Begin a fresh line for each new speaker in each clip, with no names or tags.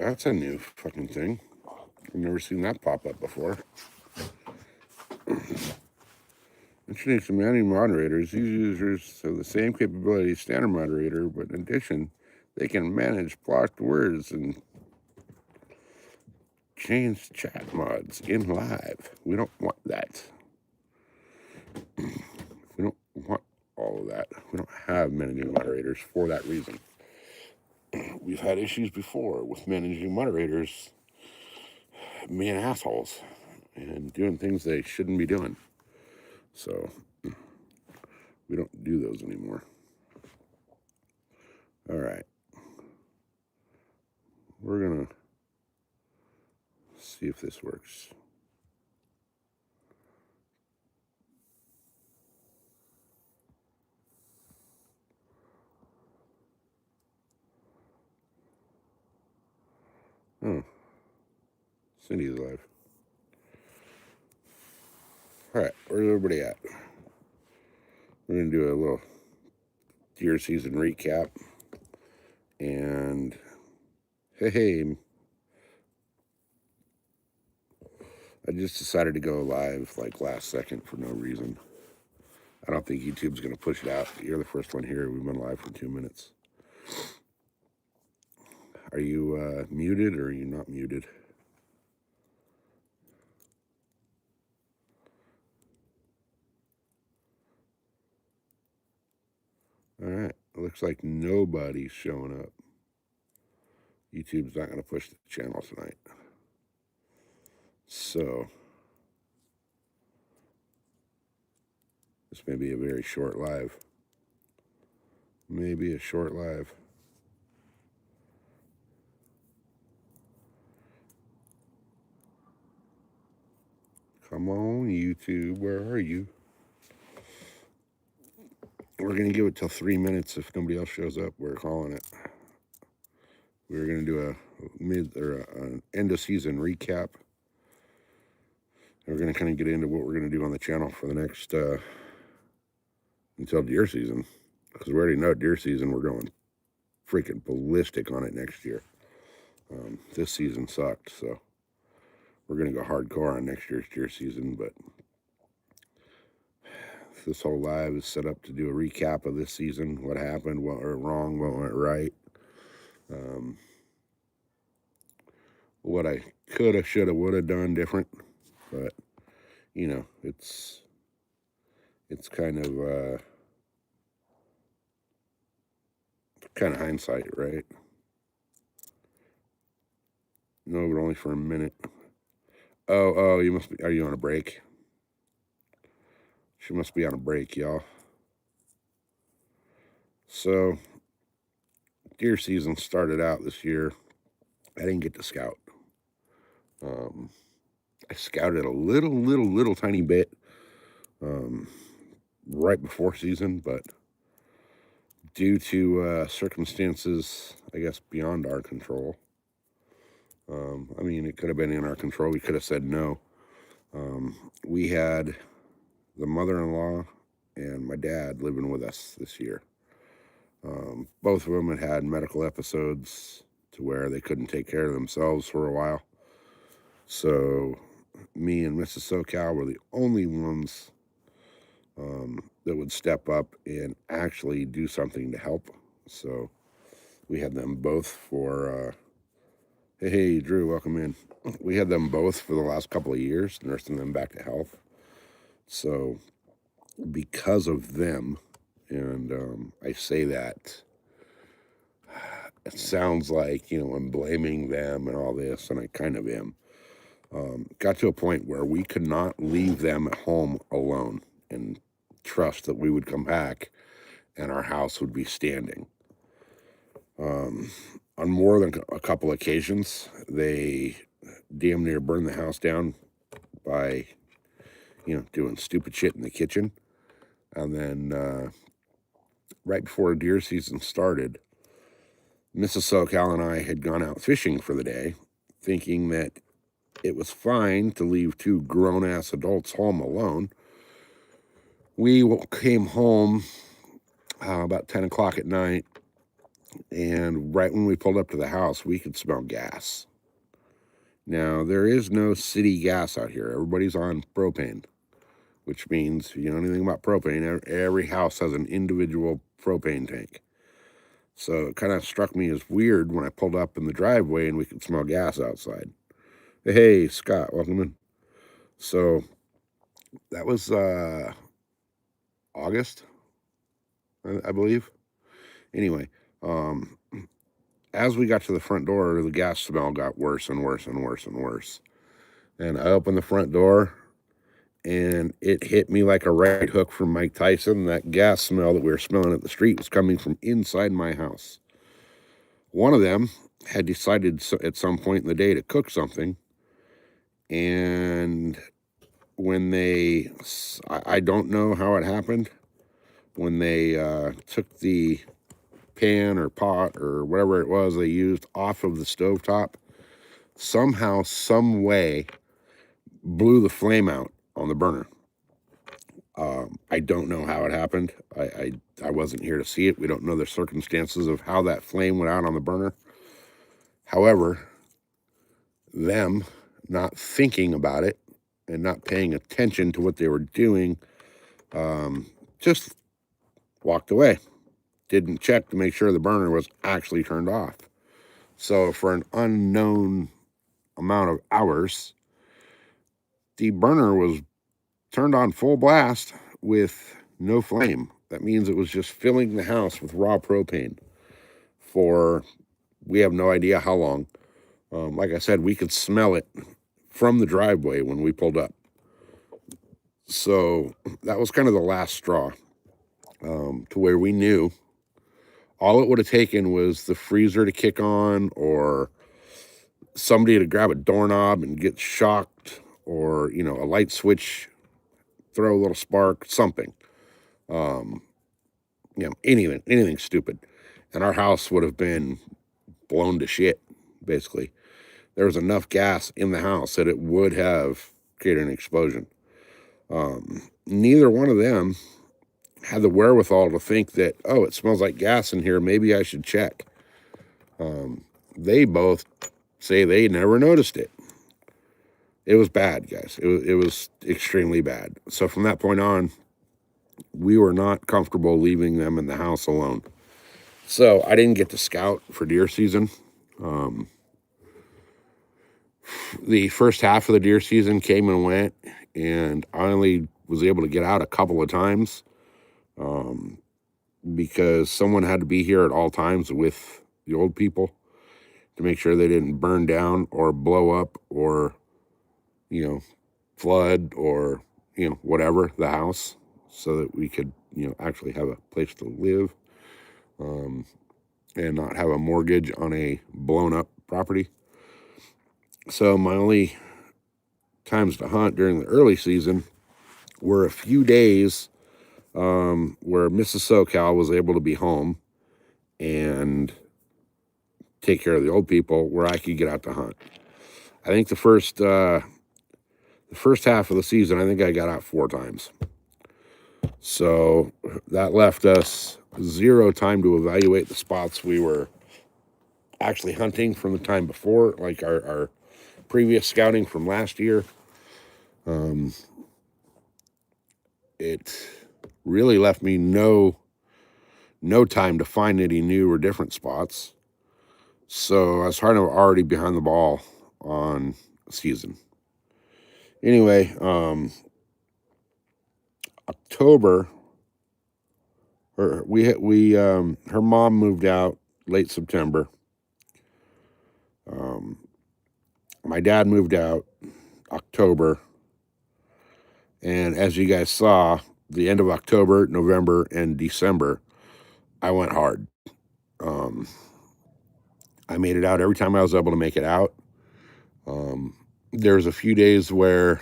That's a new fucking thing. I've never seen that pop up before. Introducing managing moderators. These users have the same capability as standard moderator, but in addition, they can manage blocked words and change chat mods in live. We don't want that. We don't want all of that. We don't have managing moderators for that reason. We've had issues before with managing moderators being assholes and doing things they shouldn't be doing. So we don't do those anymore. All right. We're going to see if this works. Oh, Cindy's live. All right, where's everybody at? We're going to do a little deer season recap. And hey, I just decided to go live like last second for no reason. I don't think YouTube's going to push it out. You're the first one here. We've been live for 2 minutes. Are you muted or are you not muted? All right. It looks like nobody's showing up. YouTube's not going to push the channel tonight. So this may be a very short live. Maybe a short live. Come on, YouTube. Where are you? We're going to give it till 3 minutes. If nobody else shows up, we're calling it. We're going to do an end of season recap. We're going to kind of get into what we're going to do on the channel for the next, until deer season. Because we already know deer season, we're going freaking ballistic on it next year. This season sucked, so we're going to go hardcore on next year's deer season. But this whole live is set up to do a recap of this season, what happened, what went wrong, what went right. What I could have, should have, would have done different. But, you know, it's kind of hindsight, right? No, but only for a minute. Oh, you must be, are you on a break? She must be on a break, y'all. So, deer season started out this year. I didn't get to scout. I scouted a little tiny bit right before season, but due to circumstances, I guess, beyond our control. I mean, it could have been in our control. We could have said no. We had the mother-in-law and my dad living with us this year. Both of them had had medical episodes to where they couldn't take care of themselves for a while. So me and Mrs. SoCal were the only ones that would step up and actually do something to help. So we had them both for, hey, Drew, welcome in. We had them both for the last couple of years, nursing them back to health. So because of them, and I say that, it sounds like, you know, I'm blaming them and all this, and I kind of am. Got to a point where we could not leave them at home alone and trust that we would come back and our house would be standing. On more than a couple occasions, they damn near burned the house down by, you know, doing stupid shit in the kitchen. And then right before deer season started, Mrs. SoCal and I had gone out fishing for the day, thinking that it was fine to leave two grown-ass adults home alone. We came home about 10 o'clock at night, And right when we pulled up to the house, we could smell gas. Now, there is no city gas out here. Everybody's on propane, which means, if you know anything about propane, every house has an individual propane tank. So it kind of struck me as weird when I pulled up in the driveway and we could smell gas outside. Hey, Scott, welcome in. So that was August, I believe. Anyway, as we got to the front door, the gas smell got worse and worse and worse and worse. And I opened the front door, and it hit me like a right hook from Mike Tyson. That gas smell that we were smelling at the street was coming from inside my house. One of them had decided at some point in the day to cook something, and when I don't know how it happened, when they took the pan or pot or whatever it was they used off of the stovetop, somehow, some way, blew the flame out on the burner. I don't know how it happened. I wasn't here to see it. We don't know the circumstances of how that flame went out on the burner. However, them not thinking about it and not paying attention to what they were doing, just walked away. Didn't check to make sure the burner was actually turned off. So for an unknown amount of hours, the burner was turned on full blast with no flame. That means it was just filling the house with raw propane for, we have no idea how long. Like I said, we could smell it from the driveway when we pulled up. So that was kind of the last straw, to where we knew all it would have taken was the freezer to kick on, or somebody to grab a doorknob and get shocked, or, a light switch, throw a little spark, something. Anything stupid. And our house would have been blown to shit, basically. There was enough gas in the house that it would have created an explosion. Neither one of them had the wherewithal to think that, oh, it smells like gas in here, maybe I should check. They both say they never noticed it. It was bad, guys. It was extremely bad. So from that point on, we were not comfortable leaving them in the house alone. So I didn't get to scout for deer season. The first half of the deer season came and went, and I only was able to get out a couple of times because someone had to be here at all times with the old people to make sure they didn't burn down or blow up or, flood or, whatever the house, so that we could, actually have a place to live and not have a mortgage on a blown up property. So my only times to hunt during the early season were a few days where Mrs. SoCal was able to be home and take care of the old people, where I could get out to hunt. I think the first half of the season, I think I got out 4 times. So that left us 0 time to evaluate the spots we were actually hunting from the time before, like our previous scouting from last year. It really left me no time to find any new or different spots. So I was kind of already behind the ball on season. Anyway, October, her mom moved out late September. My dad moved out October. And as you guys saw, the end of October, November, and December, I went hard. I made it out every time I was able to make it out. There was a few days where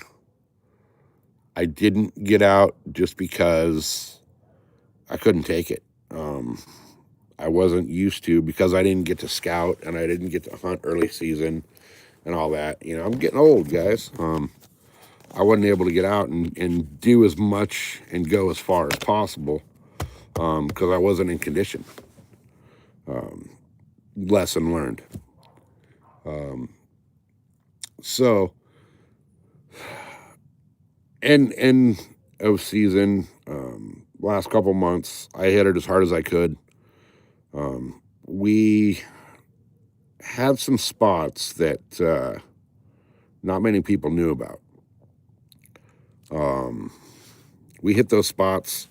I didn't get out just because I couldn't take it. I wasn't used to, because I didn't get to scout and I didn't get to hunt early season and all that. I'm getting old, guys. I wasn't able to get out and do as much and go as far as possible because I wasn't in condition. Lesson learned. So, end of season, last couple months, I hit it as hard as I could. We had some spots that not many people knew about. We hit those spots.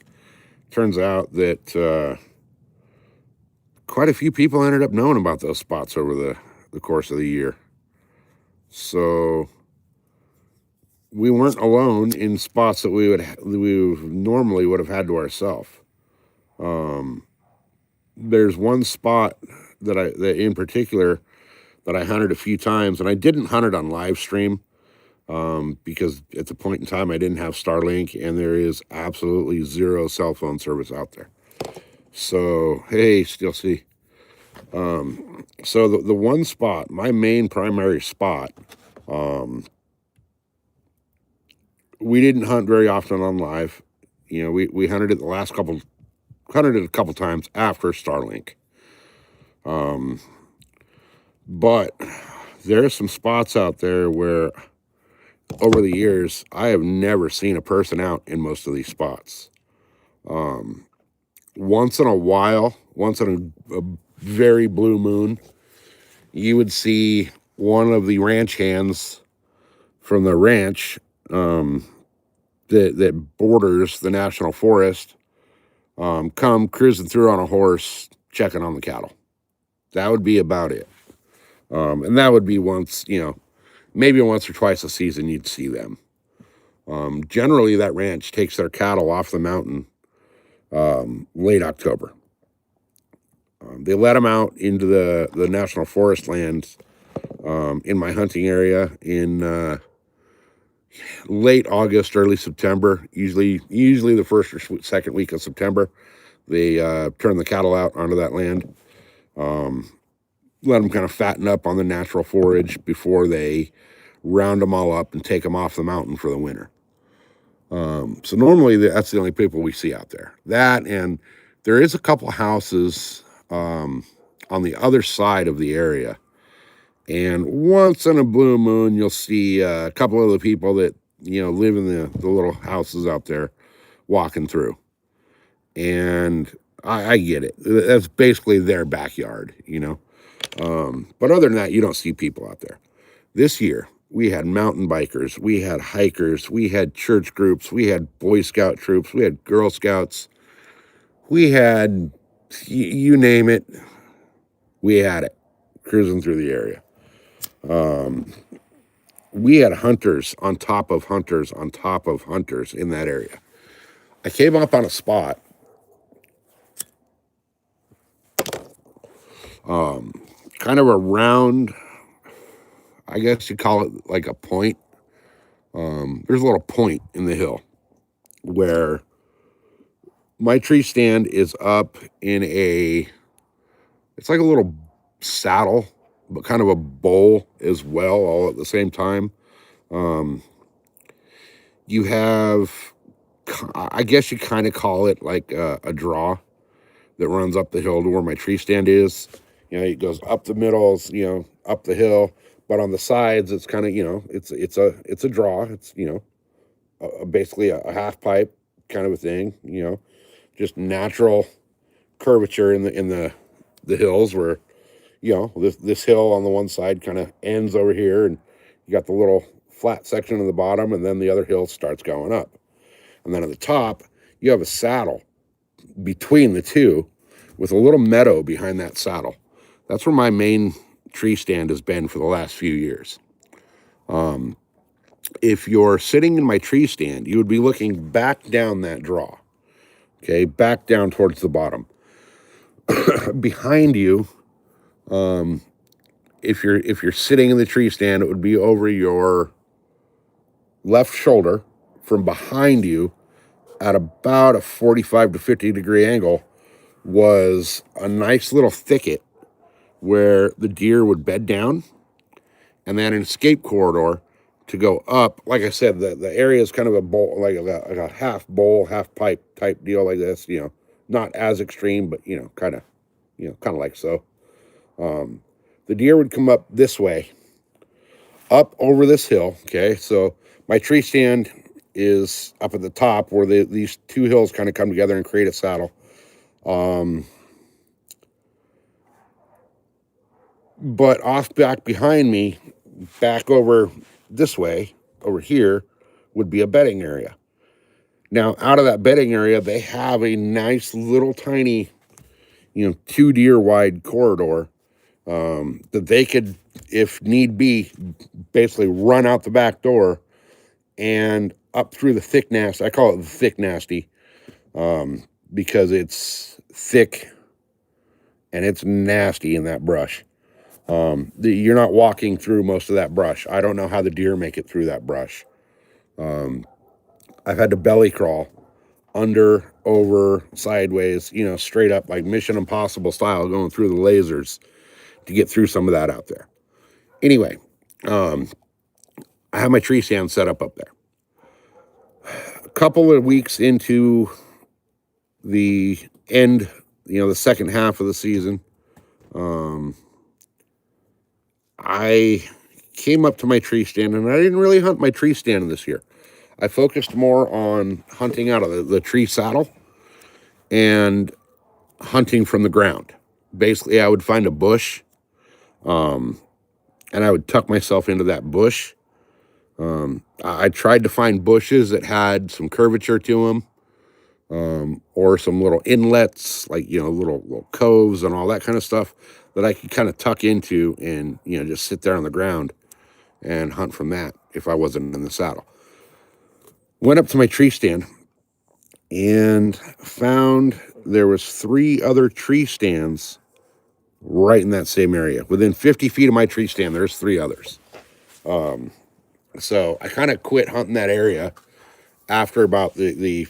Turns out that quite a few people ended up knowing about those spots over the course of the year. So we weren't alone in spots that we normally would have had to ourselves. There's one spot that in particular that I hunted a few times, and I didn't hunt it on live stream because at the point in time I didn't have Starlink, and there is absolutely zero cell phone service out there. So hey, still see. So the one spot, my main primary spot, we didn't hunt very often on live. You know, we hunted it a couple times after Starlink. But there are some spots out there where over the years I have never seen a person out in most of these spots. Once in a while, once in a very blue moon, you would see one of the ranch hands from the ranch that borders the national forest come cruising through on a horse, checking on the cattle. That would be about it. And that would be once, maybe once or twice a season you'd see them. Generally, that ranch takes their cattle off the mountain late October. They let them out into the national forest lands in my hunting area in late August, early September. Usually the first or second week of September, they turn the cattle out onto that land. Let them kind of fatten up on the natural forage before they round them all up and take them off the mountain for the winter. So normally that's the only people we see out there. That, and there is a couple houses on the other side of the area. And once in a blue moon, you'll see a couple of the people that, live in the little houses out there walking through. And I get it. That's basically their backyard, But other than that, you don't see people out there. This year, we had mountain bikers, we had hikers, we had church groups, we had Boy Scout troops, we had Girl Scouts, we had, you name it, we had it cruising through the area. We had hunters on top of hunters on top of hunters in that area. I came up on a spot kind of around, I guess you call it like a point. There's a little point in the hill where my tree stand is up in it's like a little saddle, but kind of a bowl as well, all at the same time. You have, I guess you kind of call it like a draw that runs up the hill to where my tree stand is. It goes up the middles, up the hill, but on the sides, it's kind of, it's a draw. It's, basically a half pipe kind of a thing, just natural curvature in the hills where, this hill on the one side kind of ends over here, and you got the little flat section on the bottom, and then the other hill starts going up. And then at the top, you have a saddle between the two with a little meadow behind that saddle. That's where my main tree stand has been for the last few years. If you're sitting in my tree stand, you would be looking back down that draw, okay, back down towards the bottom. Behind you, if you're sitting in the tree stand, it would be over your left shoulder. From behind you, at about a 45 to 50 degree angle, was a nice little thicket where the deer would bed down, and then an escape corridor to go up. Like I said, the area is kind of a bowl, like a half bowl, half pipe type deal like this, not as extreme, but, kind of, kind of like so. The deer would come up this way, up over this hill. Okay, so my tree stand is up at the top where these two hills kind of come together and create a saddle. But off back behind me, back over this way, over here, would be a bedding area. Now, out of that bedding area, they have a nice little tiny, 2 deer wide corridor that they could, if need be, basically run out the back door and up through the thick nasty. I call it the thick nasty because it's thick and it's nasty in that brush. You're not walking through most of that brush. I don't know how the deer make it through that brush. I've had to belly crawl under, over, sideways, straight up like Mission Impossible style, going through the lasers to get through some of that out there. Anyway, I have my tree stand set up there. A couple of weeks into the end, the second half of the season, I came up to my tree stand, and I didn't really hunt my tree stand this year. I focused more on hunting out of the tree saddle and hunting from the ground. Basically, I would find a bush, and I would tuck myself into that bush. I tried to find bushes that had some curvature to them, or some little inlets, like, little coves and all that kind of stuff that I could kind of tuck into and, just sit there on the ground and hunt from that if I wasn't in the saddle. Went up to my tree stand and found there was 3 other tree stands right in that same area. Within 50 feet of my tree stand, there's 3 others. So I kind of quit hunting that area after about the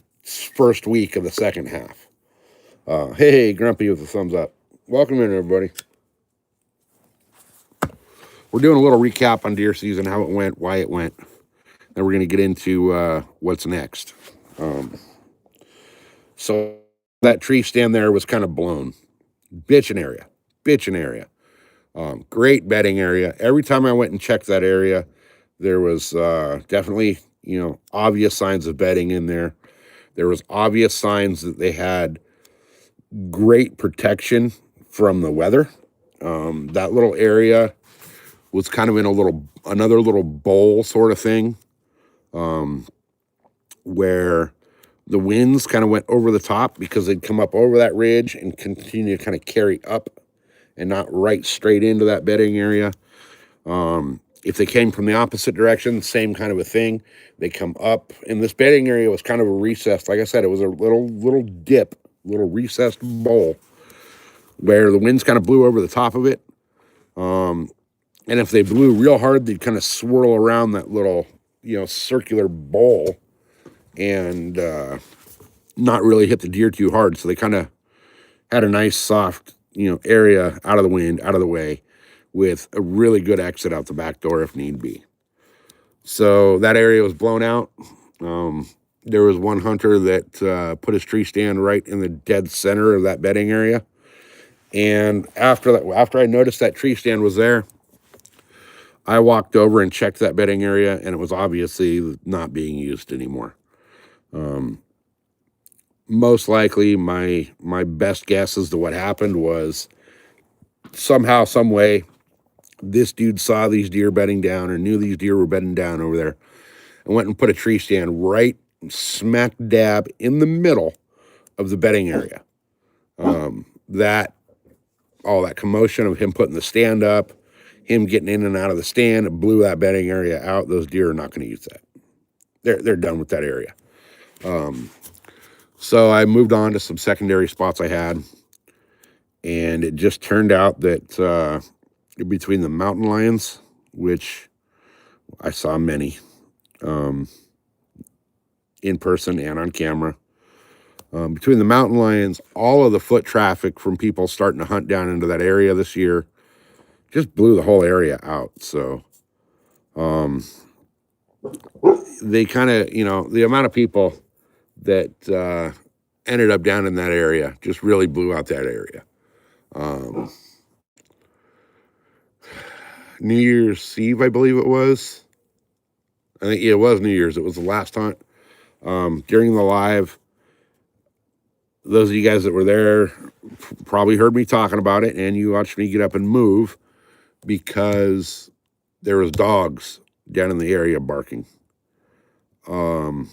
first week of the second half. Hey, Grumpy with the thumbs up. Welcome in, everybody. We're doing a little recap on deer season, how it went, why it went. Then we're going to get into what's next. So that tree stand there was kind of blown. Bitchin' area. Great bedding area. Every time I went and checked that area, there was definitely, obvious signs of bedding in there. There was obvious signs that they had great protection from the weather. That little area was kind of in another little bowl sort of thing, where the winds kind of went over the top because they'd come up over that ridge and continue to kind of carry up and not right straight into that bedding area. If they came from the opposite direction, same kind of a thing. They come up, and this bedding area was kind of a recessed. Like I said, it was a little dip, little recessed bowl where the winds kind of blew over the top of it. And if they blew real hard, they'd kind of swirl around that little, circular bowl and not really hit the deer too hard. So they kind of had a nice soft, area out of the wind, out of the way, with a really good exit out the back door if need be. So that area was blown out. There was one hunter that put his tree stand right in the dead center of that bedding area. And after I noticed that tree stand was there, I walked over and checked that bedding area, and it was obviously not being used anymore. Most likely, my best guess as to what happened was somehow, some way, this dude saw these deer bedding down or knew these deer were bedding down over there and went and put a tree stand right smack dab in the middle of the bedding area. That commotion of him putting the stand up, him getting in and out of the stand, it blew that bedding area out. Those deer are not going to use that. They're done with that area. So I moved on to some secondary spots I had, and it just turned out that between the mountain lions, which I saw many in person and on camera, between the mountain lions, all of the foot traffic from people starting to hunt down into that area this year just blew the whole area out. So they kind of, the amount of people that ended up down in that area just really blew out that area. Um, New Year's Eve, I believe it was. I think it was New Year's. It was the last hunt. During the live, those of you guys that were there probably heard me talking about it, and you watched me get up and move because there was dogs down in the area barking. Well,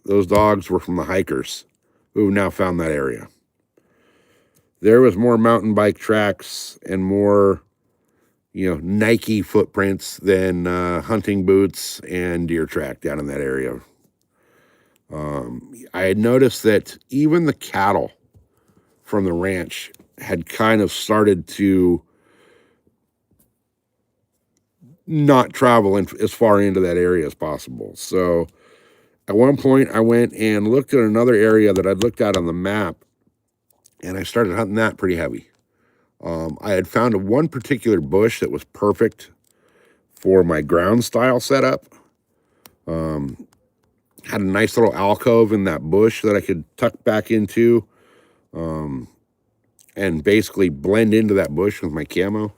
those dogs were from the hikers who have now found that area. There was more mountain bike tracks and more, Nike footprints than hunting boots and deer track down in that area. I had noticed that even the cattle from the ranch had kind of started to not travel as far into that area as possible. So at one point, I went and looked at another area that I'd looked at on the map, and I started hunting that pretty heavy. I had found one particular bush that was perfect for my ground style setup. Had a nice little alcove in that bush that I could tuck back into and basically blend into that bush with my camo.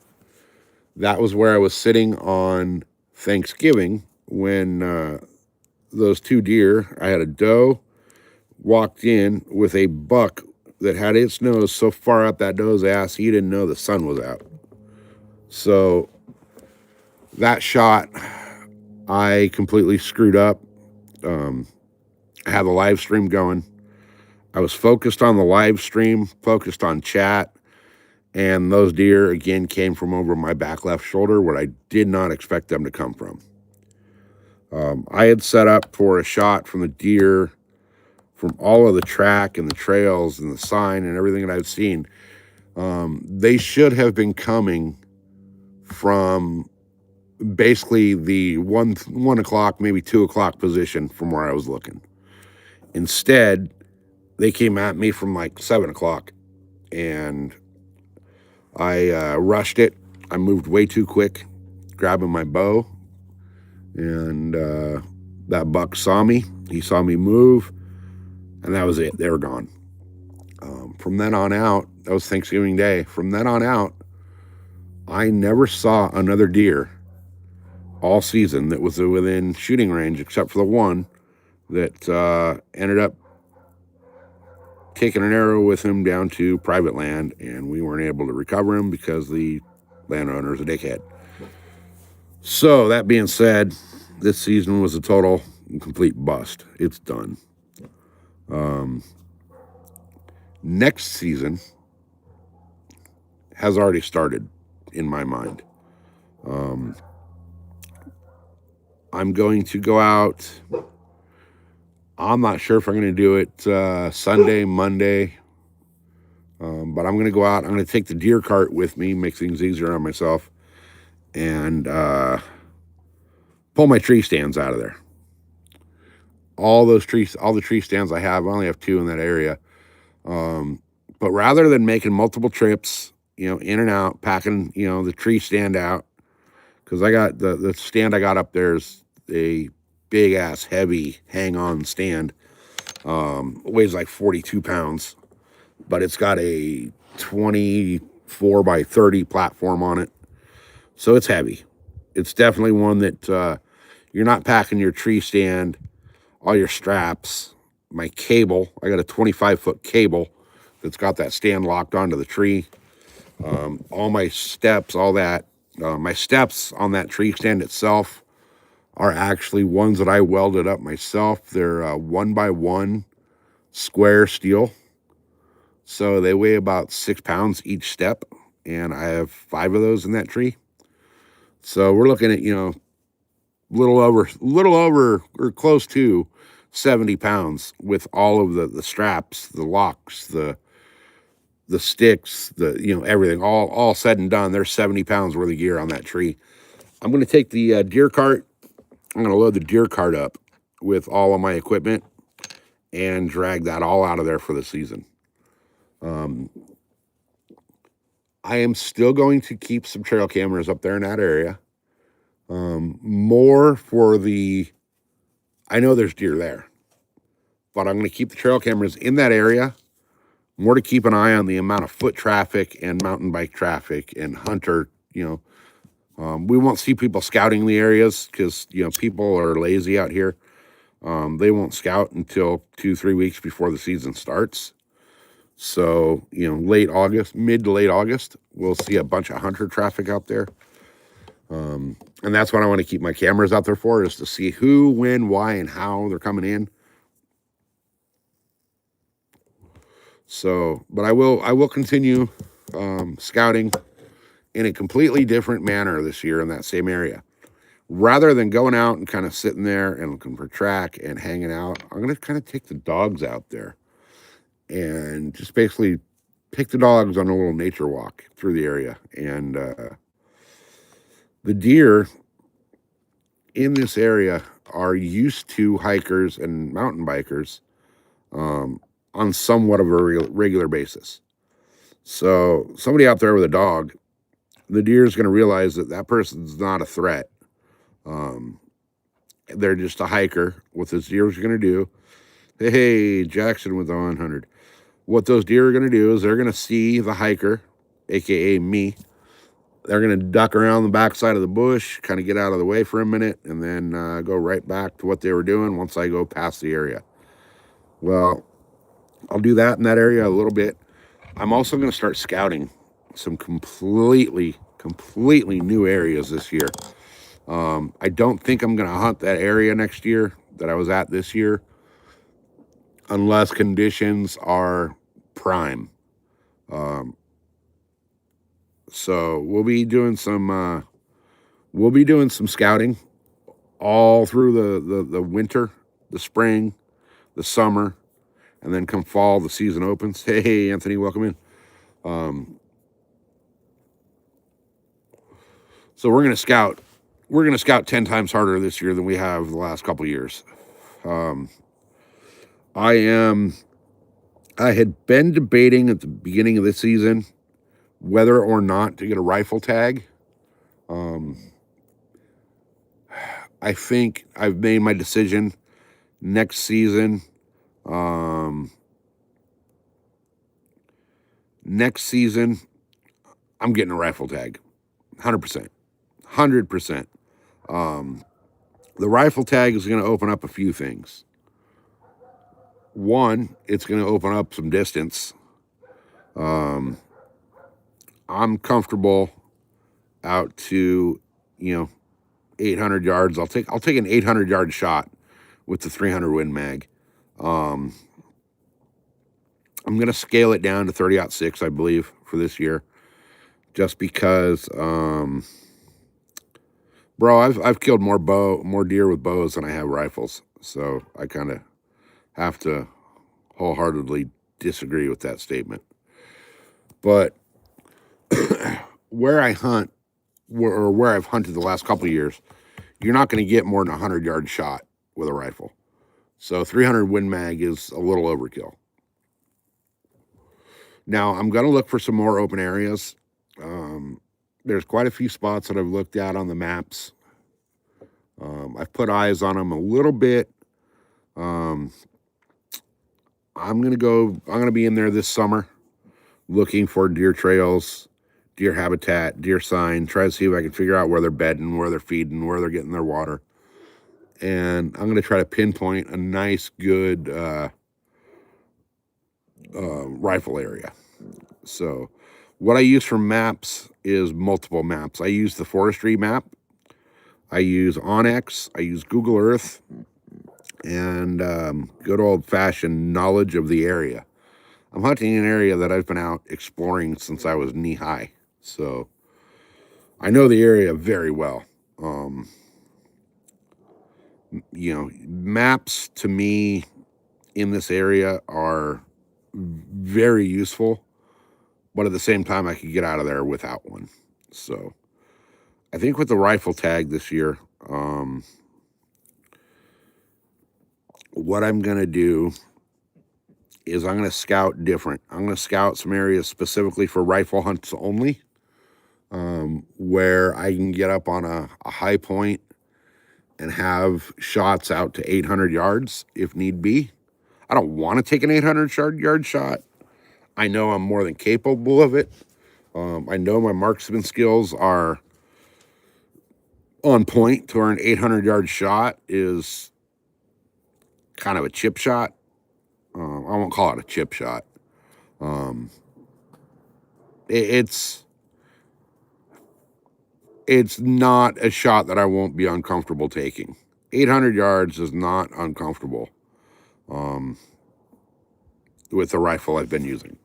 That was where I was sitting on Thanksgiving when those two deer, I had a doe, walked in with a buck that had its nose so far up that doe's ass, he didn't know the sun was out. So that shot, I completely screwed up. I had the live stream going. I was focused on the live stream, focused on chat, and those deer again came from over my back left shoulder where I did not expect them to come from. I had set up for a shot from the deer from all of the track and the trails and the sign and everything that I've seen. They should have been coming from basically the 1 o'clock, maybe 2 o'clock position from where I was looking. Instead, they came at me from like 7 o'clock, and I rushed it. I moved way too quick, grabbing my bow, and that buck saw me. He saw me move, and that was it. They were gone. From then on out, that was Thanksgiving Day. From then on out, I never saw another deer all season that was within shooting range, except for the one that ended up taking an arrow with him down to private land, and we weren't able to recover him because the landowner's a dickhead. So that being said, this season was a total and complete bust. It's done. Next season has already started in my mind. I'm going to go out. I'm not sure if I'm going to do it Sunday, Monday, but I'm going to go out. I'm going to take the deer cart with me, make things easier on myself, and pull my tree stands out of there. All the tree stands I only have 2 in that area. But rather than making multiple trips, in and out, packing, the tree stand out, because I got the stand I got up there is a big ass heavy hang on stand. Weighs like 42 pounds, but it's got a 24 by 30 platform on it. So it's heavy. It's definitely one that you're not packing your tree stand, all your straps, my cable. I got a 25-foot cable that's got that stand locked onto the tree. All my steps, all that. My steps on that tree stand itself are actually ones that I welded up myself. They're 1x1 square steel. So they weigh about 6 pounds each step, and I have 5 of those in that tree. So we're looking at, little over or close to 70 pounds with all of the straps, the locks, the sticks, everything, all said and done. There's 70 pounds worth of gear on that tree. I'm going to take the deer cart. I'm going to load the deer cart up with all of my equipment and drag that all out of there for the season. I am still going to keep some trail cameras up there in that area. More for I know there's deer there, but I'm going to keep the trail cameras in that area more to keep an eye on the amount of foot traffic and mountain bike traffic and hunter. We won't see people scouting the areas because people are lazy out here. They won't scout until 2-3 weeks before the season starts. So late August, mid to late August, we'll see a bunch of hunter traffic out there. And that's what I want to keep my cameras out there for, is to see who, when, why, and how they're coming in. So, but I will continue scouting in a completely different manner this year in that same area. Rather than going out and kind of sitting there and looking for track and hanging out, I'm going to kind of take the dogs out there and just basically take the dogs on a little nature walk through the area. And the deer in this area are used to hikers and mountain bikers on somewhat of a regular basis. So somebody out there with a dog, the deer is going to realize that that person's not a threat. They're just a hiker. What those deer are going to do, hey, Jackson with the 100. What those deer are going to do is they're going to see the hiker, aka me. They're going to duck around the backside of the bush, kind of get out of the way for a minute, and then go right back to what they were doing once I go past the area. Well, I'll do that in that area a little bit. I'm also going to start scouting some completely new areas this year. I don't think I'm going to hunt that area next year that I was at this year, unless conditions are prime. So we'll be doing some scouting all through the winter, the spring, the summer, and then come fall, the season opens. Hey, Anthony, welcome in. So we're gonna scout. We're gonna scout 10 times harder this year than we have the last couple of years. I had been debating at the beginning of this season whether or not to get a rifle tag. I think I've made my decision. Next season, I'm getting a rifle tag, 100%. The rifle tag is going to open up a few things. One, it's going to open up some distance. I'm comfortable out to 800 yards. I'll take an 800-yard shot with the 300 Win Mag. I'm going to scale it down to 30-06, I believe, for this year, just because, bro, I've killed more deer with bows than I have rifles, so I kind of have to wholeheartedly disagree with that statement. But where I hunt, or where I've hunted the last couple of years, you're not going to get more than a 100-yard shot with a rifle. So 300 Win Mag is a little overkill. Now, I'm going to look for some more open areas. There's quite a few spots that I've looked at on the maps. I've put eyes on them a little bit. I'm going to be in there this summer looking for deer trails, deer habitat, deer sign, try to see if I can figure out where they're bedding, where they're feeding, where they're getting their water. And I'm going to try to pinpoint a nice, good rifle area. So what I use for maps is multiple maps. I use the forestry map. I use Onyx. I use Google Earth. And good old-fashioned knowledge of the area. I'm hunting an area that I've been out exploring since I was knee-high. So I know the area very well. Maps to me in this area are very useful, but at the same time, I could get out of there without one. So I think with the rifle tag this year, what I'm going to do is I'm going to scout different. I'm going to scout some areas specifically for rifle hunts only, where I can get up on a high point and have shots out to 800 yards if need be. I don't want to take an 800-yard shot. I know I'm more than capable of it. I know my marksman skills are on point to where an 800-yard shot is kind of a chip shot. I won't call it a chip shot. It's not a shot that I won't be uncomfortable taking. 800 yards is not uncomfortable with the rifle I've been using.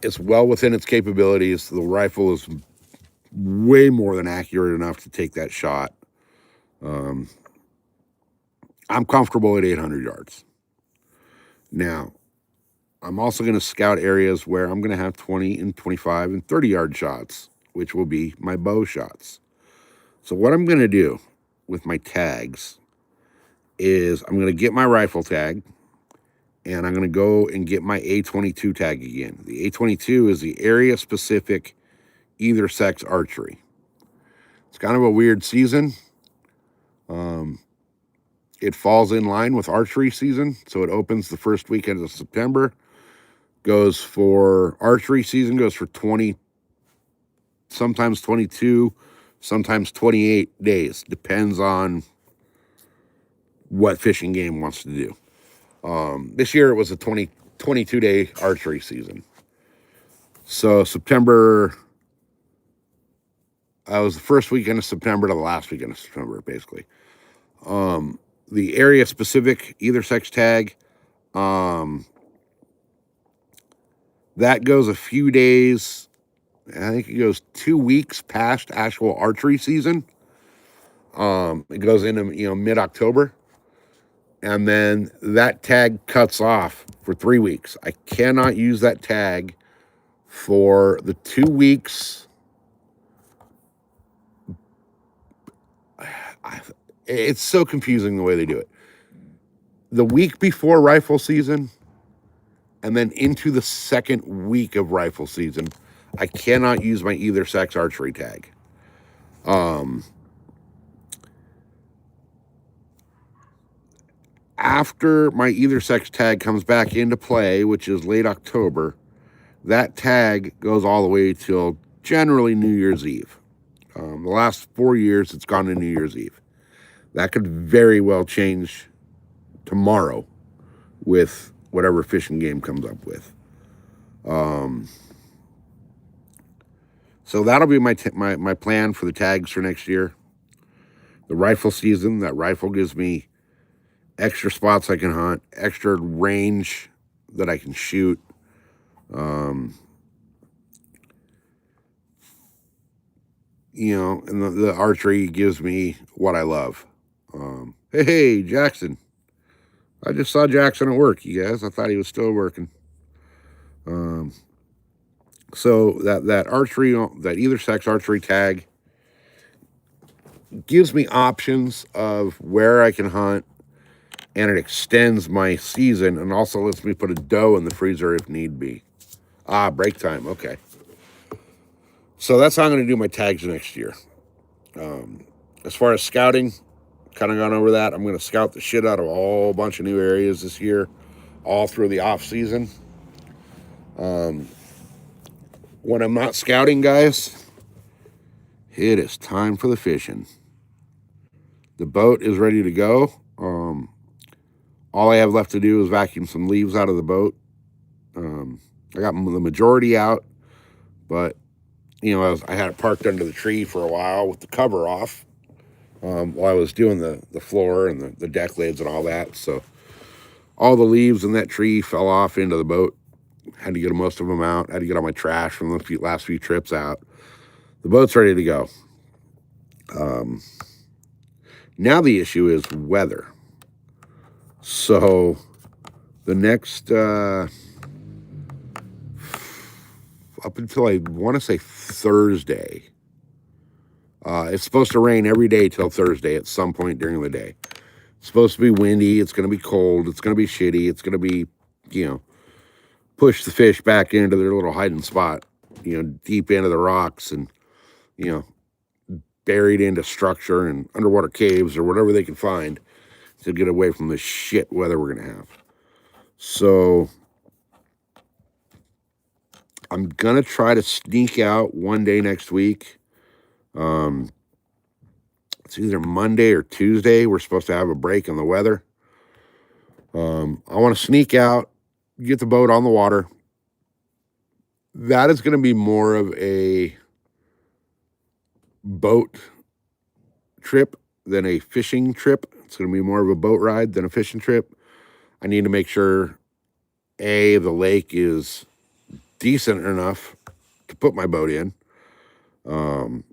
It's well within its capabilities. The rifle is way more than accurate enough to take that shot. I'm comfortable at 800 yards. Now, I'm also going to scout areas where I'm going to have 20 and 25 and 30-yard shots, which will be my bow shots. So what I'm going to do with my tags is I'm going to get my rifle tag, and I'm going to go and get my A22 tag again. The A22 is the area-specific either sex archery. It's kind of a weird season. It falls in line with archery season, so it opens the first weekend of September. Goes for archery season, goes for 20, sometimes 22, sometimes 28 days. Depends on what fishing game wants to do. This year it was a 22-day archery season. So September, was the first weekend of September to the last weekend of September, basically. The area specific either sex tag, that goes a few days. I think it goes 2 weeks past actual archery season. It goes into mid-October, and then that tag cuts off for 3 weeks. I cannot use that tag for the 2 weeks. It's so confusing the way they do it. The week before rifle season, and then into the second week of rifle season, I cannot use my either sex archery tag. After my either sex tag comes back into play, which is late October, that tag goes all the way till generally New Year's Eve. The last 4 years, it's gone to New Year's Eve. That could very well change tomorrow with whatever fishing game comes up with. So that'll be my plan for the tags for next year. The rifle season, that rifle gives me extra spots I can hunt, extra range that I can shoot. And the archery gives me what I love. Hey, Jackson. I just saw Jackson at work, you guys. I thought he was still working. So that archery, that either sex archery tag gives me options of where I can hunt, and it extends my season and also lets me put a doe in the freezer if need be. Break time. Okay. So that's how I'm going to do my tags next year. As far as scouting, kind of gone over that. I'm going to scout the shit out of a whole bunch of new areas this year, all through the off season. When I'm not scouting, guys, it is time for the fishing. The boat is ready to go. All I have left to do is vacuum some leaves out of the boat. I got the majority out, but I had it parked under the tree for a while with the cover off while I was doing the floor and the deck lids and all that. So all the leaves in that tree fell off into the boat. Had to get most of them out. Had to get all my trash from the last few trips out. The boat's ready to go. Now the issue is weather. So the next, up until I want to say Thursday, it's supposed to rain every day till Thursday at some point during the day. It's supposed to be windy. It's going to be cold. It's going to be shitty. It's going to be, push the fish back into their little hiding spot, deep into the rocks and, buried into structure and underwater caves or whatever they can find to get away from the shit weather we're going to have. So I'm going to try to sneak out one day next week. It's either Monday or Tuesday. We're supposed to have a break in the weather. I want to sneak out, get the boat on the water. That is going to be more of a boat trip than a fishing trip. It's going to be more of a boat ride than a fishing trip. I need to make sure, A, the lake is decent enough to put my boat in. I'm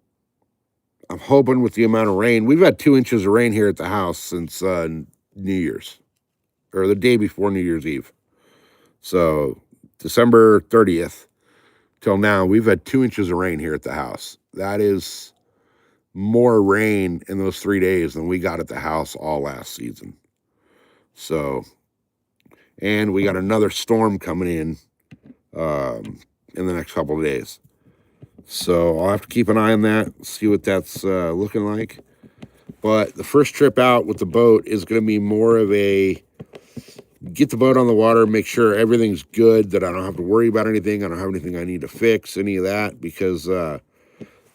hoping with the amount of rain, we've had 2 inches of rain here at the house since New Year's, or the day before New Year's Eve. So December 30th till now, we've had 2 inches of rain here at the house. That is more rain in those 3 days than we got at the house all last season. So, and we got another storm coming in the next couple of days. So I'll have to keep an eye on that, see what that's looking like. But the first trip out with the boat is going to be more of a get the boat on the water, make sure everything's good, that I don't have to worry about anything. I don't have anything I need to fix, any of that, because the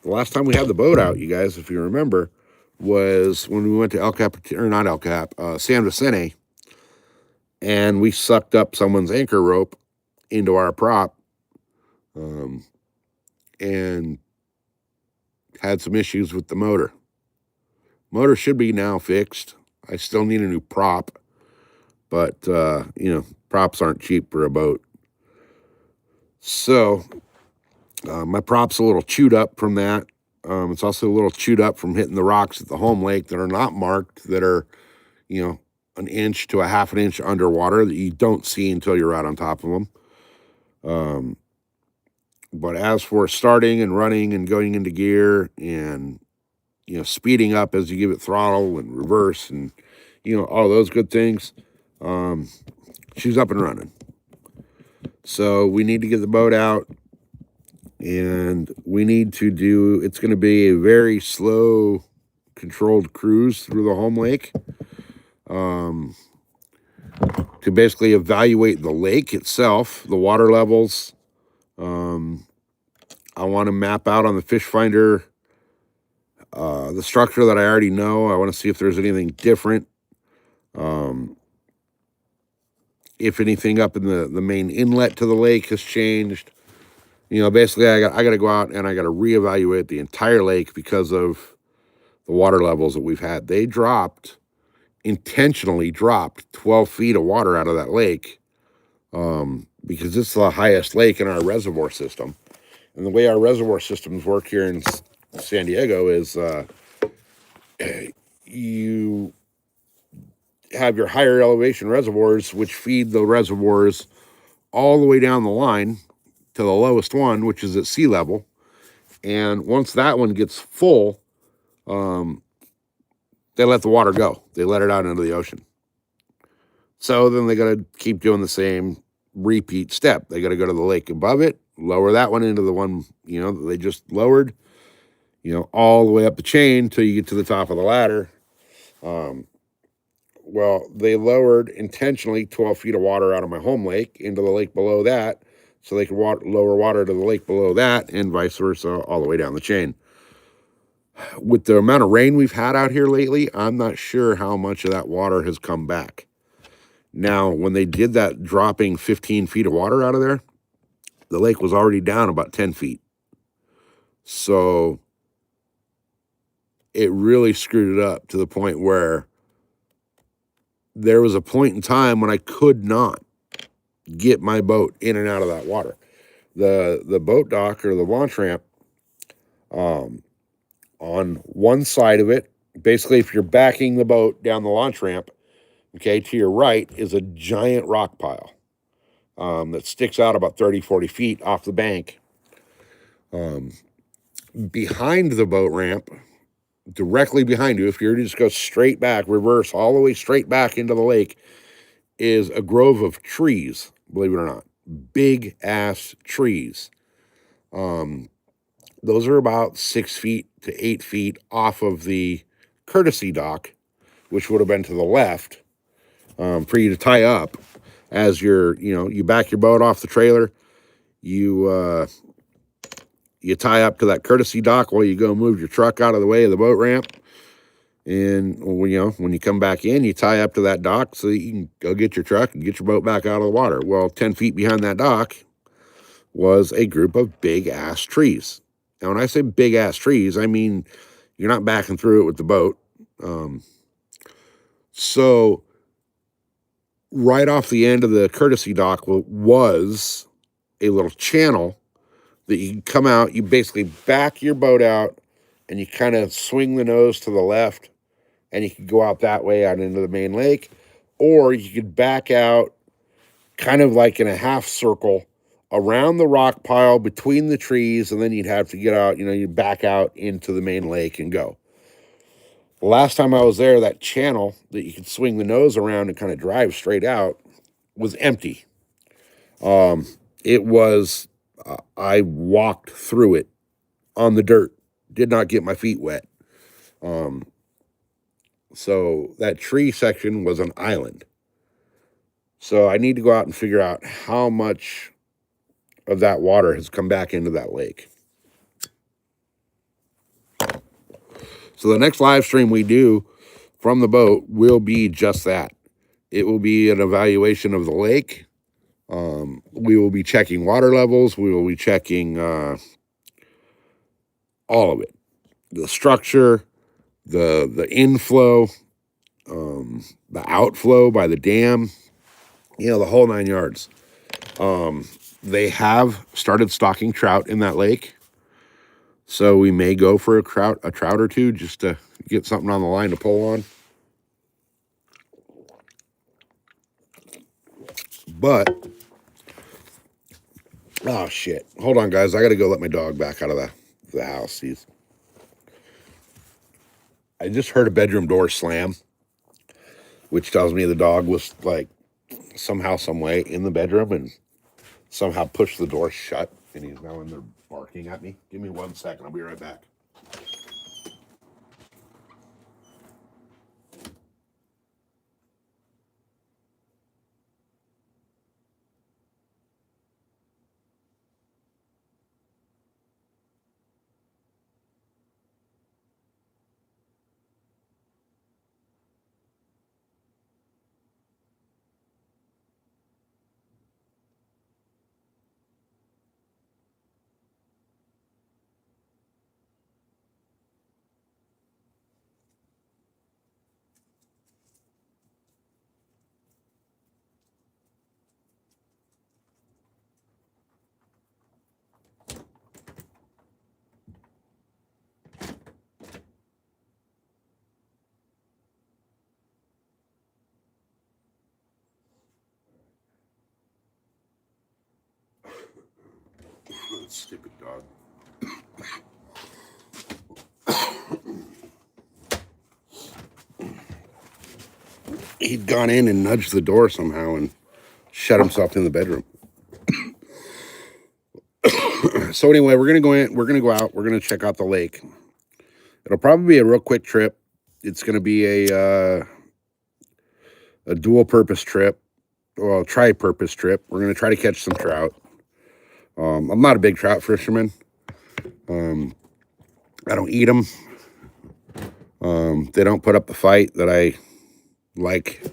last time we had the boat out, you guys, if you remember, was when we went to San Vicente, and we sucked up someone's anchor rope into our prop, and had some issues with the motor. Motor should be now fixed. I still need a new prop, but, props aren't cheap for a boat. So, my prop's a little chewed up from that. It's also a little chewed up from hitting the rocks at the home lake that are not marked, that are, an inch to a half an inch underwater that you don't see until you're out on top of them. But as for starting and running and going into gear and, speeding up as you give it throttle and reverse and, all those good things, she's up and running. So we need to get the boat out, and we need to it's going to be a very slow, controlled cruise through the home lake, to basically evaluate the lake itself, the water levels. I want to map out on the fish finder the structure that I already know. I want to see if there's anything different. If anything up in the main inlet to the lake has changed. Basically I got to go out and I got to reevaluate the entire lake because of the water levels that we've had. They intentionally dropped 12 feet of water out of that lake, because it's the highest lake in our reservoir system. And the way our reservoir systems work here in San Diego is you have your higher elevation reservoirs, which feed the reservoirs all the way down the line to the lowest one, which is at sea level. And once that one gets full, they let the water go. They let it out into the ocean. So then they got to keep doing the same repeat step. They got to go to the lake above it, lower that one into the one, that they just lowered, all the way up the chain till you get to the top of the ladder. Well, they lowered intentionally 12 feet of water out of my home lake into the lake below that, so they could lower water to the lake below that, and vice versa, all the way down the chain. With the amount of rain we've had out here lately, I'm not sure how much of that water has come back. Now, when they did that, dropping 15 feet of water out of there, the lake was already down about 10 feet. So it really screwed it up to the point where there was a point in time when I could not get my boat in and out of that water. The boat dock or the launch ramp, on one side of it, basically if you're backing the boat down the launch ramp, okay, to your right is a giant rock pile that sticks out about 30, 40 feet off the bank. Behind the boat ramp, directly behind you, if you were to just go straight back, reverse all the way straight back into the lake, is a grove of trees, believe it or not. Big ass trees. Those are about 6 feet to 8 feet off of the courtesy dock, which would have been to the left, for you to tie up as you back your boat off the trailer. you you tie up to that courtesy dock while you go move your truck out of the way of the boat ramp. And when you come back in, you tie up to that dock so that you can go get your truck and get your boat back out of the water. Well, 10 feet behind that dock was a group of big ass trees. Now, when I say big ass trees, I mean you're not backing through it with the boat. So right off the end of the courtesy dock was a little channel that you can come out. You basically back your boat out and you kind of swing the nose to the left, and you could go out that way out into the main lake, or you could back out kind of like in a half circle around the rock pile between the trees, and then you'd have to get out, you'd back out into the main lake and go. The last time I was there, that channel that you could swing the nose around and kind of drive straight out was empty. It was, I walked through it on the dirt, did not get my feet wet. So that tree section was an island. So I need to go out and figure out how much of that water has come back into that lake. So the next live stream we do from the boat will be just that. It will be an evaluation of the lake. We will be checking water levels. We will be checking all of it. The structure, the inflow, the outflow by the dam, the whole 9 yards. They have started stocking trout in that lake. So we may go for a trout or two just to get something on the line to pull on. But, oh shit. Hold on, guys. I got to go let my dog back out of the house. I just heard a bedroom door slam, which tells me the dog was like somehow, some way in the bedroom and somehow pushed the door shut, and he's now in there barking at me. Give me 1 second. I'll be right back. Stupid dog. He'd gone in and nudged the door somehow and shut himself in the bedroom. So anyway, we're gonna go in. We're gonna go out. We're gonna check out the lake. It'll probably be a real quick trip. It's gonna be a dual purpose trip, well, tri-purpose trip. We're gonna try to catch some trout. I'm not a big trout fisherman. I don't eat them. They don't put up the fight that I like.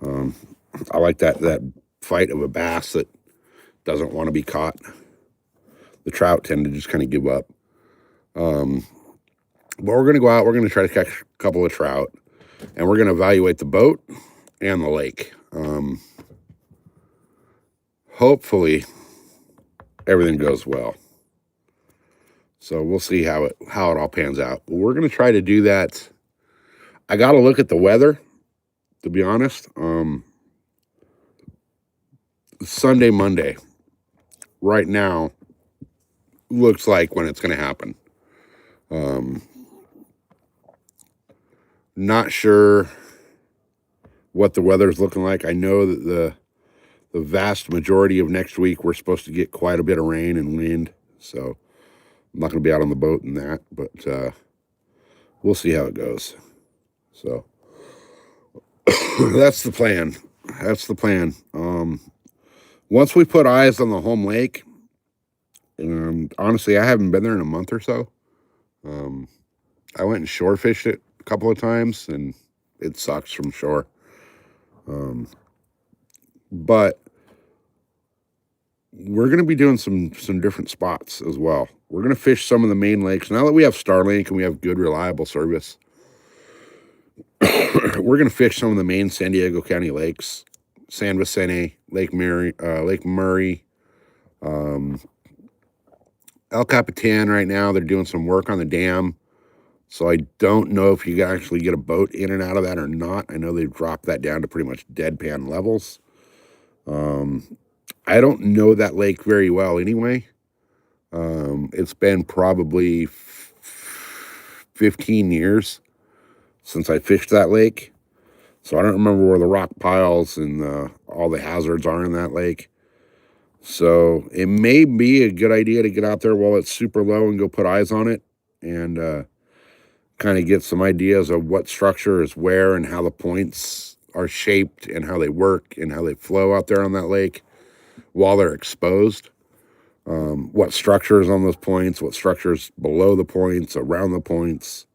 I like that fight of a bass that doesn't want to be caught. The trout tend to just kind of give up. But we're going to go out. We're going to try to catch a couple of trout, and we're going to evaluate the boat and the lake. Hopefully, everything goes well. So we'll see how it all pans out. But we're going to try to do that. I got to look at the weather, to be honest. Sunday, Monday, right now, looks like when it's going to happen. Not sure what the weather's looking like. I know that the vast majority of next week we're supposed to get quite a bit of rain and wind, so I'm not going to be out on the boat in that, but we'll see how it goes. So that's the plan. once we put eyes on the home lake, honestly, I haven't been there in a month or so. I went and shore fished it a couple of times, and it sucks from shore. But we're going to be doing some different spots as well. We're going to fish some of the main lakes. Now that we have Starlink and we have good, reliable service, we're going to fish some of the main San Diego County lakes: San Vicente, Lake Murray, El Capitan. Right now, they're doing some work on the dam, so I don't know if you can actually get a boat in and out of that or not. I know they've dropped that down to pretty much deadpan levels. I don't know that lake very well anyway. It's been probably 15 years since I fished that lake, so I don't remember where the rock piles and all the hazards are in that lake. So it may be a good idea to get out there while it's super low and go put eyes on it and kind of get some ideas of what structure is where and how the points are shaped and how they work and how they flow out there on that lake while they're exposed. What structure is on those points, what structures below the points, around the points.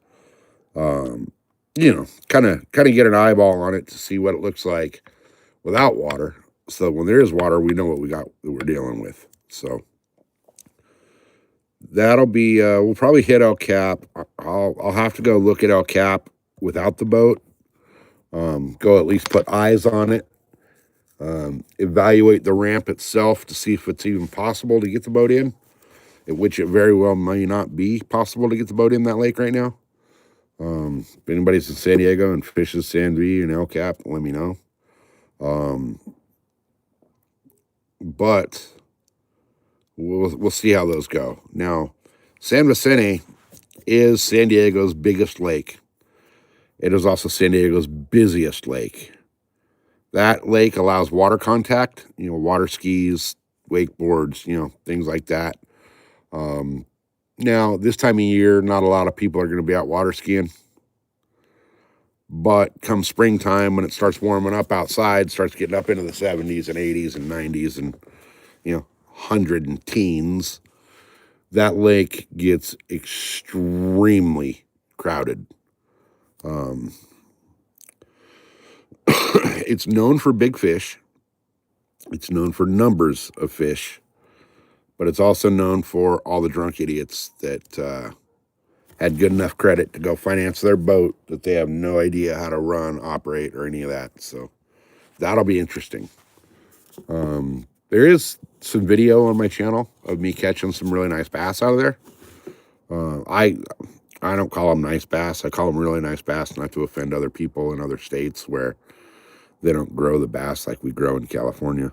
Kind of get an eyeball on it to see what it looks like without water. So when there is water, we know what we're dealing with. So that'll be, we'll probably hit El Cap. I'll have to go look at El Cap without the boat. Go at least put eyes on it. Evaluate the ramp itself to see if it's even possible to get the boat in, at which it very well may not be possible to get the boat in that lake right now. If anybody's in San Diego and fishes San V and El Cap, let me know. But we'll see how those go. Now, San Vicente is San Diego's biggest lake. It is also San Diego's busiest lake. That lake allows water contact, water skis, wakeboards, things like that. Now, this time of year, not a lot of people are going to be out water skiing. But come springtime, when it starts warming up outside, starts getting up into the 70s and 80s and 90s and, 100 and teens, that lake gets extremely crowded. It's known for big fish. It's known for numbers of fish. But it's also known for all the drunk idiots that had good enough credit to go finance their boat that they have no idea how to run, operate, or any of that. So that'll be interesting. There is some video on my channel of me catching some really nice bass out of there. I don't call them nice bass. I call them really nice bass, not to offend other people in other states where they don't grow the bass like we grow in California.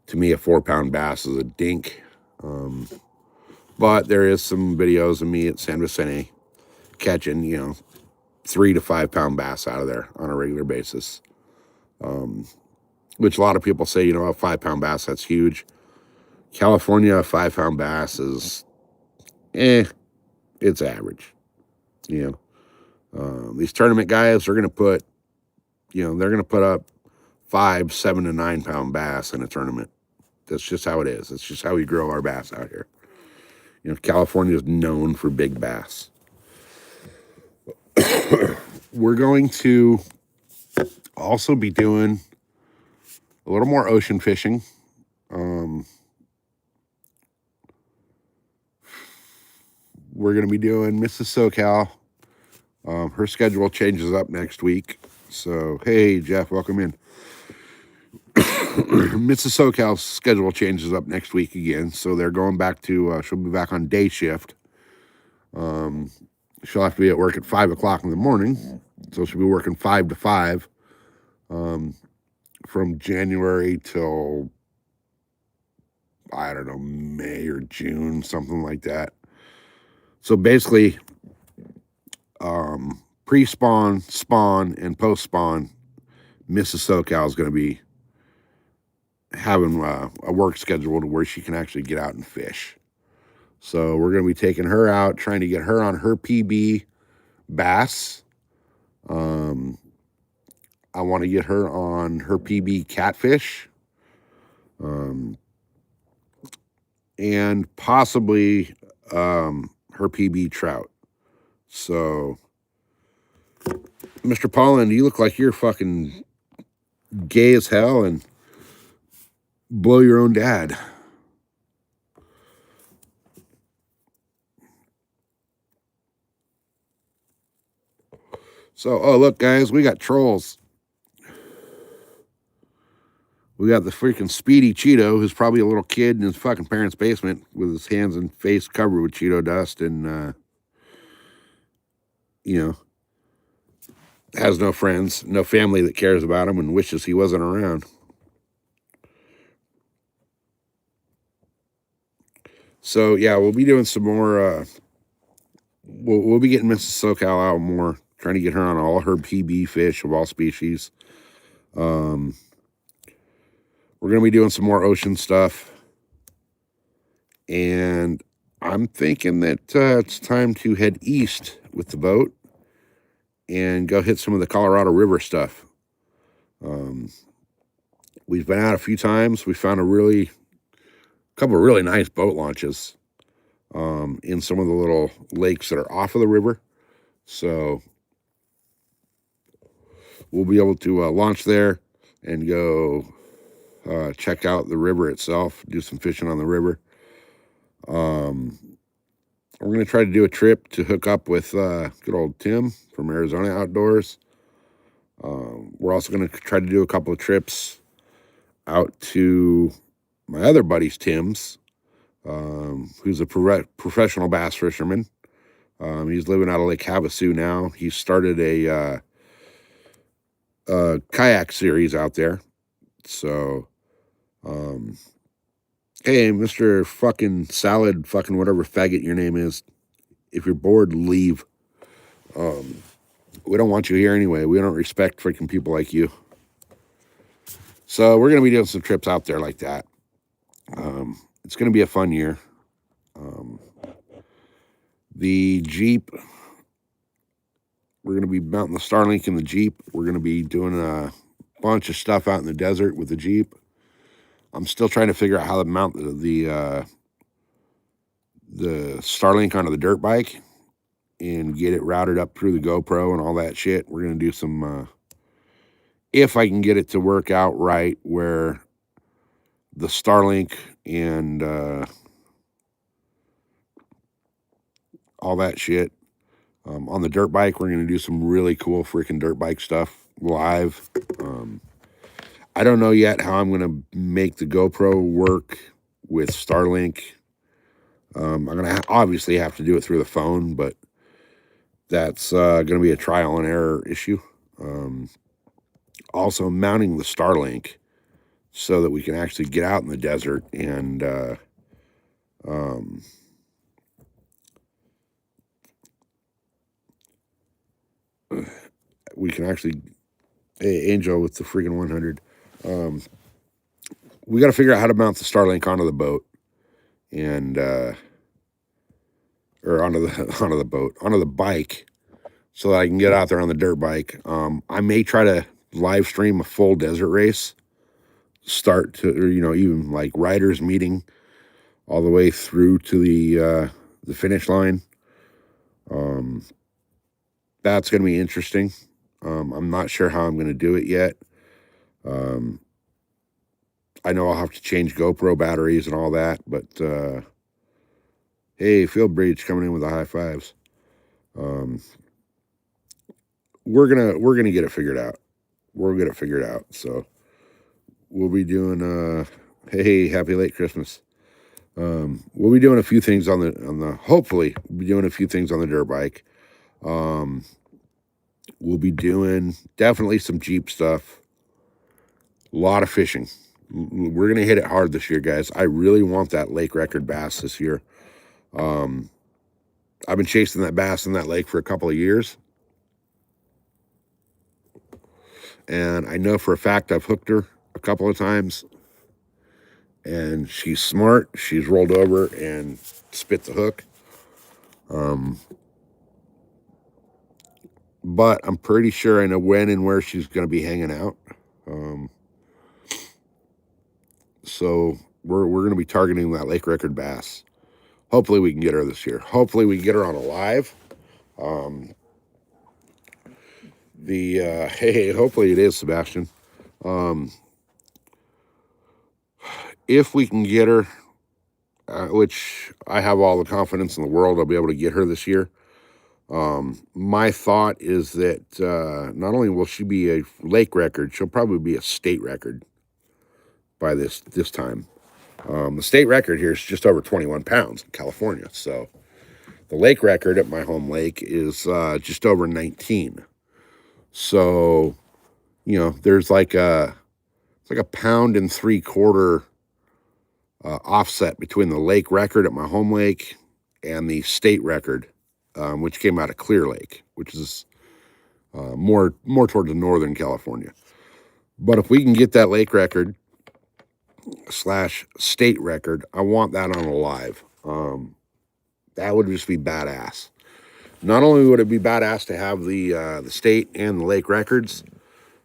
To me, a 4-pound bass is a dink. But there is some videos of me at San Vicente catching, 3 to 5 pound bass out of there on a regular basis. Which a lot of people say, a 5-pound bass, that's huge. California, a 5-pound bass is, it's average. These tournament guys are going to put, they're going to put up 5, 7 to 9 pound bass in a tournament. That's just how it is. It's just how we grow our bass out here. California is known for big bass. We're going to also be doing a little more ocean fishing. We're going to be doing Mrs. SoCal. Her schedule changes up next week. So, hey, Jeff, welcome in. Mrs. SoCal's schedule changes up next week again. So they're going back to, she'll be back on day shift. She'll have to be at work at 5 o'clock in the morning. So she'll be working 5 to 5 from January till, I don't know, May or June, something like that. So basically, pre-spawn, spawn, and post-spawn, Mrs. SoCal is going to be having a work schedule to where she can actually get out and fish. So we're going to be taking her out, trying to get her on her PB bass. I want to get her on her PB catfish. and possibly her PB trout. So, Mr. Polland, you look like you're fucking gay as hell and blow your own dad. So, oh, look, guys, we got trolls. We got the freaking Speedy Cheeto, who's probably a little kid in his fucking parents' basement with his hands and face covered with Cheeto dust and, has no friends, no family that cares about him and wishes he wasn't around. So, yeah, we'll be doing some more, we'll be getting Mrs. SoCal out more, trying to get her on all her PB fish of all species. We're going to be doing some more ocean stuff. And I'm thinking that it's time to head east with the boat and go hit some of the Colorado River stuff. We've been out a few times. We found a couple of really nice boat launches in some of the little lakes that are off of the river. So we'll be able to launch there and go check out the river itself, do some fishing on the river. We're going to try to do a trip to hook up with good old Tim from Arizona Outdoors. We're also going to try to do a couple of trips out to my other buddy's Tim's, who's a professional bass fisherman. He's living out of Lake Havasu now. He started a kayak series out there. So, hey, Mr. fucking salad, fucking whatever faggot your name is, if you're bored, leave. We don't want you here anyway. We don't respect freaking people like you. So we're going to be doing some trips out there like that. It's going to be a fun year. The Jeep, we're going to be mounting the Starlink in the Jeep. We're going to be doing a bunch of stuff out in the desert with the Jeep. I'm still trying to figure out how to mount the Starlink onto the dirt bike and get it routed up through the GoPro and all that shit. We're going to do some, if I can get it to work out right, where the Starlink and all that shit. On the dirt bike, we're going to do some really cool freaking dirt bike stuff live. I don't know yet how I'm going to make the GoPro work with Starlink. I'm going to obviously have to do it through the phone, but that's going to be a trial and error issue. Also, mounting the Starlink so that we can actually get out in the desert and we can actually, hey, Angel with the freaking 100. We got to figure out how to mount the Starlink onto the boat and or onto the bike, so that I can get out there on the dirt bike. I may try to live stream a full desert race, start to, or even like riders meeting all the way through to the finish line. That's going to be interesting. I'm not sure how I'm going to do it yet. I know I'll have to change GoPro batteries and all that, but hey, Field Breach coming in with the high fives. We're gonna get it figured out. We'll get it figured out. So we'll be doing hey, happy late Christmas. We'll be doing a few things on the hopefully we'll be doing a few things on the dirt bike. We'll be doing definitely some Jeep stuff. A lot of fishing. We're going to hit it hard this year, guys. I really want that lake record bass this year. I've been chasing that bass in that lake for a couple of years. And I know for a fact I've hooked her a couple of times. And she's smart. She's rolled over and spit the hook. But I'm pretty sure I know when and where she's going to be hanging out. So we're going to be targeting that lake record bass. Hopefully we can get her this year. Hopefully we can get her on a live. Hey, hopefully it is, Sebastian. If we can get her, which I have all the confidence in the world I'll be able to get her this year. My thought is that not only will she be a lake record, she'll probably be a state record by this time. The state record here is just over 21 pounds in California. So the lake record at my home lake is just over 19. So, there's like a 1.75 pounds offset between the lake record at my home lake and the state record, which came out of Clear Lake, which is more towards the northern California. But if we can get that lake record / state record, I want that on a live. That would just be badass. Not only would it be badass to have the state and the lake records,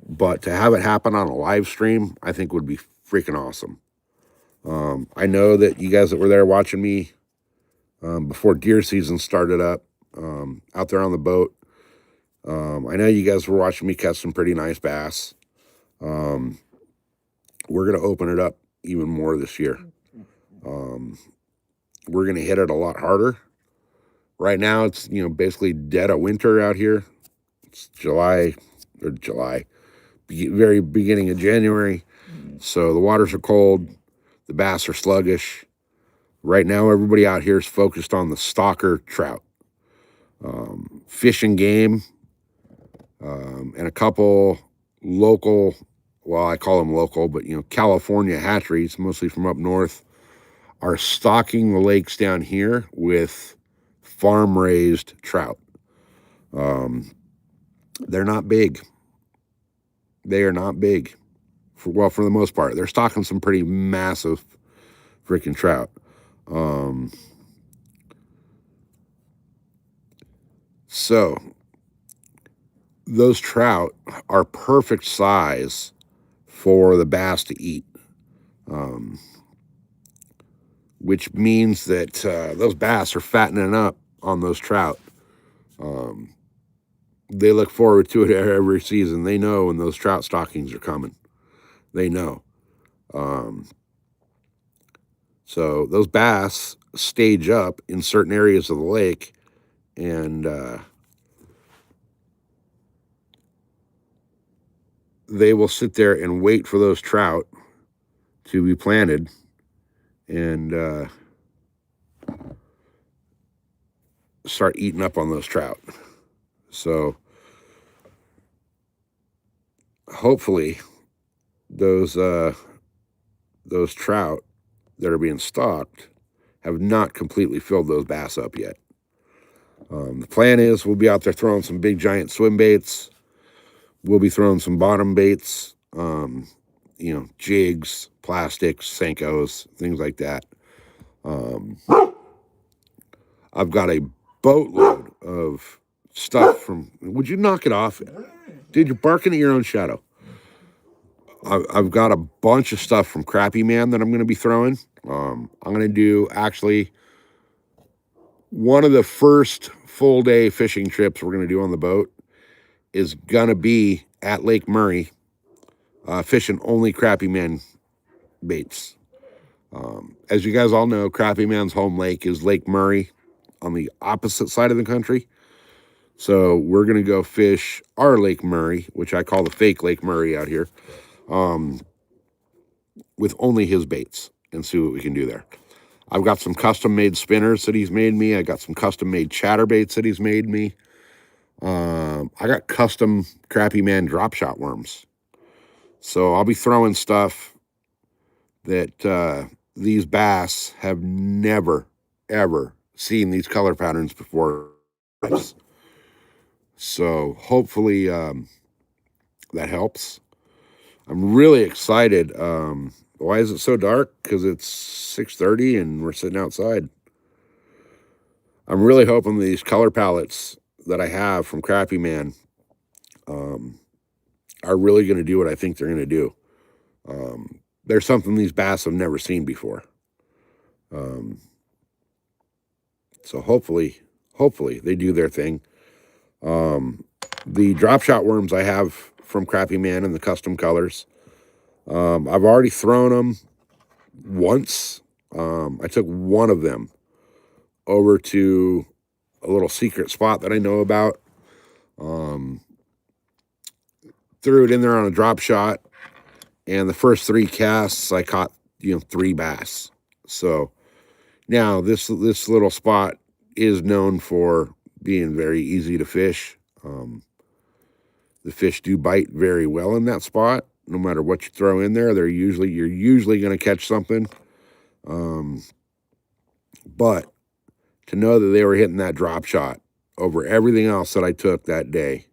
but to have it happen on a live stream, I think would be freaking awesome. I know that you guys that were there watching me before deer season started up out there on the boat, I know you guys were watching me catch some pretty nice bass. We're going to open it up even more this year. We're going to hit it a lot harder. Right now, it's, basically dead of winter out here. It's July, very beginning of January. So the waters are cold. The bass are sluggish. Right now, everybody out here is focused on the stalker trout. Fish and game, and a couple local, well, I call them local, but, California hatcheries, mostly from up north, are stocking the lakes down here with farm-raised trout. They're not big. They are not big. For the most part. They're stocking some pretty massive freaking trout. So those trout are perfect size for the bass to eat. Which means that those bass are fattening up on those trout. They look forward to it every season. They know when those trout stockings are coming. They know. So those bass stage up in certain areas of the lake, and they will sit there and wait for those trout to be planted and start eating up on those trout. So hopefully those trout that are being stocked have not completely filled those bass up yet. The plan is we'll be out there throwing some big giant swim baits. We'll be throwing some bottom baits, jigs, plastics, Senkos, things like that. I've got a boatload of stuff from, would you knock it off? Dude, you're barking at your own shadow. I've got a bunch of stuff from Crappy Man that I'm going to be throwing. I'm going to do, actually, one of the first full day fishing trips we're going to do on the boat is going to be at Lake Murray, fishing only Crappy Man baits. As you guys all know, Crappy Man's home lake is Lake Murray on the opposite side of the country. So we're going to go fish our Lake Murray, which I call the fake Lake Murray out here, with only his baits and see what we can do there. I've got some custom-made spinners that he's made me. I got some custom-made chatterbaits that he's made me. I got custom Crappy Man drop shot worms. So I'll be throwing stuff that these bass have never, ever seen these color patterns before. So hopefully that helps. I'm really excited. Why is it so dark? Because it's 6:30 and we're sitting outside. I'm really hoping these color palettes that I have from Crappy Man are really going to do what I think they're going to do. there's something these bass have never seen before. So hopefully they do their thing. The drop shot worms I have from Crappy Man in the custom colors, I've already thrown them once. I took one of them over to a little secret spot that I know about. Threw it in there on a drop shot, and the first 3 casts I caught 3 bass. So now this little spot is known for being very easy to fish. The fish do bite very well in that spot. No matter what you throw in there, you're usually going to catch something. But to know that they were hitting that drop shot over everything else that I took that day,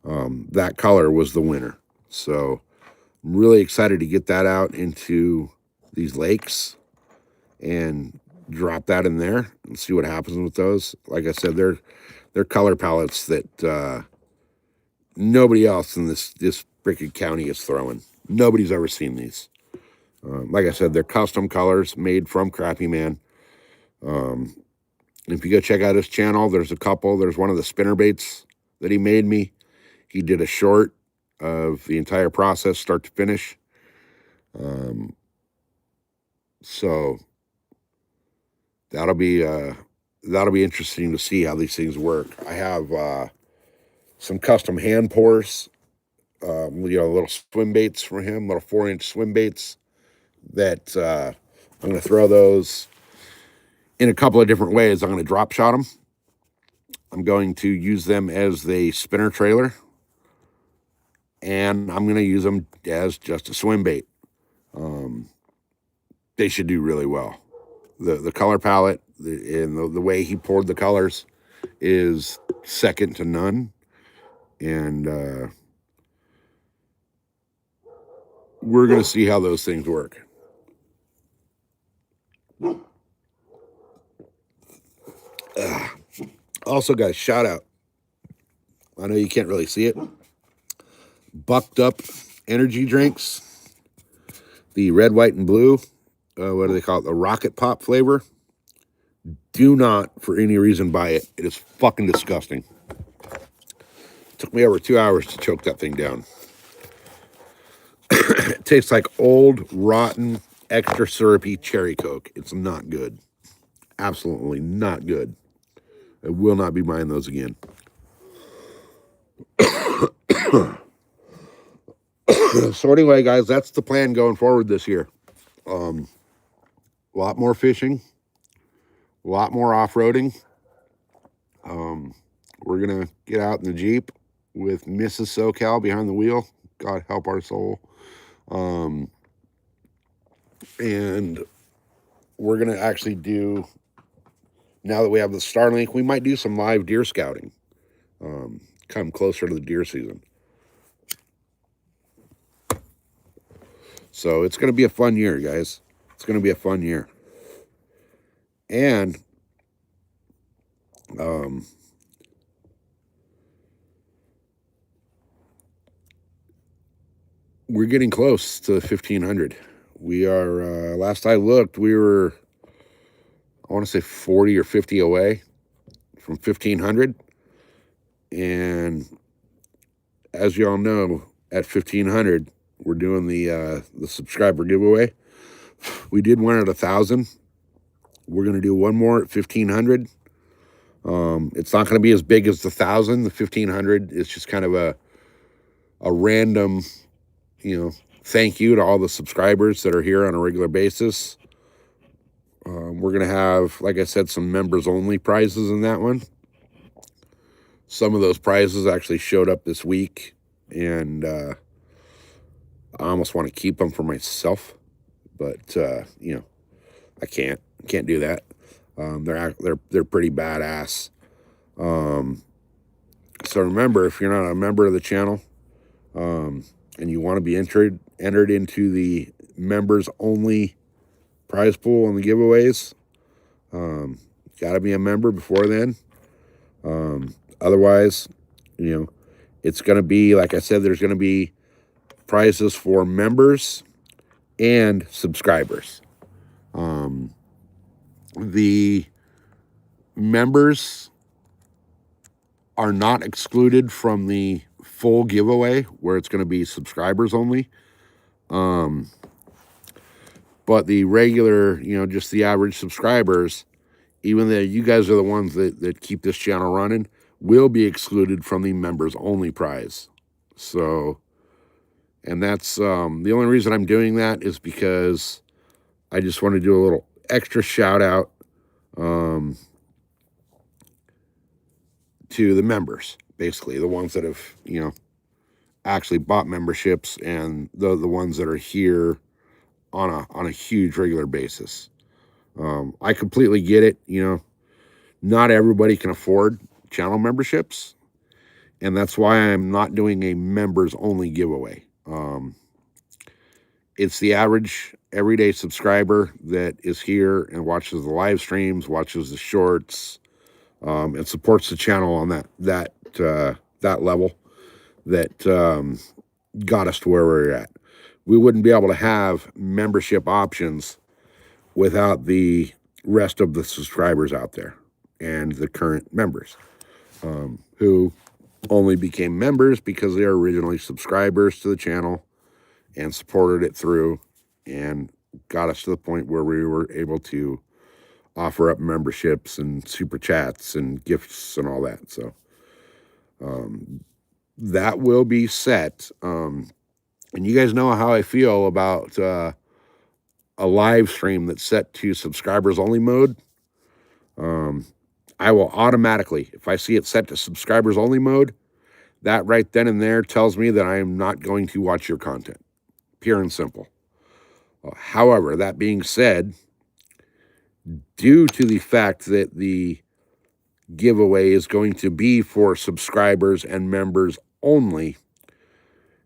that color was the winner. So I'm really excited to get that out into these lakes and drop that in there and see what happens with those. Like I said, they're color palettes that nobody else in this freaking county is throwing. Nobody's ever seen these. Like I said, they're custom colors made from Crappy Man. If you go check out his channel, there's a couple. There's one of the spinner baits that he made me. He did a short of the entire process, start to finish. So that'll be interesting to see how these things work. I have some custom hand pours, little swim baits for him, little 4-inch swim baits that I'm going to throw those in a couple of different ways. I'm going to drop shot them. I'm going to use them as the spinner trailer, and I'm going to use them as just a swim bait. They should do really well. The color palette and the way he poured the colors is second to none. And we're going to see how those things work. Also, guys, shout out. I know you can't really see it. Bucked Up energy drinks. The red, white, and blue. What do they call it? The Rocket Pop flavor. Do not, for any reason, buy it. It is fucking disgusting. It took me over 2 hours to choke that thing down. It tastes like old, rotten, extra syrupy cherry Coke. It's not good. Absolutely not good. I will not be buying those again. So anyway, guys, that's the plan going forward this year. A lot more fishing, a lot more off-roading. We're going to get out in the Jeep with Mrs. SoCal behind the wheel. God help our soul. And we're going to actually do, now that we have the Starlink, we might do some live deer scouting. Come closer to the deer season. So it's going to be a fun year, guys. It's going to be a fun year. And we're getting close to 1,500. We are, last I looked, we were, I want to say 40 or 50 away from 1,500. And as y'all know, at 1,500, we're doing the subscriber giveaway. We did one at 1,000. We're going to do one more at 1,500. It's not going to be as big as the 1,000. The 1,500 is just kind of a random, thank you to all the subscribers that are here on a regular basis. We're going to have, like I said, some members-only prizes in that one. Some of those prizes actually showed up this week, and I almost want to keep them for myself, but I can't do that. They're pretty badass. So remember, if you're not a member of the channel, and you want to be entered into the members only prize pool and the giveaways, got to be a member before then. Otherwise, it's going to be, like I said, there's going to be prizes for members and subscribers. The members are not excluded from the full giveaway where it's going to be subscribers only. But the regular, just the average subscribers, even though you guys are the ones that keep this channel running, will be excluded from the members only prize. So, and that's the only reason I'm doing that is because I just want to do a little extra shout out to the members, basically the ones that have, actually bought memberships and the ones that are here on a huge regular basis. I completely get it. Not everybody can afford channel memberships, and that's why I'm not doing a members only giveaway. It's the average everyday subscriber that is here and watches the live streams, watches the shorts, and supports the channel on that level that got us to where we're at. We wouldn't be able to have membership options without the rest of the subscribers out there and the current members who only became members because they are originally subscribers to the channel and supported it through and got us to the point where we were able to offer up memberships and super chats and gifts and all that. So that will be set. And you guys know how I feel about a live stream that's set to subscribers only mode. I will automatically, if I see it set to subscribers only mode, that right then and there tells me that I am not going to watch your content. Pure and simple. However, that being said, due to the fact that the giveaway is going to be for subscribers and members only,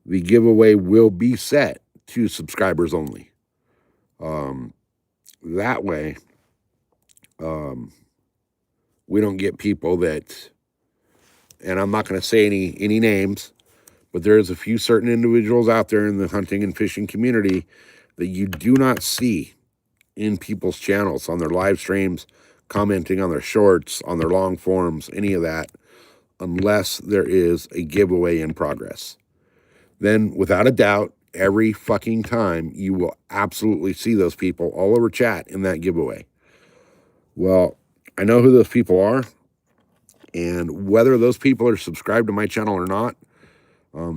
the giveaway will be set to subscribers only. That way, we don't get people that, and I'm not going to say any names, but there's a few certain individuals out there in the hunting and fishing community that you do not see in people's channels, on their live streams, commenting on their shorts, on their long forms, any of that, unless there is a giveaway in progress. Then, without a doubt, every fucking time, you will absolutely see those people all over chat in that giveaway. Well, I know who those people are, and whether those people are subscribed to my channel or not,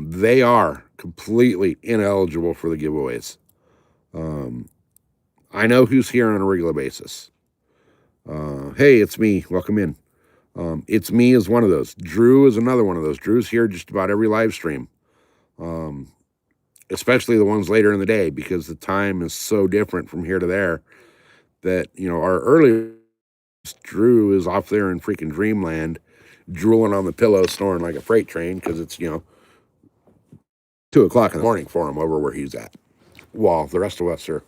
they are completely ineligible for the giveaways. I know who's here on a regular basis. Hey, it's me. Welcome in. It's me is one of those. Drew is another one of those. Drew's here just about every live stream, especially the ones later in the day, because the time is so different from here to there that, our earlier Drew is off there in freaking dreamland, drooling on the pillow, snoring like a freight train because it's, 2 o'clock in the morning for him over where he's at. While the rest of us are,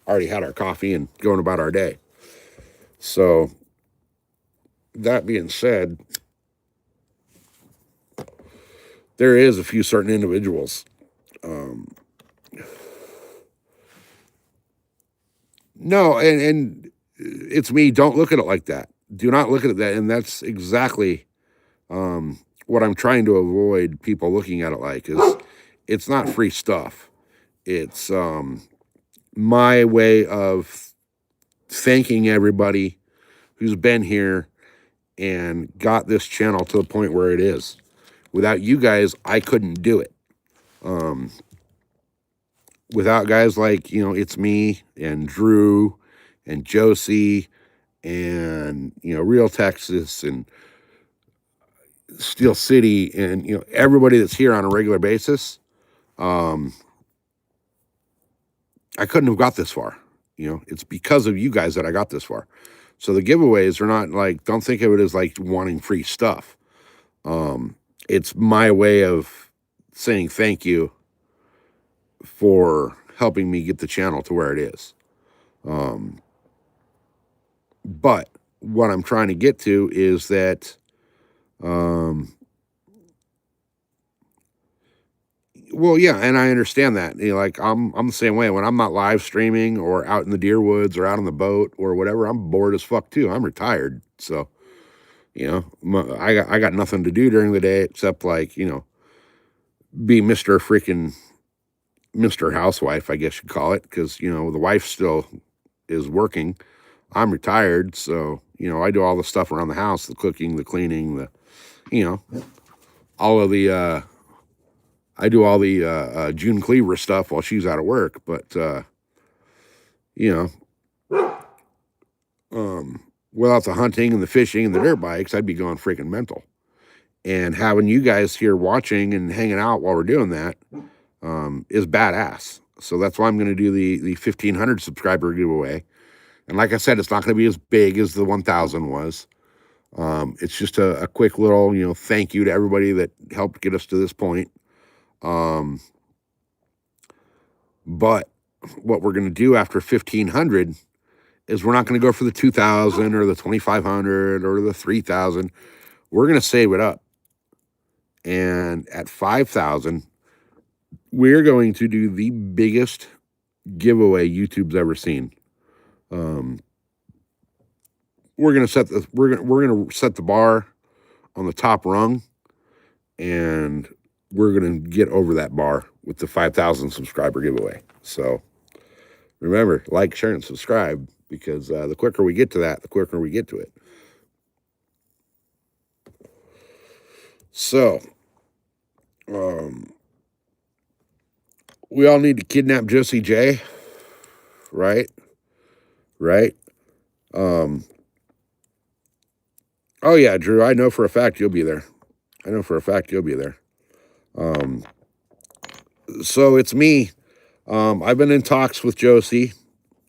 already had our coffee and going about our day. So, that being said, there is a few certain individuals. No, and it's me. Don't look at it like that. Do not look at it that. And that's exactly what I'm trying to avoid people looking at it like is it's not free stuff. It's my way of thanking everybody who's been here and got this channel to the point where it is. Without you guys, I couldn't do it. Without guys like, it's me and Drew and Josie and, Real Texas and Steel City and, everybody that's here on a regular basis, I couldn't have got this far. It's because of you guys that I got this far. So the giveaways are not like, don't think of it as like wanting free stuff. It's my way of saying thank you for helping me get the channel to where it is. But what I'm trying to get to is that, Well, yeah, and I understand that. Like I'm the same way. When I'm not live streaming or out in the deer woods or out on the boat or whatever, I'm bored as fuck too. I'm retired, so I got nothing to do during the day except like be Mister Housewife, I guess you'd call it, because the wife still is working. I'm retired, so I do all the stuff around the house, the cooking, the cleaning, the you know all of the I do all the June Cleaver stuff while she's out of work. But you without the hunting and the fishing and the dirt bikes, I'd be going freaking mental. And having you guys here watching and hanging out while we're doing that is badass. So that's why I'm going to do the 1,500 subscriber giveaway. And like I said, it's not going to be as big as the 1,000 was. It's just a quick little, thank you to everybody that helped get us to this point. But what we're going to do after 1,500 is we're not going to go for the 2,000 or the 2,500 or the 3,000. We're going to save it up. And at 5,000, we're going to do the biggest giveaway YouTube's ever seen. We're going to set the bar on the top rung, and we're going to get over that bar with the 5,000 subscriber giveaway. So remember, like, share, and subscribe, because the quicker we get to that, the quicker we get to it. So, we all need to kidnap Josie J, right? Right? Oh yeah, Drew, I know for a fact you'll be there. So it's me. I've been in talks with Josie.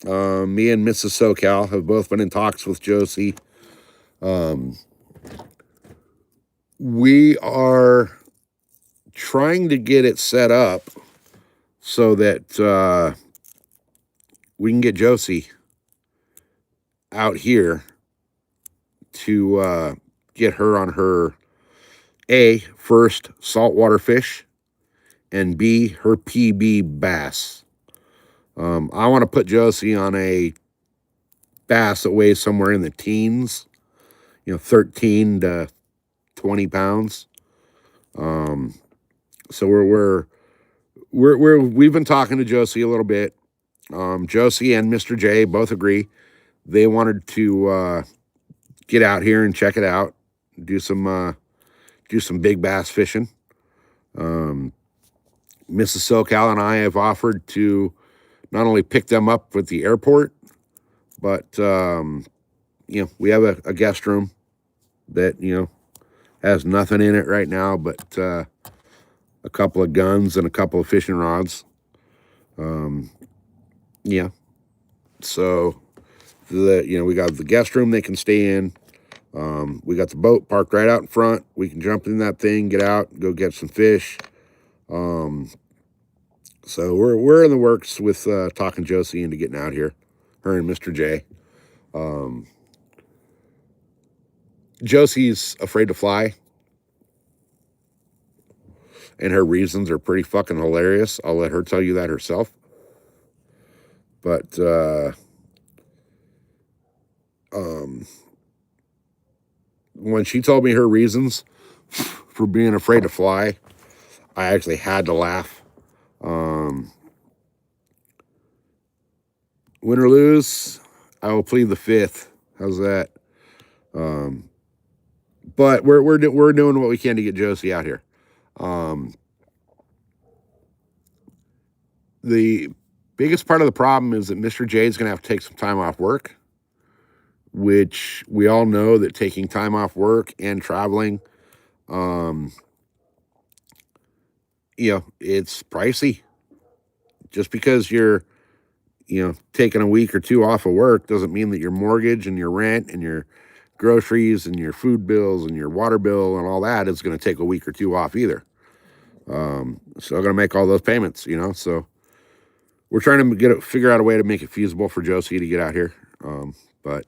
Me and Mrs. SoCal have both been in talks with Josie. We are trying to get it set up so that we can get Josie out here to get her on her first saltwater fish, and B, her PB bass. I want to put Josie on a bass that weighs somewhere in the teens, 13 to 20 pounds. So we've been talking to Josie a little bit. Josie and Mr. J both agree. They wanted to get out here and check it out, do some big bass fishing. Mrs. SoCal and I have offered to not only pick them up at the airport, but we have a guest room that has nothing in it right now but a couple of guns and a couple of fishing rods. So we got the guest room they can stay in. We got the boat parked right out in front. We can jump in that thing, get out, go get some fish. So we're in the works with talking Josie into getting out here, her and Mr. J. Josie's afraid to fly, and her reasons are pretty fucking hilarious. I'll let her tell you that herself. But when she told me her reasons for being afraid to fly, I actually had to laugh. Win or lose, I will plead the fifth. How's that? But we're doing what we can to get Josie out here. The biggest part of the problem is that Mr. J is going to have to take some time off work, which we all know that taking time off work and traveling, it's pricey. Just because you're, taking a week or two off of work doesn't mean that your mortgage and your rent and your groceries and your food bills and your water bill and all that is going to take a week or two off either. So going to make all those payments, so we're trying to figure out a way to make it feasible for Josie to get out here. But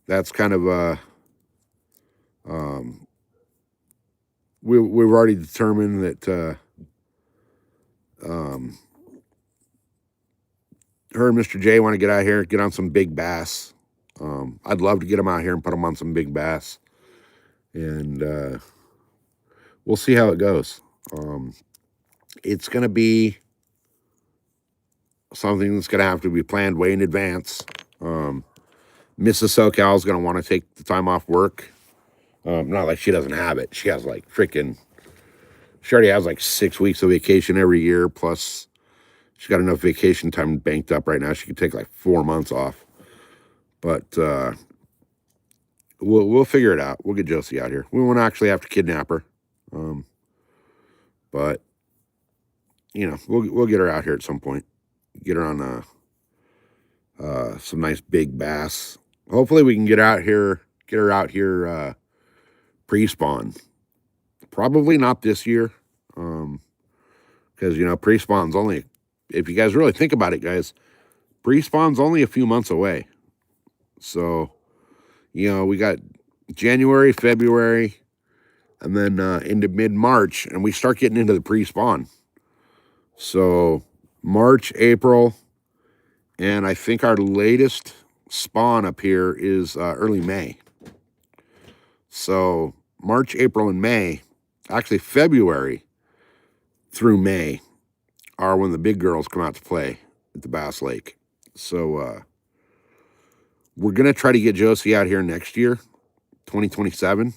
that's kind of, we've already determined that, Her and Mr. J want to get out here, get on some big bass. I'd love to get them out here and put them on some big bass. And we'll see how it goes. It's going to be something that's going to have to be planned way in advance. Mrs. SoCal is going to want to take the time off work. Not like she doesn't have it. She has like freaking, she already has like 6 weeks of vacation every year. Plus, she's got enough vacation time banked up right now. She could take like 4 months off. But we'll figure it out. We'll get Josie out here. We won't actually have to kidnap her. But, you know, we'll get her out here at some point. Get her on some nice big bass. Hopefully we can get her out here pre-spawn. Probably not this year. Because, you know, pre-spawn's only, if you guys really think about it, guys, pre-spawn's only a few months away. So, you know, we got January, February, and then into mid-March, and we start getting into the pre-spawn. So, March, April, and I think our latest spawn up here is early May. So, March, April, and May, actually February through May, are when the big girls come out to play at the Bass Lake. So, we're going to try to get Josie out here next year, 2027,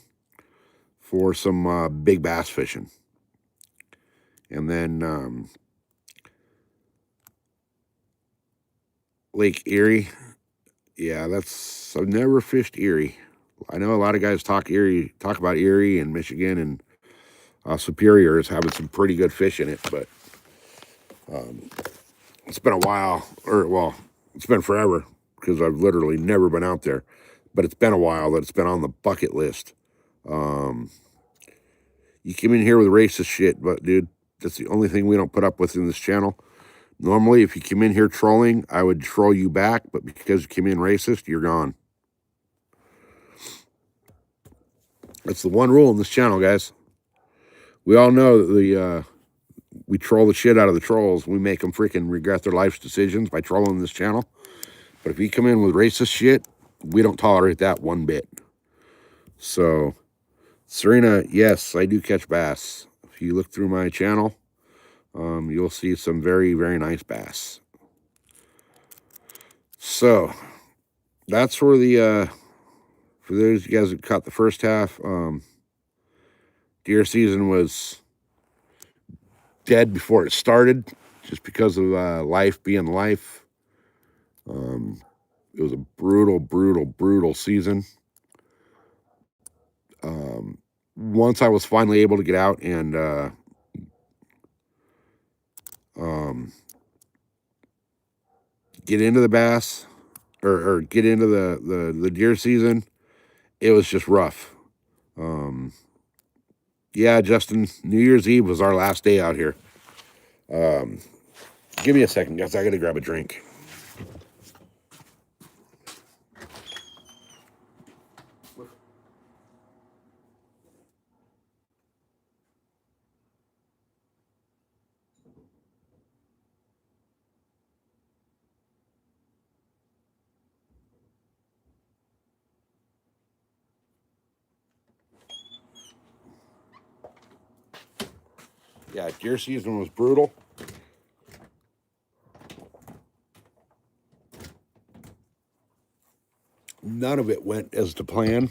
for some big bass fishing. And then Lake Erie. Yeah, I've never fished Erie. I know a lot of guys talk about Erie and Michigan, and Superior is having some pretty good fish in it, but it's been a while, it's been forever, because I've literally never been out there, but it's been a while that it's been on the bucket list. You come in here with racist shit, but dude, that's the only thing we don't put up with in this channel. Normally, if you come in here trolling, I would troll you back, but because you came in racist, you're gone. That's the one rule in this channel, guys. We all know that we troll the shit out of the trolls. We make them freaking regret their life's decisions by trolling this channel. But if you come in with racist shit, we don't tolerate that one bit. So, Serena, yes, I do catch bass. If you look through my channel, you'll see some very, very nice bass. So, that's for for those of you guys who caught the first half, deer season was dead before it started, just because of life being life. It was a brutal, brutal, brutal season. Once I was finally able to get out and get into the bass, or get into the deer season, it was just rough. Yeah, Justin, New Year's Eve was our last day out here. Give me a second, guys. I gotta grab a drink. Yeah, deer season was brutal. None of it went as to plan.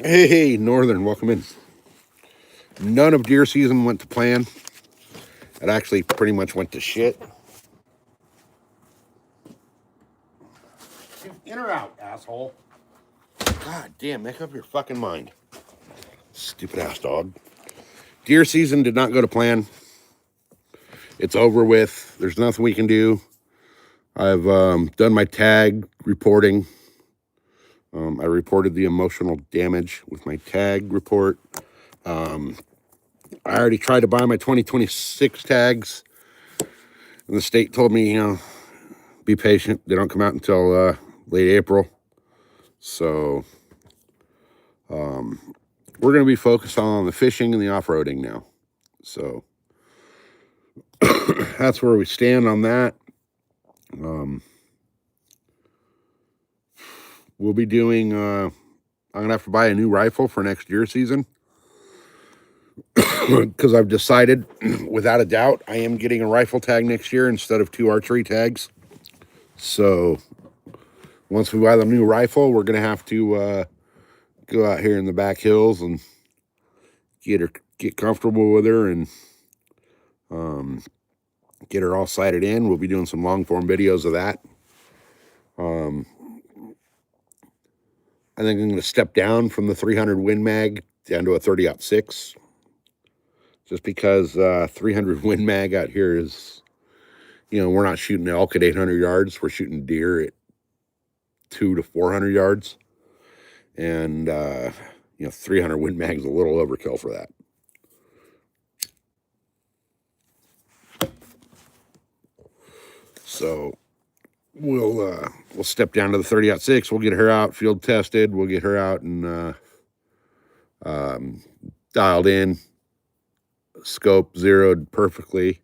Hey, Northern, welcome in. None of deer season went to plan. It actually pretty much went to shit. In or out, asshole? God damn, make up your fucking mind. Stupid ass dog. Deer season did not go to plan. It's over with. There's nothing we can do. I've done my tag reporting. I reported the emotional damage with my tag report. I already tried to buy my 2026 tags, and the state told me, you know, be patient. They don't come out until late April. So we're going to be focused on the fishing and the off-roading now. So that's where we stand on that. We'll be doing. I'm gonna have to buy a new rifle for next year's season because I've decided, without a doubt, I am getting a rifle tag next year instead of 2 archery tags. So once we buy the new rifle, we're gonna have to go out here in the back hills and get comfortable with her and get her all sighted in. We'll be doing some long form videos of that. I think I'm going to step down from the 300 Win Mag down to a 30-06, just because 300 Win Mag out here is, we're not shooting elk at 800 yards. We're shooting deer at 200 to 400 yards. And, 300 Win Mag is a little overkill for that. So we'll step down to the 30-06. We'll get her out field tested. We'll get her out and dialed in, scope zeroed perfectly.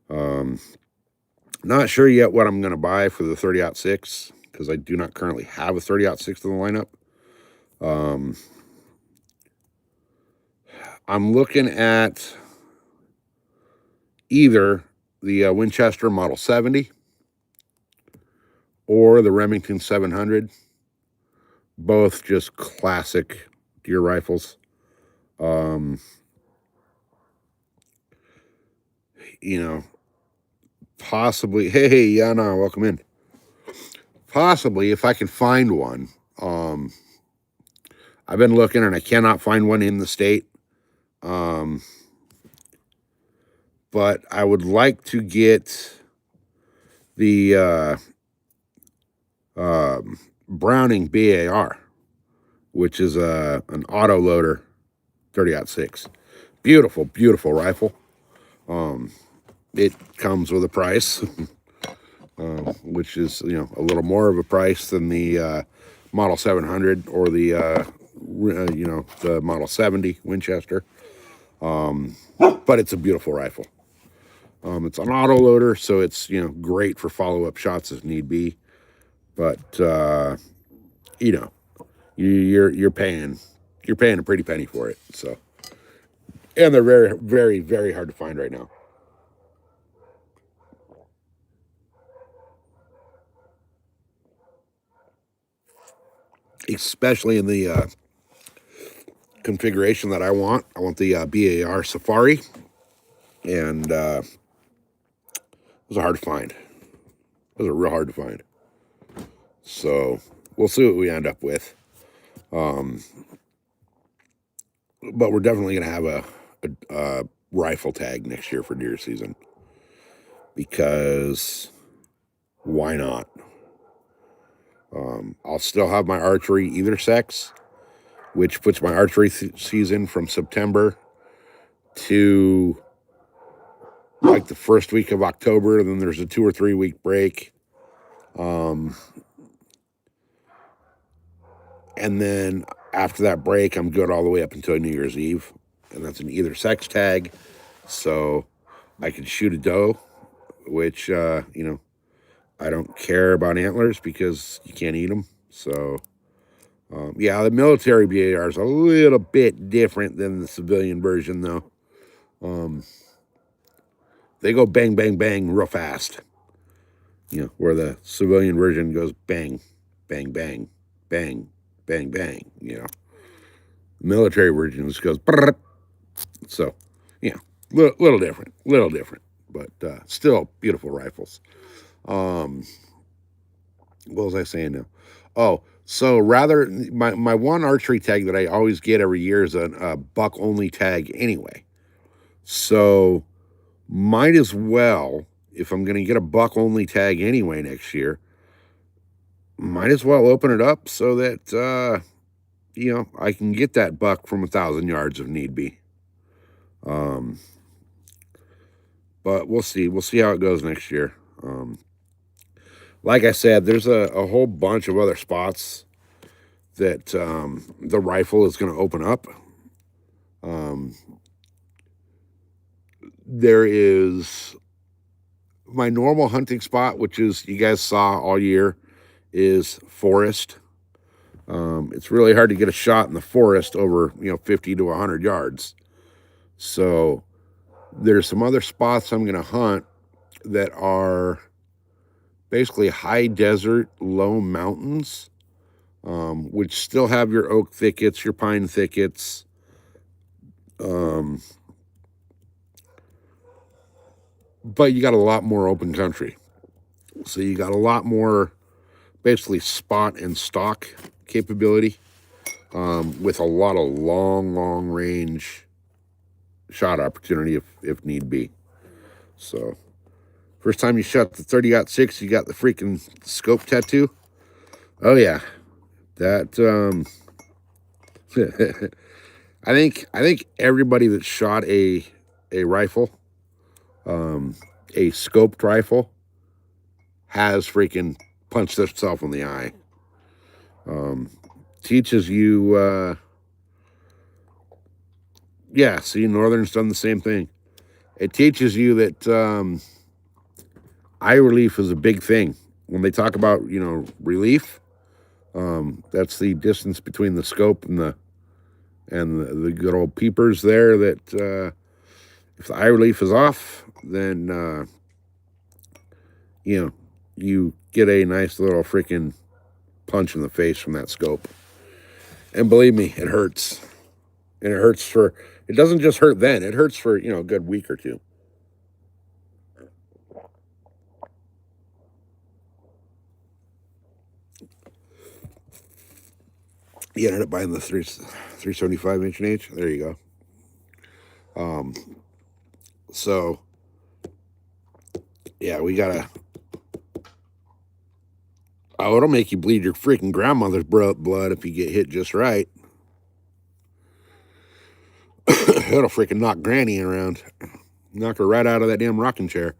Not sure yet what I'm going to buy for the 30-06 because I do not currently have a 30-06 in the lineup. I'm looking at either the Winchester Model 70 or the Remington 700. Both just classic deer rifles. Possibly, hey, Yana, welcome in. Possibly, if I can find one. I've been looking and I cannot find one in the state. But I would like to get the Browning BAR, which is an auto loader 30-06. Beautiful, beautiful rifle. It comes with a price, which is, a little more of a price than the Model 700 or the Model 70 Winchester. But it's a beautiful rifle. It's an auto loader, so it's, great for follow-up shots if need be. But, you're paying a pretty penny for it. So, and they're very, very, very hard to find right now. Especially in the configuration that I want. I want the BAR Safari, and those are hard to find. Those are real hard to find. So we'll see what we end up with. But we're definitely going to have a rifle tag next year for deer season, because why not? I'll still have my archery either sex, which puts my archery season from September to like the first week of October. Then there's a 2 or 3 week break. And then after that break, I'm good all the way up until New Year's Eve. And that's an either sex tag. So I can shoot a doe, which, I don't care about antlers because you can't eat them. So, the military BAR is a little bit different than the civilian version, though. They go bang, bang, bang real fast. Where the civilian version goes bang, bang, bang, bang, bang, bang. The military version just goes brrr. So, little different, but still beautiful rifles. What was I saying now? Oh, so rather, my one archery tag that I always get every year is a buck only tag anyway. So might as well, if I'm going to get a buck only tag anyway next year, might as well open it up so that, I can get that buck from 1,000 yards if need be. But we'll see. We'll see how it goes next year. Like I said, there's a whole bunch of other spots that the rifle is going to open up. There is my normal hunting spot, which is you guys saw all year, is forest. It's really hard to get a shot in the forest over 50 to 100 yards. So there's some other spots I'm going to hunt that are basically high desert, low mountains, which still have your oak thickets, your pine thickets. But you got a lot more open country. So you got a lot more basically spot and stalk capability, with a lot of long range shot opportunity if need be. So first time you shot the 30-06, you got the freaking scope tattoo. Oh yeah, that I think everybody that shot a rifle, a scoped rifle, has freaking punched themselves in the eye. Teaches you, yeah, see, Northern's done the same thing. It teaches you that eye relief is a big thing. When they talk about, relief, that's the distance between the scope and the good old peepers there, that if the eye relief is off, then, you get a nice little freaking punch in the face from that scope. And believe me, it hurts. And it doesn't just hurt then, it hurts for, a good week or two. You ended up buying the 375 inch and H. There you go. So, yeah, we gotta. Oh, it'll make you bleed your freaking grandmother's blood if you get hit just right. It'll freaking knock Granny around, knock her right out of that damn rocking chair.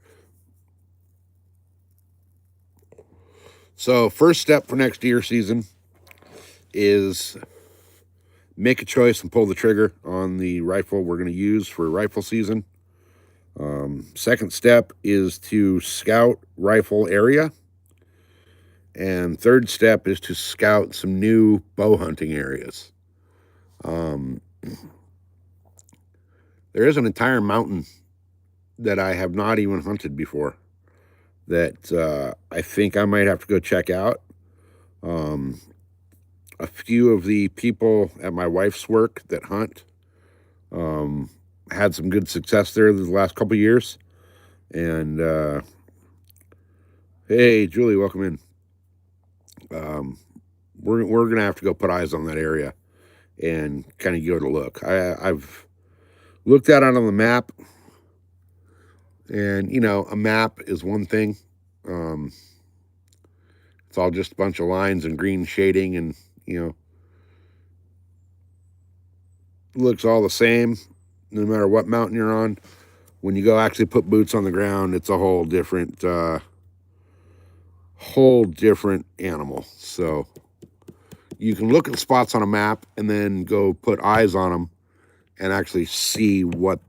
So, first step for next deer season is make a choice and pull the trigger on the rifle we're going to use for rifle season. Second step is to scout rifle area. And third step is to scout some new bow hunting areas. There is an entire mountain that I have not even hunted before that I think I might have to go check out. A few of the people at my wife's work that hunt had some good success there the last couple of years. And hey, Julie, welcome in. We're gonna have to go put eyes on that area and kind of give it a look. I've looked at it on the map, and a map is one thing. It's all just a bunch of lines and green shading, and looks all the same no matter what mountain you're on. When you go actually put boots on the ground, it's a whole different animal. So you can look at spots on a map and then go put eyes on them and actually see what's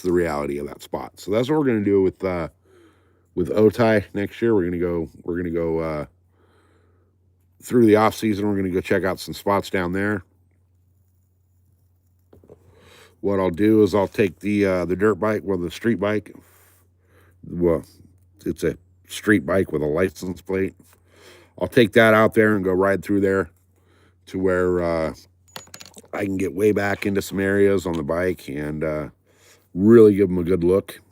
the reality of that spot. So that's what we're going to do with Otay next year. We're going to go through the off season. We're going to go check out some spots down there. What I'll do is I'll take the dirt bike, the street bike. Well, it's a street bike with a license plate. I'll take that out there and go ride through there to where I can get way back into some areas on the bike and really give them a good look.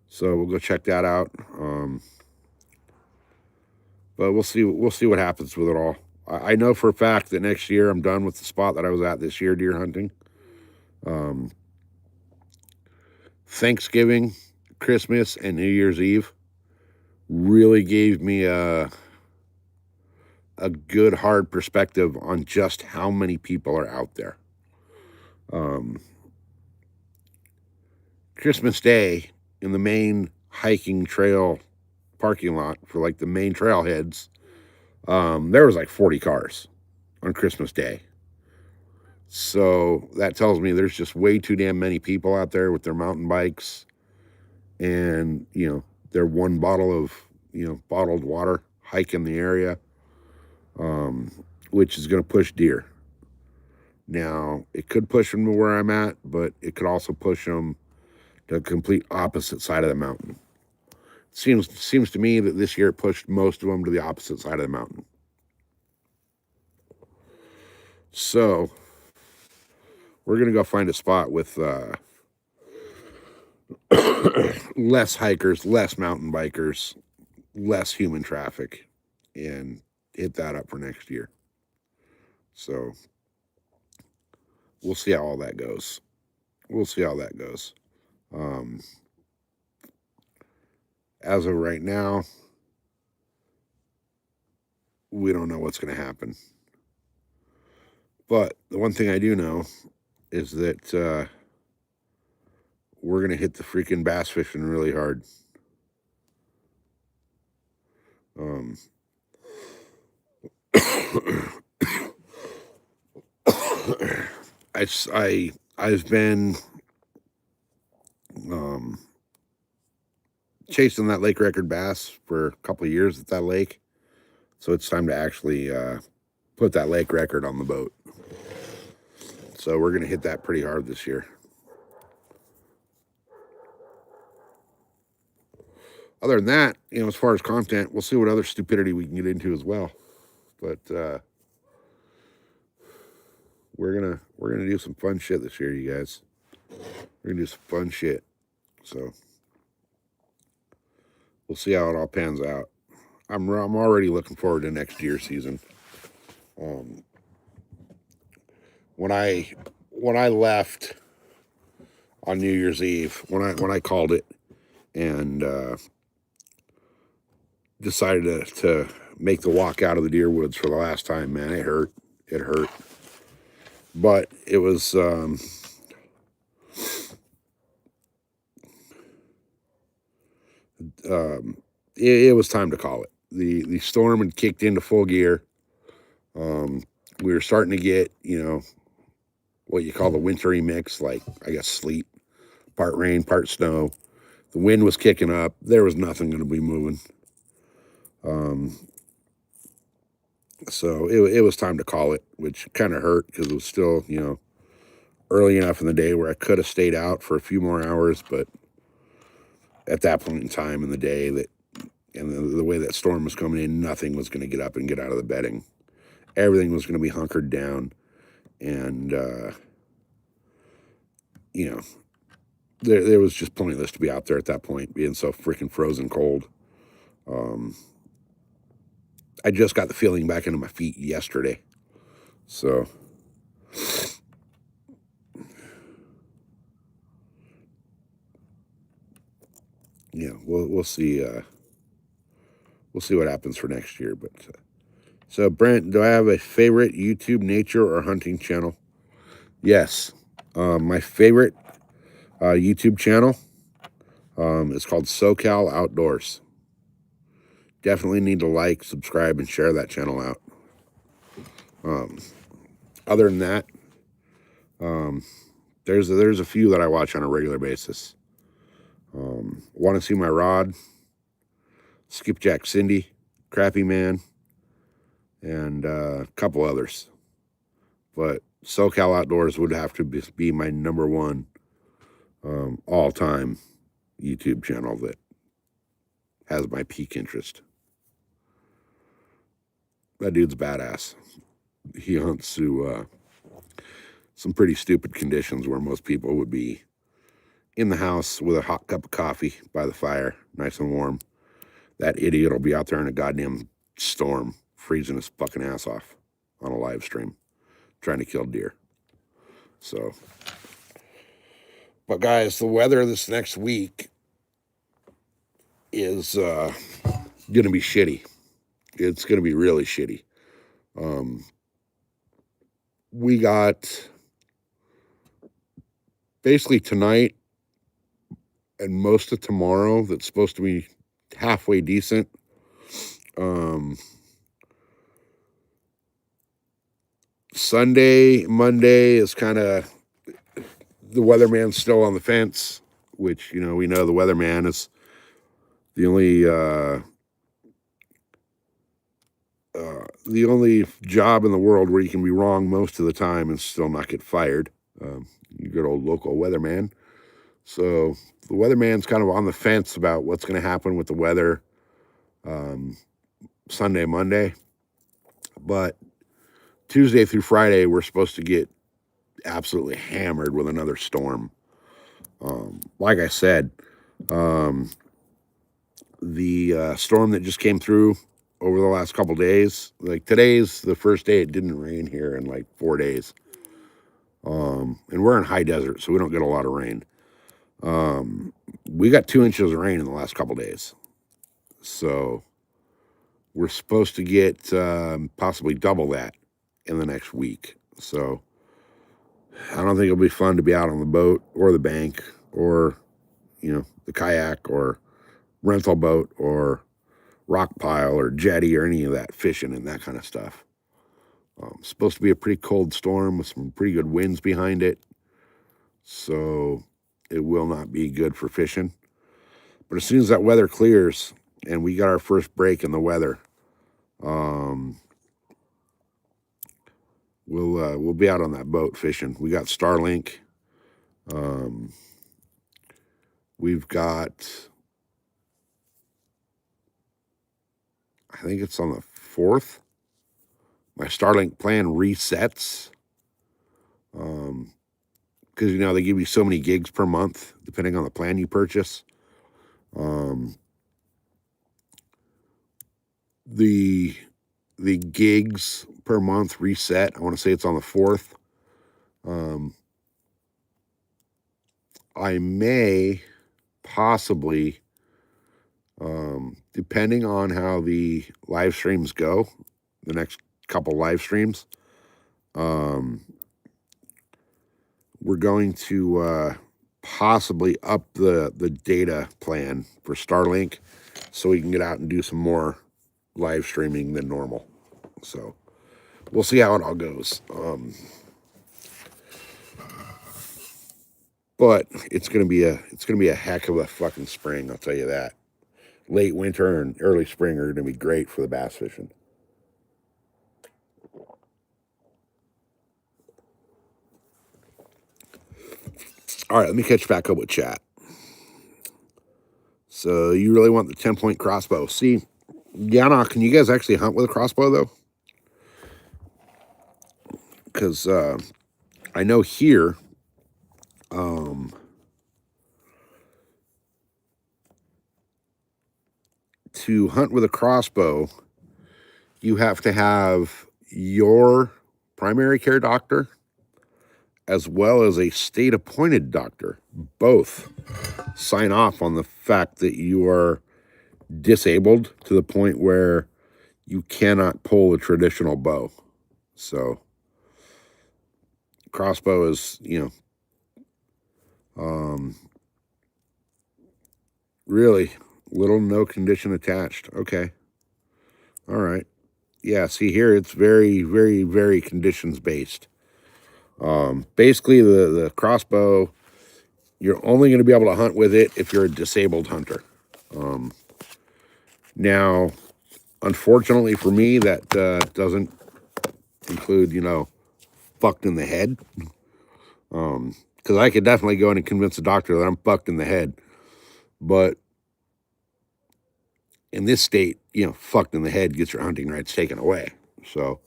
So we'll go check that out. But we'll see what happens with it all. I know for a fact that next year I'm done with the spot that I was at this year deer hunting. Thanksgiving, Christmas, and New Year's Eve really gave me a good hard perspective on just how many people are out there. Christmas Day in the main hiking trail parking lot for like the main trailheads, there was like 40 cars on Christmas Day. So that tells me there's just way too damn many people out there with their mountain bikes and, their one bottle of, bottled water hiking the area, um, which is going to push deer. Now, it could push them to where I'm at, but it could also push them to the complete opposite side of the mountain. Seems to me that this year it pushed most of them to the opposite side of the mountain. So we're gonna go find a spot with less hikers, less mountain bikers, less human traffic, and hit that up for next year. So we'll see how all that goes. As of right now, we don't know what's going to happen. But the one thing I do know is that we're going to hit the freaking bass fishing really hard. I've been chasing that lake record bass for a couple of years at that lake, so it's time to actually put that lake record on the boat. So we're gonna hit that pretty hard this year. Other than that, as far as content, we'll see what other stupidity we can get into as well. But we're gonna do some fun shit this year, you guys. We're gonna do some fun shit. So we'll see how it all pans out. I'm already looking forward to next year's season. When I left on New Year's Eve, when I called it and decided to make the walk out of the deer woods for the last time, man, it hurt. It hurt. But it was it was time to call it. The storm had kicked into full gear. We were starting to get, what you call the wintry mix, like, I guess, sleet, part rain, part snow. The wind was kicking up. There was nothing going to be moving. So it was time to call it, which kind of hurt because it was still, early enough in the day where I could have stayed out for a few more hours. But at that point in time in the day and the way that storm was coming in, nothing was going to get up and get out of the bedding. Everything was going to be hunkered down. And, there was just pointless to be out there at that point, being so freaking frozen cold. I just got the feeling back into my feet yesterday. So, we'll see. We'll see what happens for next year. But so, Brent, do I have a favorite YouTube nature or hunting channel? Yes. My favorite YouTube channel is called SoCal Outdoors. Definitely need to like, subscribe, and share that channel out. Other than that, there's a few that I watch on a regular basis. Want to see my rod? Skipjack Cindy, Crappy Man, and a couple others. But SoCal Outdoors would have to be my number one all-time YouTube channel that has my peak interest. That dude's badass. He hunts through some pretty stupid conditions where most people would be in the house with a hot cup of coffee by the fire, nice and warm. That idiot will be out there in a goddamn storm, freezing his fucking ass off on a live stream, trying to kill deer. So, but guys, the weather this next week is going to be shitty. It's going to be really shitty. We got basically tonight and most of tomorrow that's supposed to be halfway decent. Sunday, Monday is kind of the weatherman's still on the fence, which, you know, we know the weatherman is the only job in the world where you can be wrong most of the time and still not get fired. You good old local weatherman. So the weatherman's kind of on the fence about what's going to happen with the weather Sunday, Monday. But Tuesday through Friday, we're supposed to get absolutely hammered with another storm. Like I said, the storm that just came through over the last couple days, like today's the first day it didn't rain here in like 4 days. And we're in high desert, so we don't get a lot of rain. We got 2 inches of rain in the last couple days. So we're supposed to get possibly double that in the next week. So I don't think it'll be fun to be out on the boat or the bank or, you know, the kayak or rental boat or rock pile or jetty or any of that fishing and that kind of stuff. Supposed to be a pretty cold storm with some pretty good winds behind it. So it will not be good for fishing. But as soon as that weather clears and we got our first break in the weather, we'll be out on that boat fishing. We got Starlink. We've got, I think it's on the 4th. My Starlink plan resets. Because, you know, they give you so many gigs per month, depending on the plan you purchase. The gigs per month reset. I want to say it's on the 4th. I may possibly, depending on how the live streams go, the next couple live streams, we're going to possibly up the data plan for Starlink so we can get out and do some more live streaming than normal. So we'll see how it all goes. But it's gonna be a heck of a fucking spring, I'll tell you that. Late winter and early spring are gonna be great for the bass fishing. All right, let me catch back up with chat. So you really want the 10-point crossbow? See, Yana, can you guys actually hunt with a crossbow though? Because I know here, to hunt with a crossbow, you have to have your primary care doctor as well as a state appointed doctor both sign off on the fact that you are disabled to the point where you cannot pull a traditional bow. So crossbow is, you know, really little no condition attached. Okay. All right. Yeah, see here it's very, very, very conditions based. Basically the crossbow, you're only going to be able to hunt with it if you're a disabled hunter. Now, unfortunately for me, that doesn't include, you know, fucked in the head. Because I could definitely go in and convince a doctor that I'm fucked in the head. But in this state, you know, fucked in the head gets your hunting rights taken away. So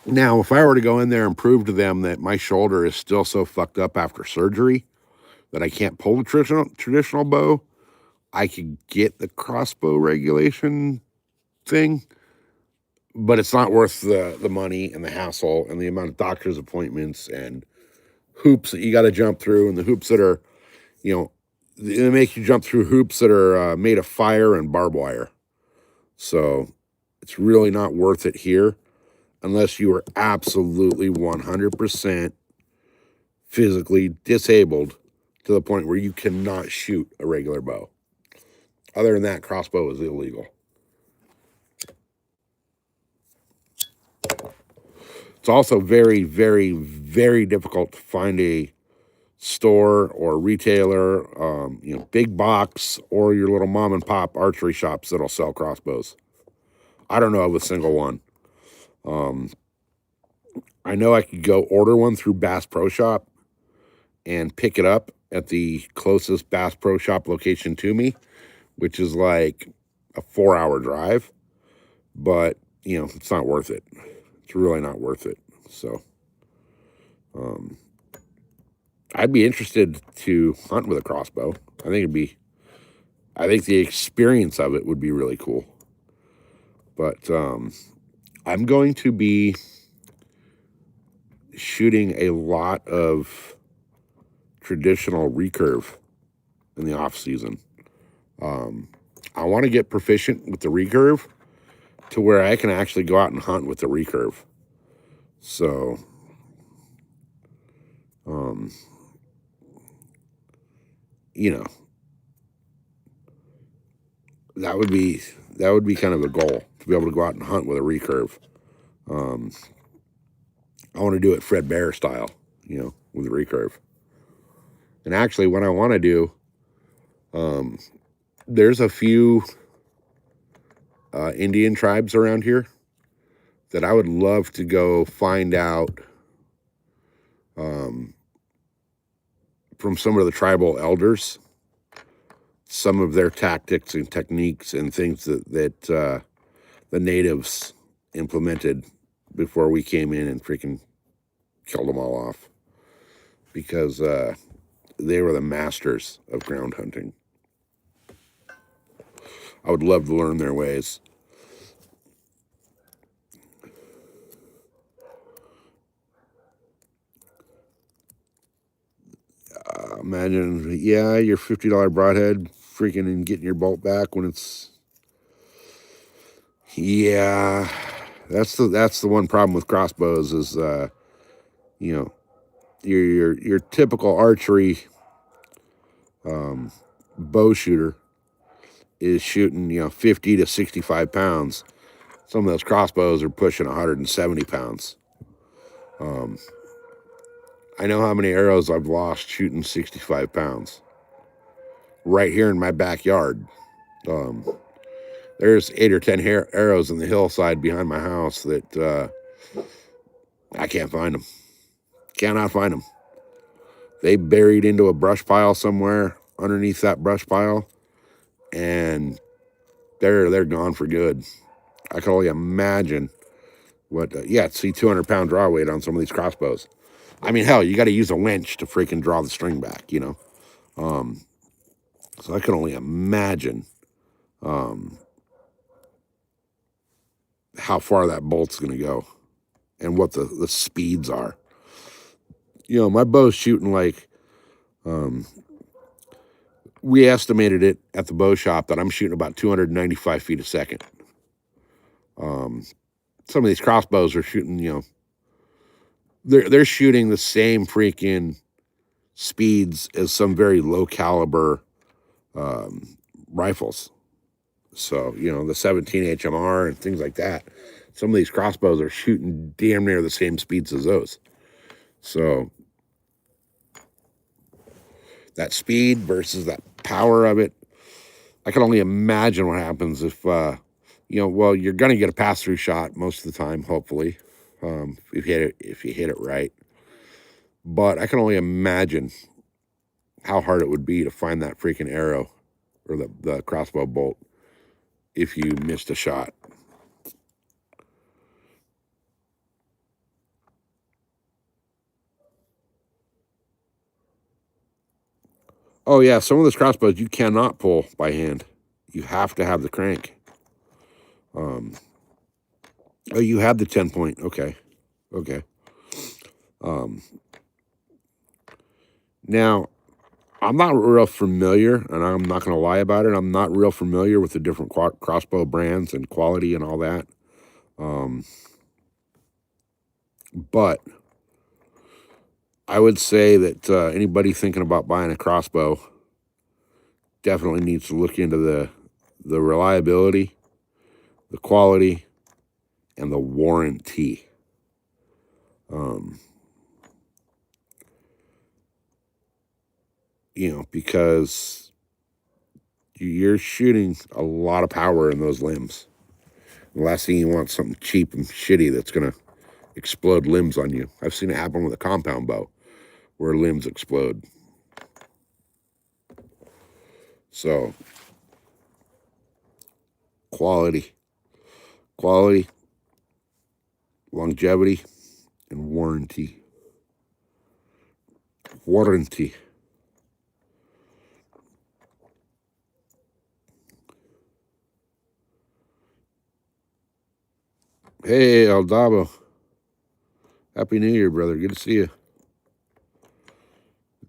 now, if I were to go in there and prove to them that my shoulder is still so fucked up after surgery that I can't pull the traditional bow, I could get the crossbow regulation thing, but it's not worth the money and the hassle and the amount of doctor's appointments and hoops that you got to jump through, and the hoops that are, you know, they make you jump through hoops that are made of fire and barbed wire. So it's really not worth it here unless you are absolutely 100% physically disabled to the point where you cannot shoot a regular bow. Other than that, crossbow is illegal. It's also very, very, very difficult to find a store or retailer, big box or your little mom and pop archery shops that'll sell crossbows. I don't know of a single one. I know I could go order one through Bass Pro Shop and pick it up at the closest Bass Pro Shop location to me, which is like a 4-hour drive. But, it's not worth it. It's really not worth it. So, I'd be interested to hunt with a crossbow. I think the experience of it would be really cool. But I'm going to be shooting a lot of traditional recurve in the off season. I want to get proficient with the recurve to where I can actually go out and hunt with the recurve. So, that would be kind of a goal to be able to go out and hunt with a recurve. I want to do it Fred Bear style, with a recurve. And actually, what I want to do, there's a few Indian tribes around here that I would love to go find out from some of the tribal elders, some of their tactics and techniques and things that the natives implemented before we came in and freaking killed them all off, because they were the masters of ground hunting. I would love to learn their ways. Imagine, your $50 broadhead freaking and getting your bolt back when it's, that's the one problem with crossbows is, your typical archery bow shooter is shooting, 50 to 65 pounds. Some of those crossbows are pushing 170 pounds. I know how many arrows I've lost shooting 65 pounds. Right here in my backyard. There's 8 or 10 arrows in the hillside behind my house that I can't find them. Cannot find them. They buried into a brush pile somewhere underneath that brush pile, and they're gone for good. I can only imagine what, see 200-pound draw weight on some of these crossbows. I mean, hell, you got to use a winch to freaking draw the string back, So I can only imagine how far that bolt's going to go and what the speeds are. My bow's shooting like, we estimated it at the bow shop that I'm shooting about 295 feet a second. Some of these crossbows are shooting, they're shooting the same freaking speeds as some very low caliber rifles. So, the 17 HMR and things like that. Some of these crossbows are shooting damn near the same speeds as those. So, that speed versus that power of it, I can only imagine what happens if, you're going to get a pass-through shot most of the time, hopefully, if you hit it right. But I can only imagine how hard it would be to find that freaking arrow or the crossbow bolt if you missed a shot. Oh, yeah, some of those crossbows you cannot pull by hand. You have to have the crank. Oh, you have the 10-point. Okay. Now, I'm not real familiar, and I'm not going to lie about it. I'm not real familiar with the different crossbow brands and quality and all that. But I would say that anybody thinking about buying a crossbow definitely needs to look into the reliability, the quality, and the warranty. Because you're shooting a lot of power in those limbs. The last thing you want is something cheap and shitty that's going to explode limbs on you. I've seen it happen with a compound bow where limbs explode. So, quality, longevity, and warranty. Hey, Aldabo. Happy New Year, brother. Good to see you.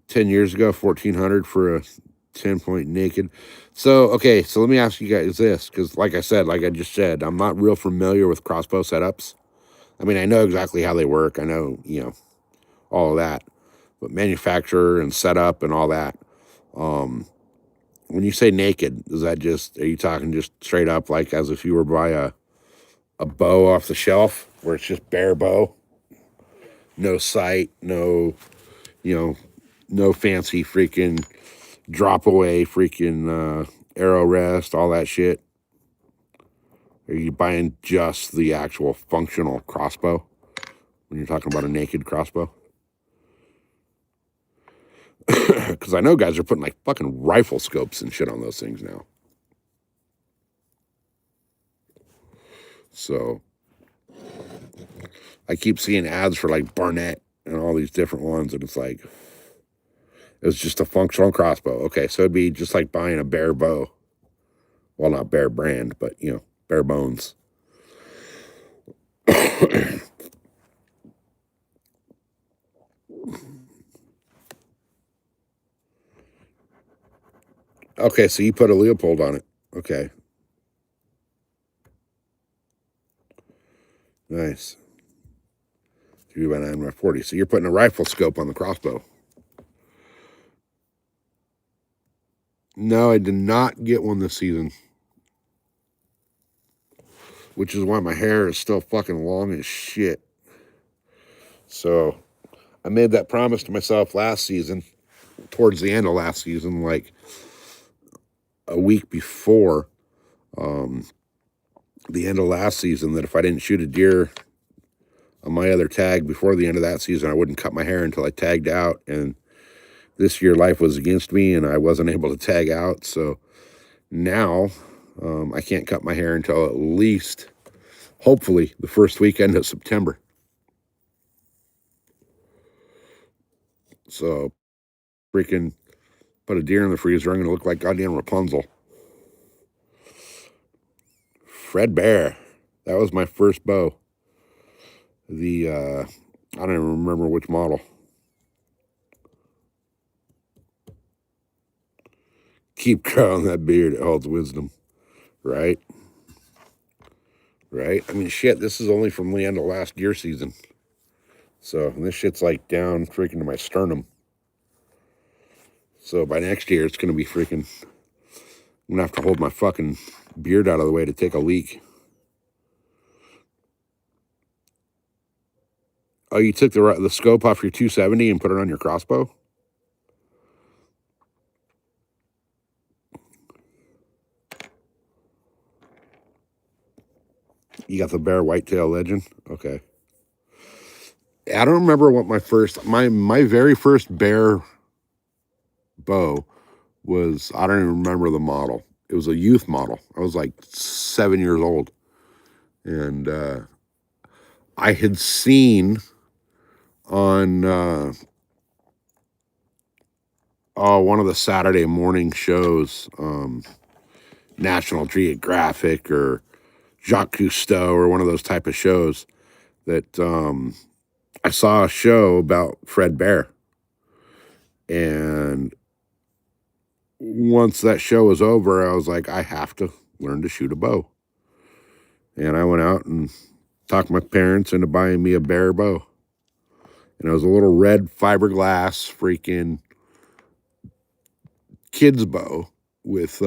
10 years ago, 1,400 for a 10-point naked. So let me ask you guys this, because like I just said, I'm not real familiar with crossbow setups. I mean, I know exactly how they work. I know, all of that. But manufacturer and setup and all that. When you say naked, are you talking just straight up like as if you were by a bow off the shelf where it's just bare bow? No sight, no fancy freaking drop away, freaking arrow rest, all that shit? Are you buying just the actual functional crossbow when you're talking about a naked crossbow? Because I know guys are putting like fucking rifle scopes and shit on those things now. So I keep seeing ads for like Barnett and all these different ones, and it's like, it's just a functional crossbow. Okay, so it'd be just like buying a bare bow. Well, not bare brand, but bare bones. Okay, so you put a Leopold on it. Okay. Nice. 3x9 by 40. So you're putting a rifle scope on the crossbow. No, I did not get one this season. Which is why my hair is still fucking long as shit. So I made that promise to myself last season, towards the end of last season, like a week before the end of last season, that if I didn't shoot a deer on my other tag before the end of that season, I wouldn't cut my hair until I tagged out. And this year life was against me and I wasn't able to tag out. So now I can't cut my hair until at least, hopefully, the first weekend of September. So freaking put a deer in the freezer, I'm going to look like goddamn Rapunzel. Fred Bear. That was my first bow. I don't even remember which model. Keep growing that beard, it holds wisdom. Right? Right? I mean, shit, this is only from the end of last deer season. So this shit's like down freaking to my sternum. So by next year, it's going to be freaking, I'm going to have to hold my fucking beard out of the way to take a leak. Oh, you took the scope off your 270 and put it on your crossbow? You got the Bear Whitetail Legend? Okay. I don't remember what my very first bear bow was. I don't even remember the model. It was a youth model. I was like 7 years old. And I had seen on one of the Saturday morning shows, National Geographic or Jacques Cousteau or one of those type of shows, that I saw a show about Fred Bear. And once that show was over, I was like, I have to learn to shoot a bow. And I went out and talked my parents into buying me a Bear bow. And it was a little red fiberglass freaking kid's bow with,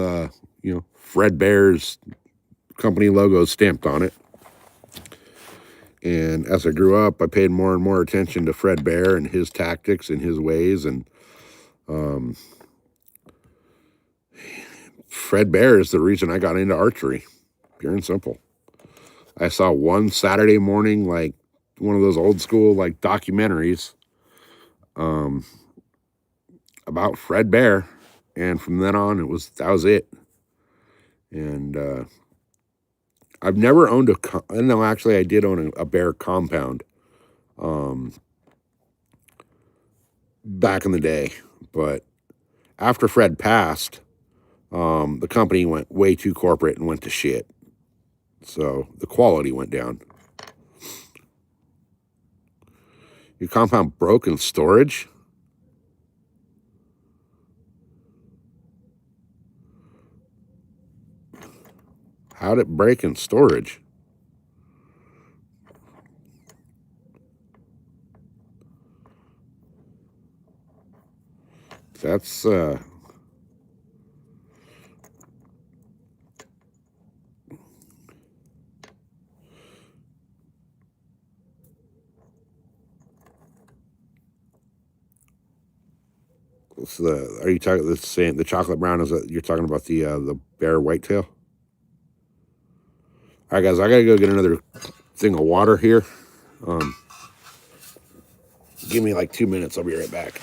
Fred Bear's company logo stamped on it. And as I grew up, I paid more and more attention to Fred Bear and his tactics and his ways. And Fred Bear is the reason I got into archery, pure and simple. I saw one Saturday morning, like one of those old school like documentaries about Fred Bear, and from then on, that was it. And I've never owned no, actually, I did own a bear compound back in the day, but after Fred passed, the company went way too corporate and went to shit. So the quality went down. Your compound broke in storage? How'd it break in storage? That's are you talking the chocolate brown? Is that you're talking about the bear whitetail? All right, guys, I gotta go get another thing of water here. Give me like 2 minutes. I'll be right back.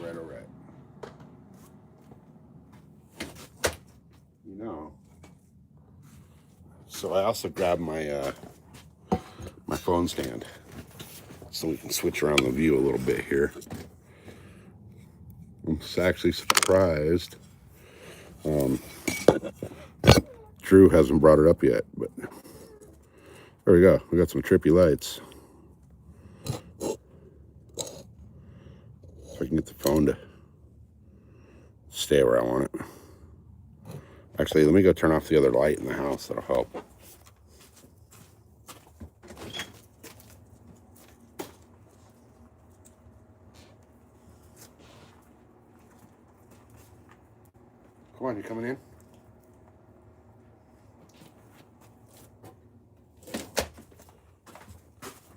All right. You know. So I also grabbed my my phone stand so we can switch around the view a little bit here. I'm actually surprised Drew hasn't brought it up yet, but there we go. We got some trippy lights. So I can get the phone to stay where I want it. Actually, let me go turn off the other light in the house. That'll help. Come on, you coming in?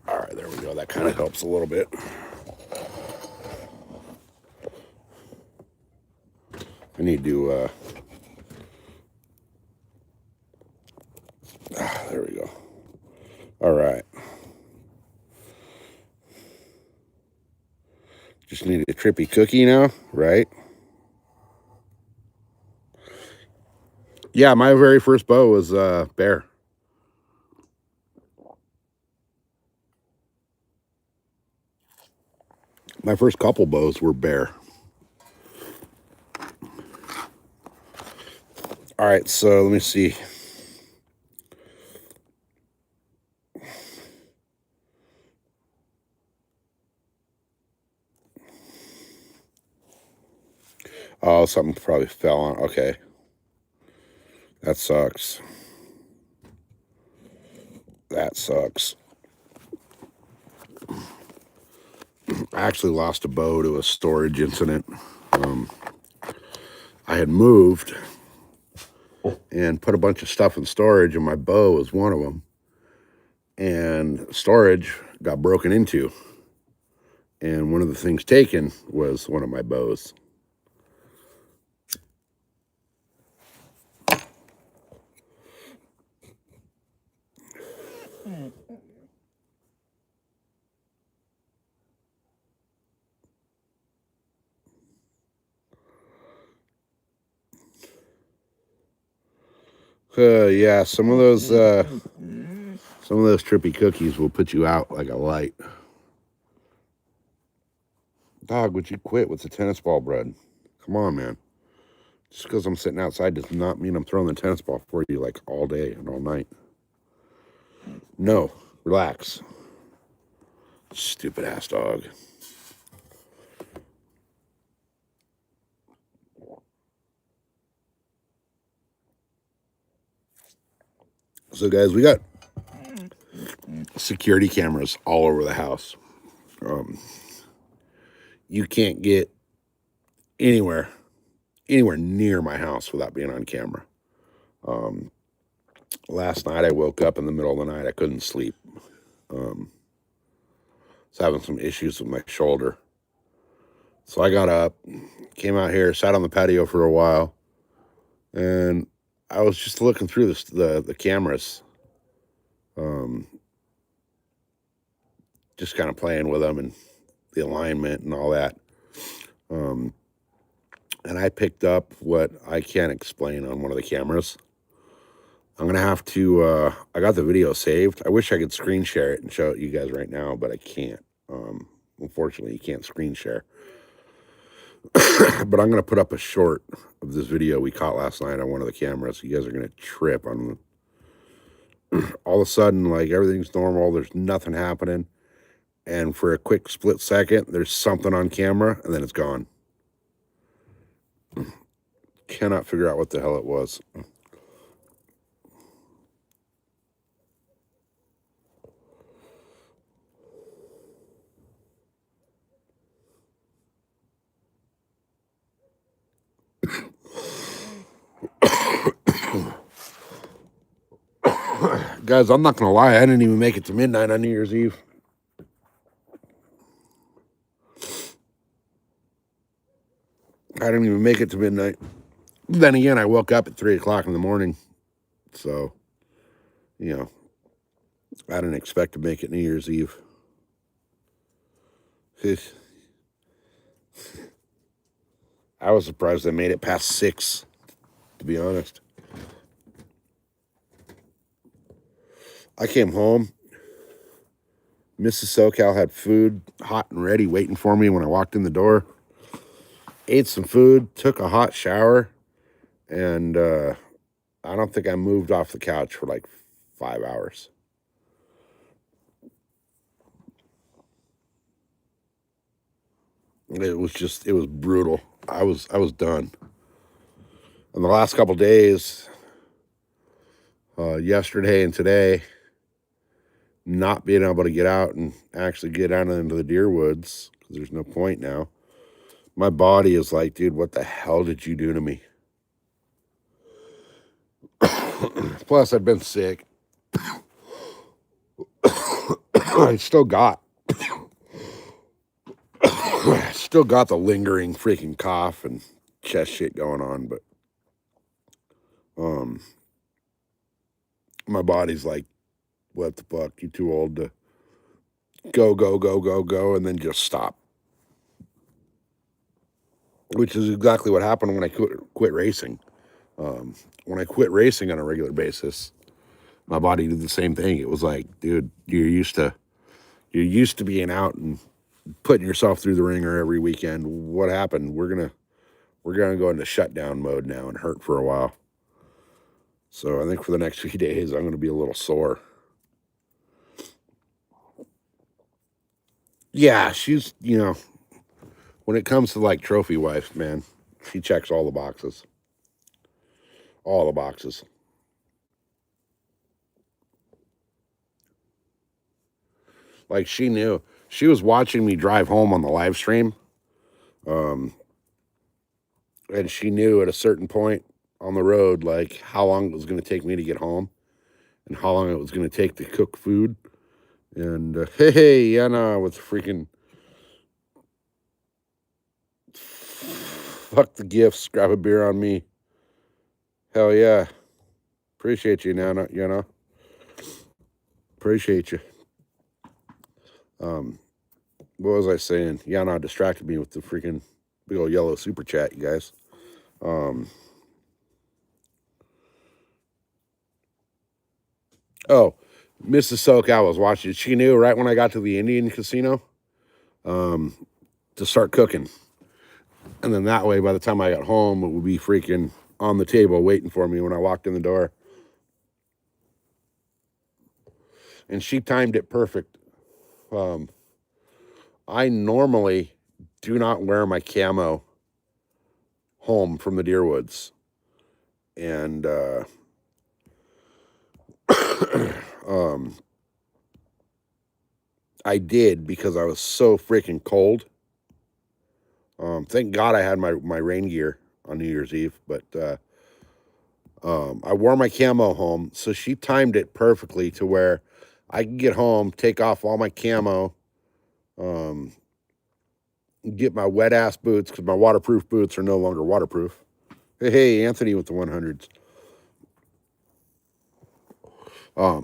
All right, there we go. That kind of helps a little bit. I need to, there we go. All right. Just need a trippy cookie now, right? Yeah, my very first bow was bear. My first couple bows were bear. All right, so let me see. Oh, something probably fell on. Okay. That sucks. That sucks. I actually lost a bow to a storage incident. I had moved and put a bunch of stuff in storage, and my bow was one of them. And storage got broken into, and one of the things taken was one of my bows. Yeah, some of those trippy cookies will put you out like a light. Dog, would you quit with the tennis ball bread? Come on, man. Just because I'm sitting outside does not mean I'm throwing the tennis ball for you like all day and all night. No, relax. Stupid ass dog. So, guys, we got security cameras all over the house. You can't get anywhere near my house without being on camera. Last night I woke up in the middle of the night. I couldn't sleep. I was having some issues with my shoulder. So I got up, came out here, sat on the patio for a while, and I was just looking through the cameras, just kind of playing with them and the alignment and all that. And I picked up what I can't explain on one of the cameras. I'm going to have to, I got the video saved. I wish I could screen share it and show it to you guys right now, but I can't. Unfortunately, you can't screen share. But I'm going to put up a short of this video we caught last night on one of the cameras. You guys are going to trip on all of a sudden, like, everything's normal. There's nothing happening. And for a quick split second, there's something on camera, and then it's gone. Cannot figure out what the hell it was. Guys, I'm not going to lie. I didn't even make it to midnight on New Year's Eve. I didn't even make it to midnight. Then again, I woke up at 3 o'clock in the morning. So, you know, I didn't expect to make it New Year's Eve. I was surprised I made it past 6, to be honest. I came home. Mrs. SoCal had food hot and ready waiting for me when I walked in the door. Ate some food, took a hot shower, and I don't think I moved off the couch for like 5 hours. It was brutal. I was done. And the last couple days, yesterday and today, not being able to get out and actually get out into the deer woods, because there's no point now. My body is like, dude, what the hell did you do to me? Plus, I've been sick. I still got the lingering freaking cough and chest shit going on, but my body's like, what the fuck? You too old to go, and then just stop. Which is exactly what happened when I quit racing. When I quit racing on a regular basis, my body did the same thing. It was like, dude, you're used to being out and putting yourself through the ringer every weekend. What happened? We're gonna go into shutdown mode now and hurt for a while. So I think for the next few days, I'm gonna be a little sore. Yeah, she's, when it comes to like trophy wife, man, she checks all the boxes. All the boxes. Like, she knew. She was watching me drive home on the live stream. And she knew at a certain point on the road, like, how long it was going to take me to get home and how long it was going to take to cook food. And hey, Yana with freaking fuck the gifts. Grab a beer on me. Hell yeah. Appreciate you, Yana. Appreciate you. What was I saying? Yana distracted me with the freaking big old yellow super chat, you guys. Oh, Mrs. SoCal was watching. She knew right when I got to the Indian casino to start cooking. And then that way, by the time I got home, it would be freaking on the table waiting for me when I walked in the door. And she timed it perfect. I normally do not wear my camo home from the Deerwoods. And I did because I was so freaking cold. Thank God I had my rain gear on New Year's Eve, but I wore my camo home, so she timed it perfectly to where I could get home, take off all my camo, get my wet ass boots because my waterproof boots are no longer waterproof. Hey, Anthony with the 100s.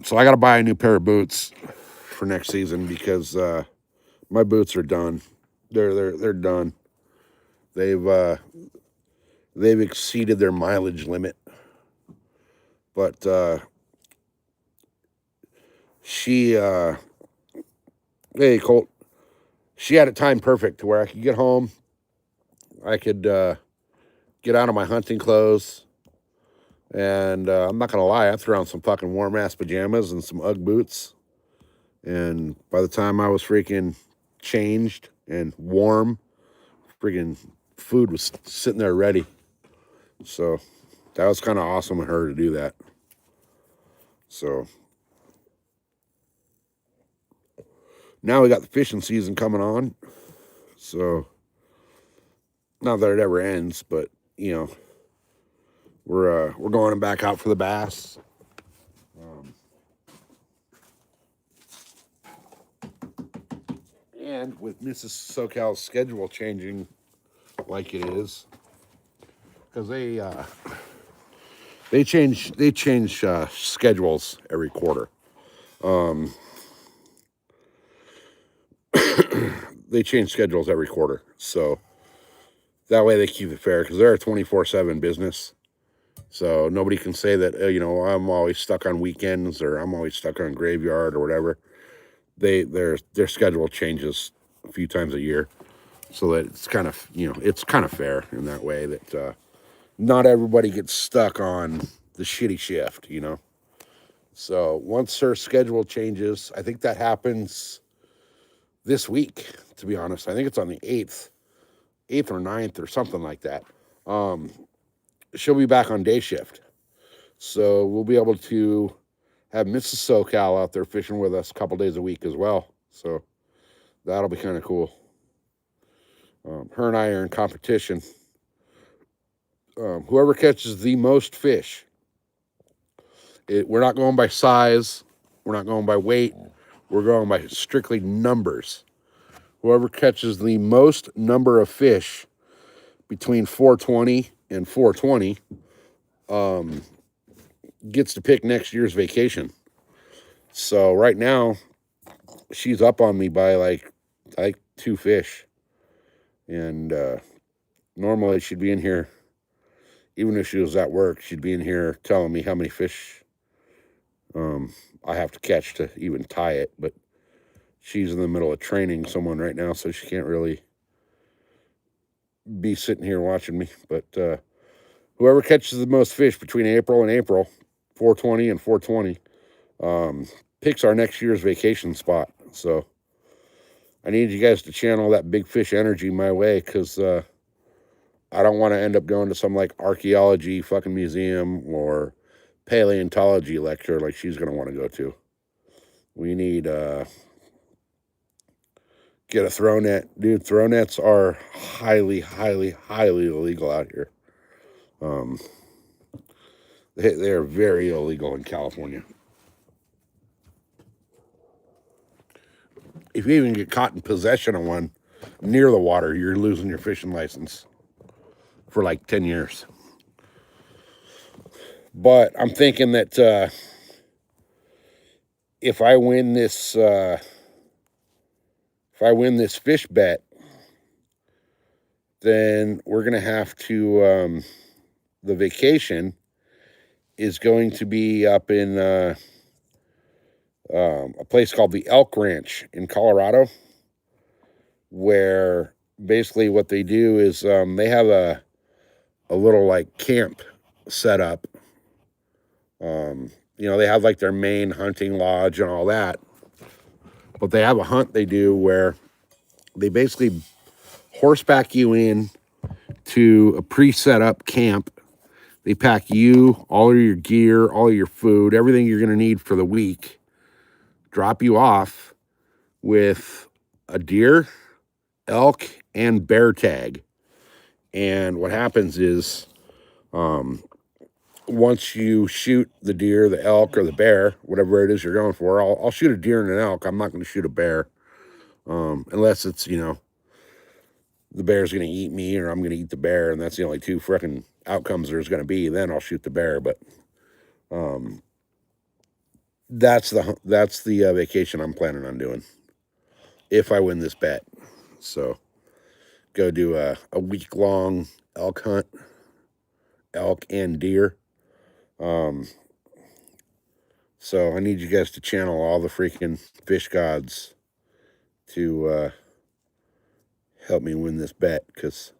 So I got to buy a new pair of boots for next season because my boots are done. They're done. They've exceeded their mileage limit. But she hey Colt, she had it timed perfect to where I could get home, I could get out of my hunting clothes, and I'm not gonna lie, I threw on some fucking warm ass pajamas and some UGG boots, and by the time I was freaking changed and warm, freaking food was sitting there ready. So that was kind of awesome of her to do that. So now we got the fishing season coming on. So not that it ever ends, but you know, we're going back out for the bass. And with Mrs. SoCal's schedule changing like it is, because they change schedules every quarter. They change schedules every quarter, so that way they keep it fair because they're a 24/7 business. So nobody can say that I'm always stuck on weekends or I'm always stuck on graveyard or whatever. Their schedule changes a few times a year, so that it's kind of it's kind of fair in that way that not everybody gets stuck on the shitty shift. So once her schedule changes, I think that happens this week. To be honest, I think it's on the 8th or 9th or something like that. She'll be back on day shift, so we'll be able to have Mrs. SoCal out there fishing with us a couple days a week as well. So that'll be kind of cool. Her and I are in competition. Whoever catches the most fish, we're not going by size, we're not going by weight, we're going by strictly numbers. Whoever catches the most number of fish between 420 and 420 gets to pick next year's vacation. So right now, she's up on me by like 2 fish. And normally she'd be in here, even if she was at work, she'd be in here telling me how many fish I have to catch to even tie it. But she's in the middle of training someone right now, so she can't really be sitting here watching me. But whoever catches the most fish between April and April, 420 and 420, picks our next year's vacation spot. So I need you guys to channel that big fish energy my way, because I don't want to end up going to some like archaeology fucking museum or paleontology lecture like she's going to want to go to. We need get a throw net. Dude, throw nets are highly, highly, highly illegal out here. They are very illegal in California. if you even get caught in possession of one near the water, you're losing your fishing license for like 10 years. But I'm thinking that if I win this fish bet, then we're gonna have to the vacation is going to be up in a place called the Elk Ranch in Colorado, where basically what they do is they have a little like camp set up. They have like their main hunting lodge and all that, but they have a hunt they do where they basically horseback you in to a pre-set up camp. They pack you, all of your gear, all of your food, everything you're going to need for the week, drop you off with a deer, elk, and bear tag. And what happens is once you shoot the deer, the elk, or the bear, whatever it is you're going for, I'll shoot a deer and an elk. I'm not going to shoot a bear unless it's, the bear's going to eat me or I'm going to eat the bear, and that's the only two frickin' outcomes there's going to be. Then I'll shoot the bear. But that's the vacation I'm planning on doing if I win this bet. So go do a week-long elk hunt, elk and deer. So I need you guys to channel all the freaking fish gods to help me win this bet, because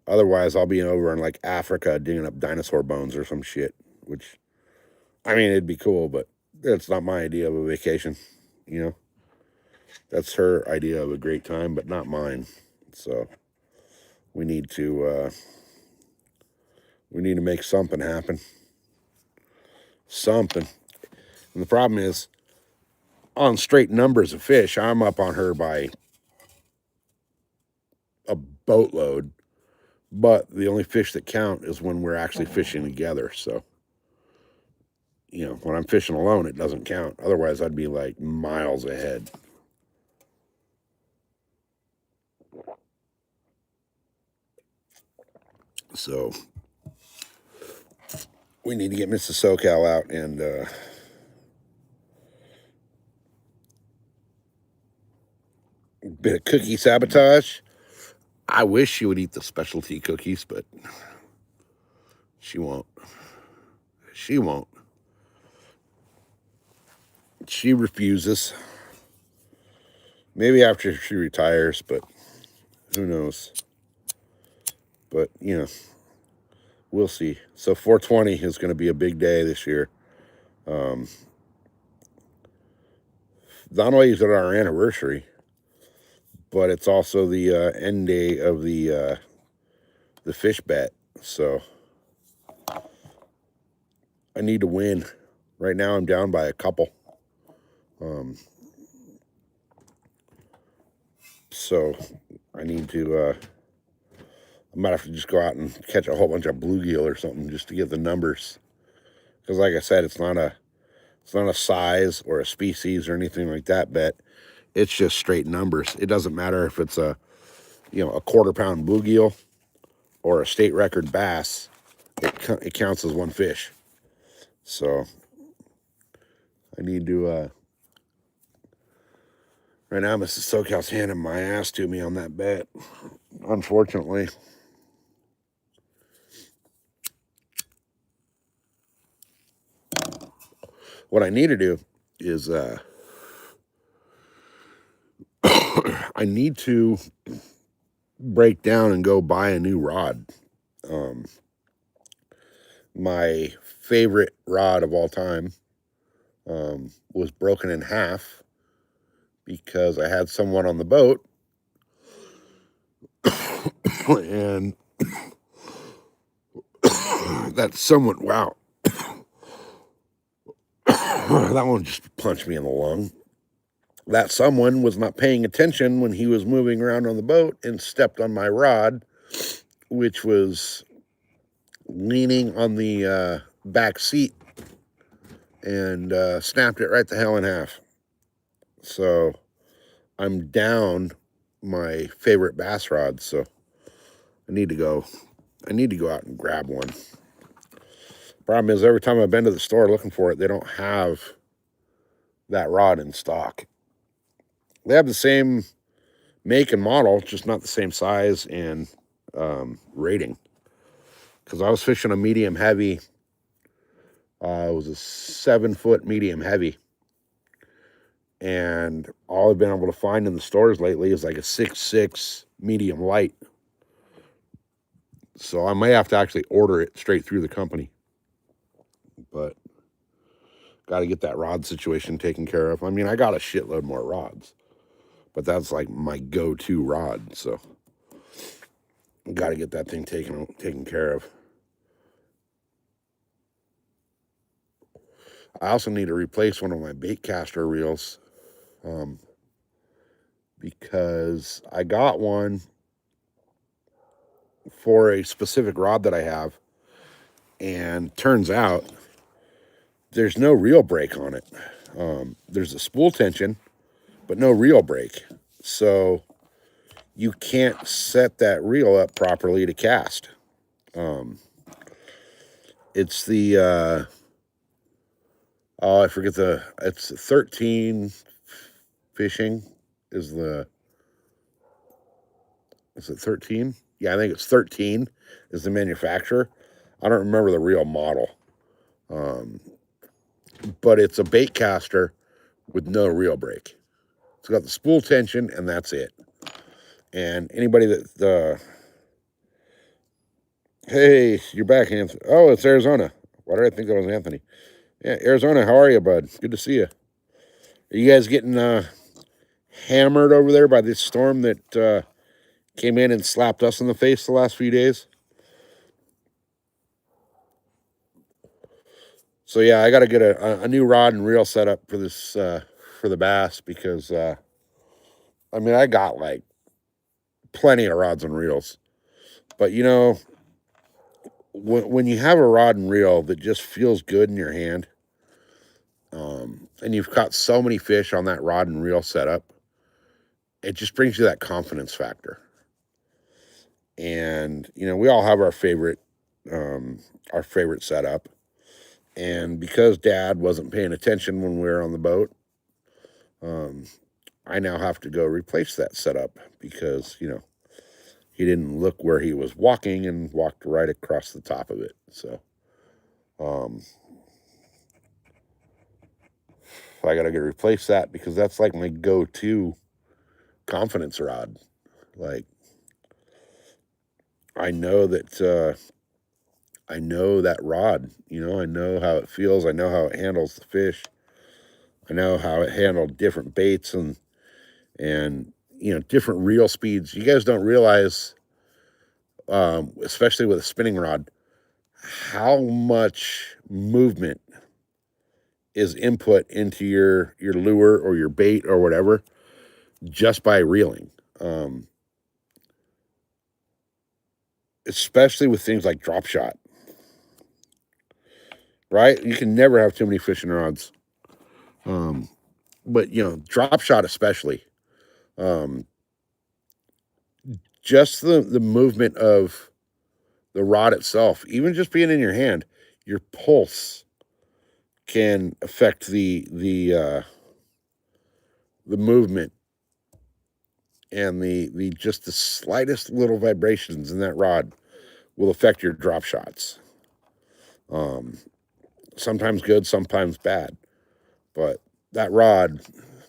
otherwise I'll be over in like Africa digging up dinosaur bones or some shit, which, I mean, it'd be cool, but that's not my idea of a vacation, That's her idea of a great time, but not mine. So we need to make something happen. Something. And the problem is, on straight numbers of fish, I'm up on her by a boatload. But the only fish that count is when we're actually fishing together. So, when I'm fishing alone, it doesn't count. Otherwise, I'd be like miles ahead. So, we need to get Mrs. SoCal out and bit of cookie sabotage. I wish she would eat the specialty cookies, but she won't. She won't. She refuses. Maybe after she retires, but who knows? But, we'll see. So 420 is going to be a big day this year. Not only is it our anniversary, but it's also the end day of the fish bet. So I need to win. Right now I'm down by a couple. So I need to I might have to just go out and catch a whole bunch of bluegill or something just to get the numbers. Because like I said, it's not a size or a species or anything like that bet. It's just straight numbers. It doesn't matter if it's a quarter-pound bluegill or a state record bass. It counts as one fish. So I need to. Right now, Mrs. SoCal's handing my ass to me on that bet, unfortunately. What I need to do is I need to break down and go buy a new rod. My favorite rod of all time was broken in half because I had someone on the boat and that someone, wow, that one just punched me in the lung. That someone was not paying attention when he was moving around on the boat and stepped on my rod, which was leaning on the back seat, and snapped it right the hell in half. So I'm down my favorite bass rod, so I need to go out and grab one. Problem is, every time I've been to the store looking for it, they don't have that rod in stock. They have the same make and model, just not the same size and rating. Because I was fishing a medium heavy. It was a 7-foot medium heavy. And all I've been able to find in the stores lately is like a 6.6 medium light. So I may have to actually order it straight through the company. But got to get that rod situation taken care of. I mean, I got a shitload more rods, but that's like my go-to rod. So got to get that thing taken care of. I also need to replace one of my bait caster reels because I got one for a specific rod that I have, and turns out there's no reel break on it. There's a spool tension, but no reel break. So you can't set that reel up properly to cast. It's the, I forget it's 13 fishing is is it 13? Yeah, I think it's 13 is the manufacturer. I don't remember the real model. But it's a bait caster with no reel break. It's got the spool tension, and that's it. And anybody that, hey, you're back, Anthony. Oh, it's Arizona. Why did I think that was Anthony? Yeah, Arizona, how are you, bud? Good to see you. Are you guys getting hammered over there by this storm that came in and slapped us in the face the last few days? So yeah, I got to get a new rod and reel set up for this for the bass because I mean, I got like plenty of rods and reels, but you know, when you have a rod and reel that just feels good in your hand, and you've caught so many fish on that rod and reel setup, it just brings you that confidence factor. And you know, we all have our favorite setup. And because Dad wasn't paying attention when we were on the boat, I now have to go replace that setup because, you know, he didn't look where he was walking and walked right across the top of it. So I got to replace that because that's like my go-to confidence rod. Like, I know that rod, you know, I know how it feels. I know how it handles the fish. I know how it handled different baits and you know, different reel speeds. You guys don't realize, especially with a spinning rod, how much movement is input into your lure or your bait or whatever just by reeling. Especially with things like drop shot, right? You can never have too many fishing rods. But you know, drop shot especially. Just the movement of the rod itself, even just being in your hand, your pulse can affect the movement and the just the slightest little vibrations in that rod will affect your drop shots. Sometimes good, sometimes bad. But that rod,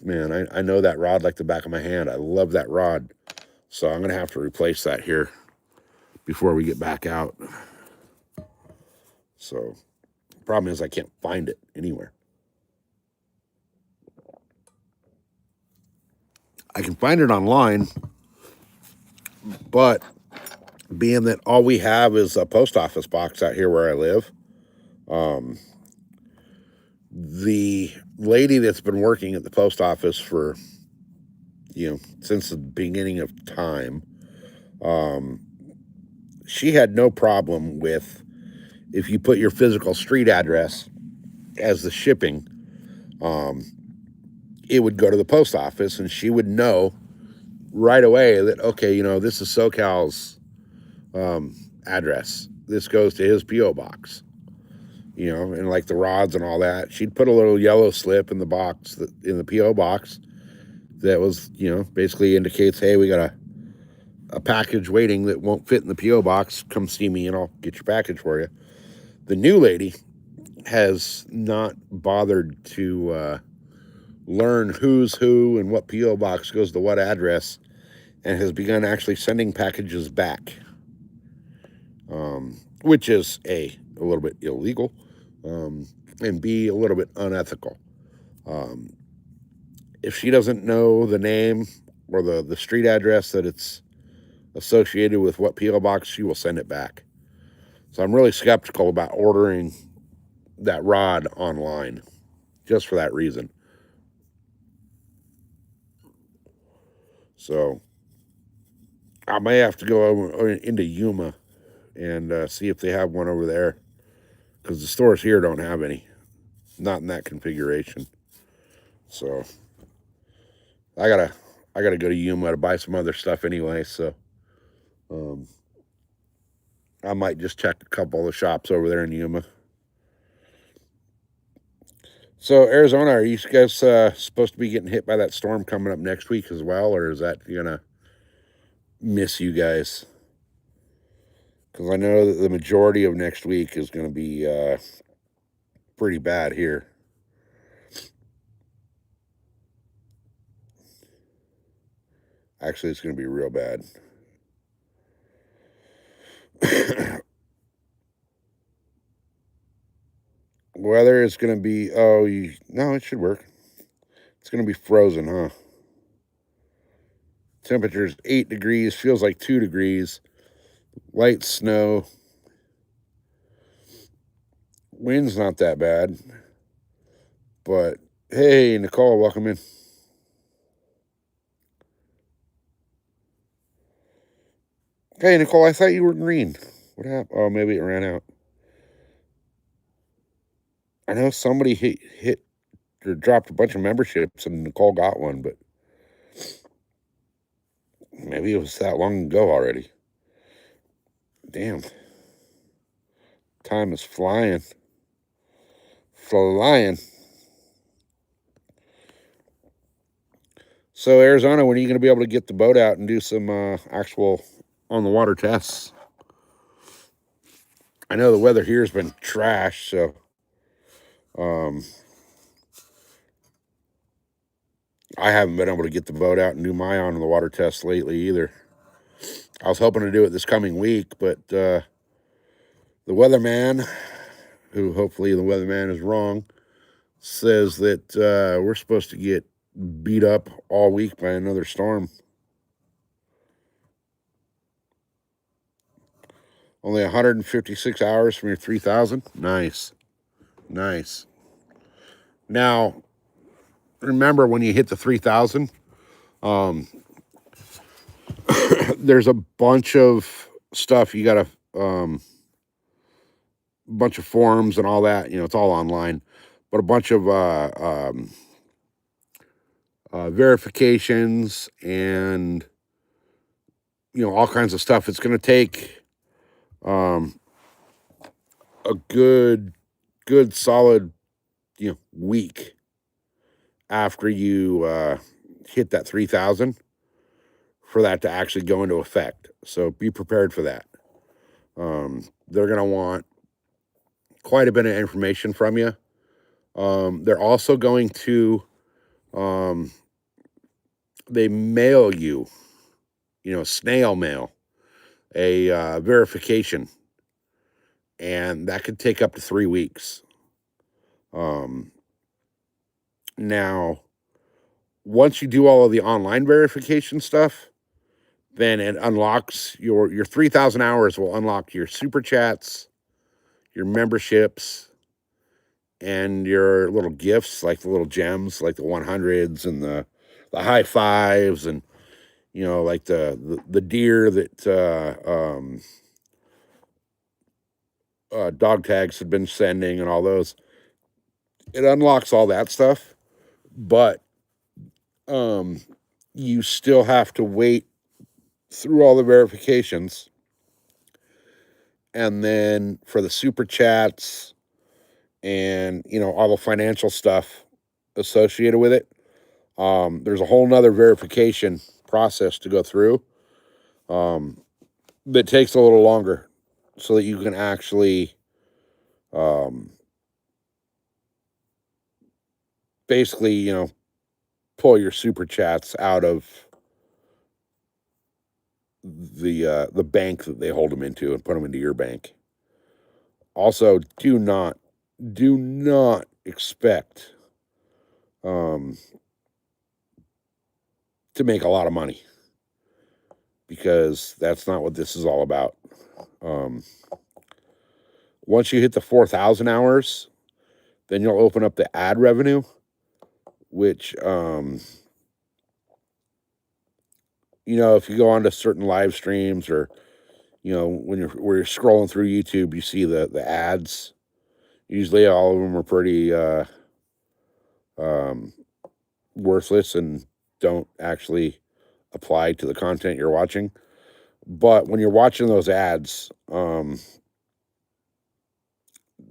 man, I know that rod like the back of my hand. I love that rod. So I'm going to have to replace that here before we get back out. So the problem is I can't find it anywhere. I can find it online, but being that all we have is a post office box out here where I live, the lady that's been working at the post office for, you know, since the beginning of time, she had no problem with if you put your physical street address as the shipping, it would go to the post office, and she would know right away that, okay, this is SoCal's address. This goes to his P.O. box, and like the rods and all that. She'd put a little yellow slip in the box, in the P.O. box, that was, basically indicates, hey, we got a package waiting that won't fit in the P.O. box. Come see me and I'll get your package for you. The new lady has not bothered to learn who's who and what P.O. box goes to what address, and has begun actually sending packages back, which is A, a little bit illegal, and B, a little bit unethical. If she doesn't know the name or the street address that it's associated with what P.O. box, she will send it back. So I'm really skeptical about ordering that rod online, just for that reason. So I may have to go over into Yuma and see if they have one over there, because the stores here don't have any, not in that configuration. So I gotta go to Yuma to buy some other stuff anyway. So I might just check a couple of the shops over there in Yuma. So Arizona, are you guys supposed to be getting hit by that storm coming up next week as well, or is that gonna miss you guys? Because I know that the majority of next week is going to be pretty bad here. Actually, it's going to be real bad. Weather is going to be, no, it should work. It's going to be frozen, huh? Temperature's 8 degrees, feels like 2 degrees. Light snow. Wind's not that bad. But, hey, Nicole, welcome in. Hey, Nicole, I thought you were green. What happened? Oh, maybe it ran out. I know somebody hit or dropped a bunch of memberships and Nicole got one, but maybe it was that long ago already. Damn. Time is flying. Flying. So, Arizona, when are you going to be able to get the boat out and do some actual on the water tests? I know the weather here has been trash, so I haven't been able to get the boat out and do my on the water tests lately either. I was hoping to do it this coming week, but the weatherman, who hopefully the weatherman is wrong, says that we're supposed to get beat up all week by another storm. Only 156 hours from your 3,000. Nice. Nice. Now, remember when you hit the 3,000, there's a bunch of stuff you got to, bunch of forms and all that. It's all online, but a bunch of verifications and all kinds of stuff. It's going to take a good solid week after you hit that 3,000 for that to actually go into effect. So be prepared for that. They're going to want quite a bit of information from you. They're also going to they mail you, snail mail, a verification, and that could take up to 3 weeks. Now, once you do all of the online verification stuff, then it unlocks your 3,000 hours will unlock your super chats, your memberships, and your little gifts, like the little gems, like the 100s and the high fives, and like the deer that dog tags had been sending, and all those. It unlocks all that stuff, but you still have to wait through all the verifications, and then for the super chats and all the financial stuff associated with it, there's a whole nother verification process to go through, um, that takes a little longer, so that you can actually, um, basically, pull your super chats out of the bank that they hold them into and put them into your bank. Also, do not expect, um, to make a lot of money, because that's not what this is all about. Um, Once you hit the 4,000 hours, then you'll open up the ad revenue, which, if you go onto certain live streams, or, when you're scrolling through YouTube, you see the ads. Usually all of them are pretty, um, worthless and don't actually apply to the content you're watching. But when you're watching those ads,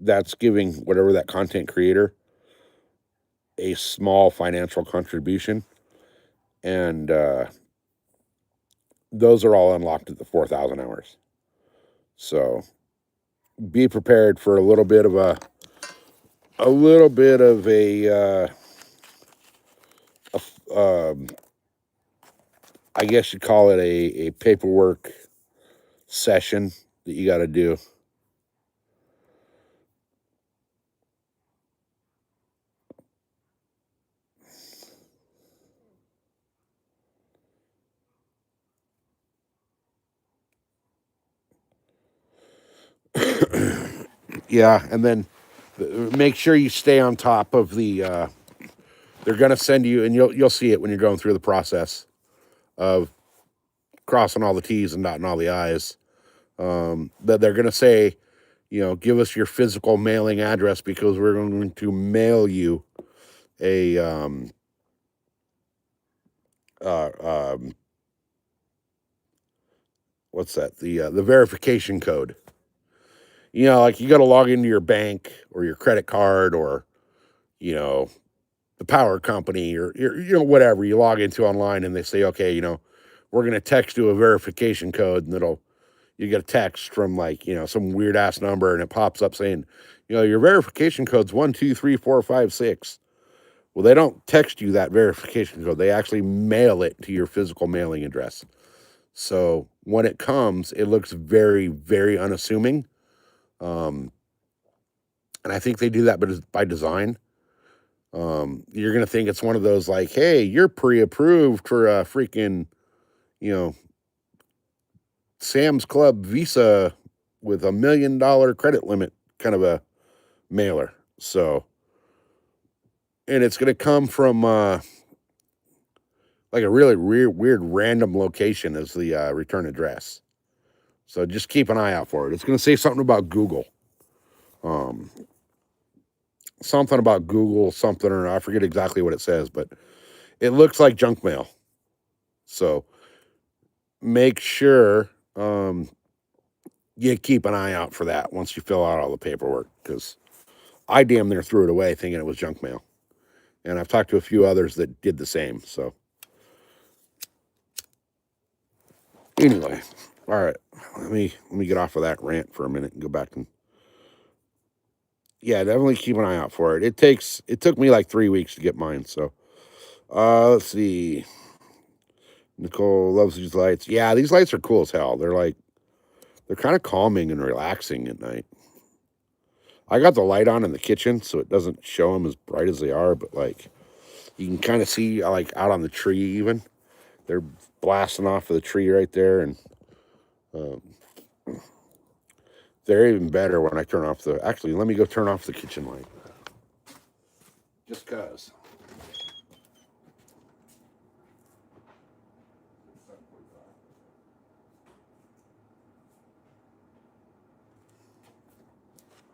that's giving whatever that content creator a small financial contribution, and those are all unlocked at the 4,000 hours. So be prepared for a I guess you'd call it a paperwork session that you got to do. Yeah, and then make sure you stay on top of the. They're gonna send you, and you'll see it when you're going through the process of crossing all the T's and dotting all the I's. That they're gonna say, give us your physical mailing address, because we're going to mail you a uh, um, what's that? The verification code. Like you got to log into your bank or your credit card, or you know the power company, or whatever you log into online, and they say, okay, we're going to text you a verification code, and you get a text from, like, some weird ass number, and it pops up saying, your verification code's 12345 6. Well, they don't text you that verification code. They actually mail it to your physical mailing address. So when it comes, it looks very, very unassuming. Um, and I think they do that by design. You're going to think it's one of those, like, hey, you're pre-approved for a freaking, you know, Sam's Club Visa with $1 million credit limit kind of a mailer. So, and it's going to come from, like a really weird random location as the return address. So just keep an eye out for it. It's going to say something about Google. Um, Something about Google, something, or I forget exactly what it says, but it looks like junk mail. So make sure, you keep an eye out for that once you fill out all the paperwork, because I damn near threw it away thinking it was junk mail. And I've talked to a few others that did the same. So anyway, all right, let me get off of that rant for a minute and go back and, yeah, definitely keep an eye out for it. It took me like 3 weeks to get mine. So let's see. Nicole loves these lights. Yeah, these lights are cool as hell. They're kind of calming and relaxing at night. I got the light on in the kitchen, so it doesn't show them as bright as they are, but like you can kind of see, like, out on the tree even. They're blasting off of the tree right there, and um, they're even better when I turn off the. Actually, let me go turn off the kitchen light, just cause.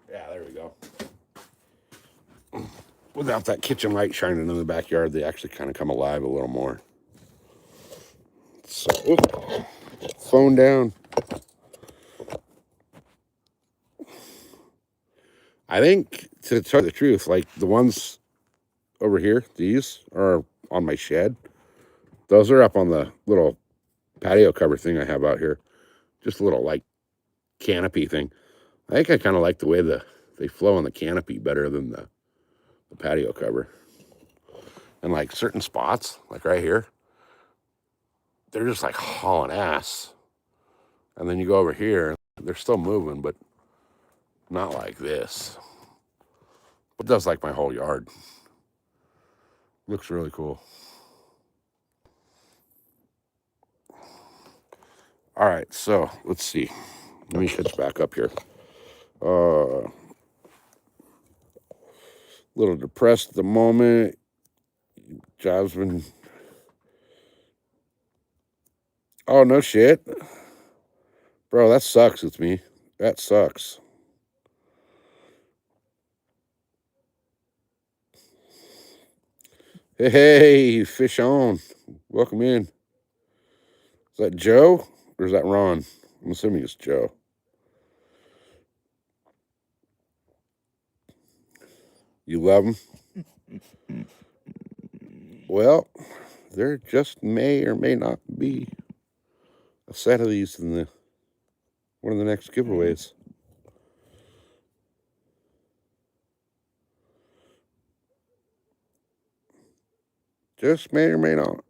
Yeah, there we go. without that kitchen light shining in the backyard, they actually kind of come alive a little more. So, phone down. I think, to tell you the truth, like the ones over here, these are on my shed. Those are up on the little patio cover thing I have out here. Just a little like canopy thing. I think I kind of like the way they flow on the canopy better than the patio cover. And like certain spots, like right here, they're just like hauling ass. And then you go over here, they're still moving, but not like this. It does like my whole yard. Looks really cool. All right, so let's see. Let me catch back up here. Little depressed at the moment. Job's been. Oh, no shit. Bro, that sucks with me. That sucks. Hey, fish on. Welcome in. Is that Joe or is that Ron? I'm assuming it's Joe. You love them? Well, there just may or may not be a set of these in one of the next giveaways. Just may or may not.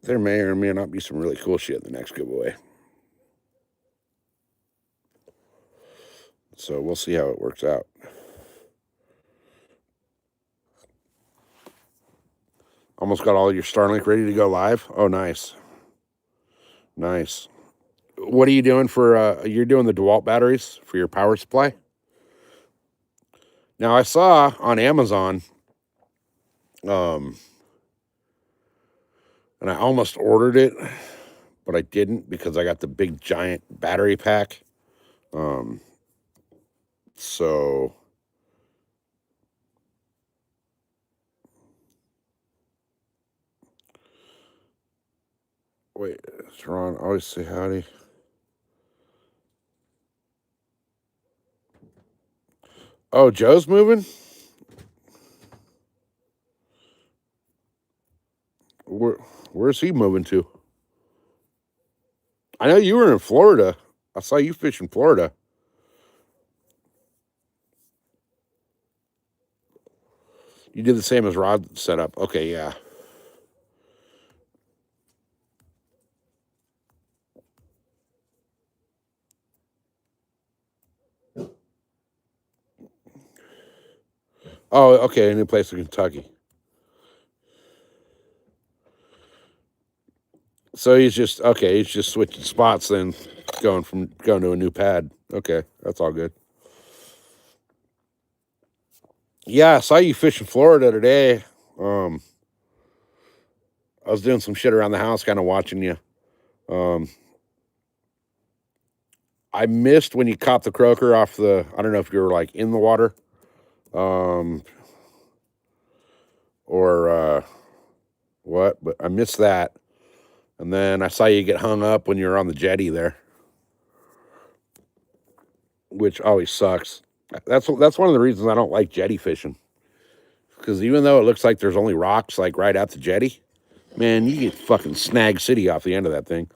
There may or may not be some really cool shit in the next giveaway. So we'll see how it works out. Almost got all your Starlink ready to go live? Oh, nice. Nice. What are you doing for, you're doing the DeWalt batteries for your power supply? Now, I saw on Amazon, and I almost ordered it, but I didn't because I got the big giant battery pack. So wait, it's Ron. Always say howdy. Oh, Joe's moving? Where's he moving to? I know you were in Florida. I saw you fish in Florida. You did the same as Rod setup. Okay, yeah. Oh, okay, a new place in Kentucky. So he's just switching spots then, going to a new pad. Okay, that's all good. Yeah, I saw you fish in Florida today. I was doing some shit around the house, kind of watching you. I missed when you caught the croaker off the. I don't know if you were like in the water, or what, but I missed that. And then I saw you get hung up when you were on the jetty there, which always sucks. That's one of the reasons I don't like jetty fishing. Because even though it looks like there's only rocks like right at the jetty, man, you get fucking Snag City off the end of that thing.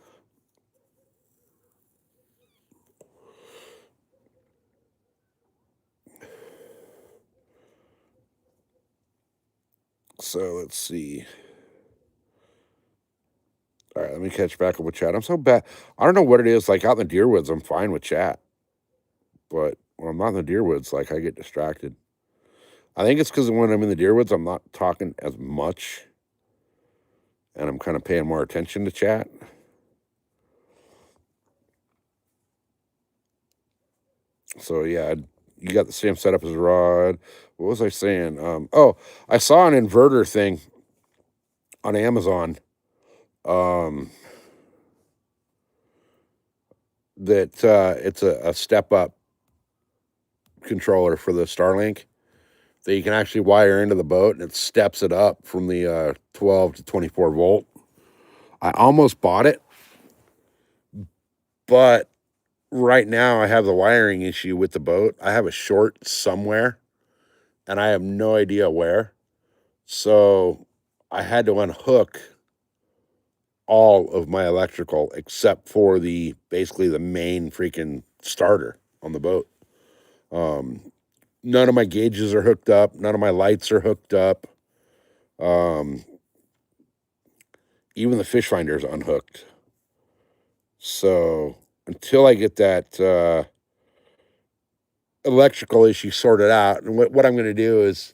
So let's see. All right, let me catch back up with chat. I'm so bad. I don't know what it is. Like out in the deer woods, I'm fine with chat. But when I'm not in the deer woods, like I get distracted. I think it's because when I'm in the deer woods, I'm not talking as much. And I'm kind of paying more attention to chat. So yeah, you got the same setup as Rod. What was I saying? I saw an inverter thing on Amazon. That it's a step up controller for the Starlink, that you can actually wire into the boat, and it steps it up from the 12 to 24 volt. I almost bought it, but right now I have the wiring issue with the boat. I have a short somewhere, and I have no idea where. So I had to unhook all of my electrical except for basically the main freaking starter on the boat. None of my gauges are hooked up. None of my lights are hooked up. Even the fish finder is unhooked. So until I get that electrical issue sorted out, and what I'm going to do is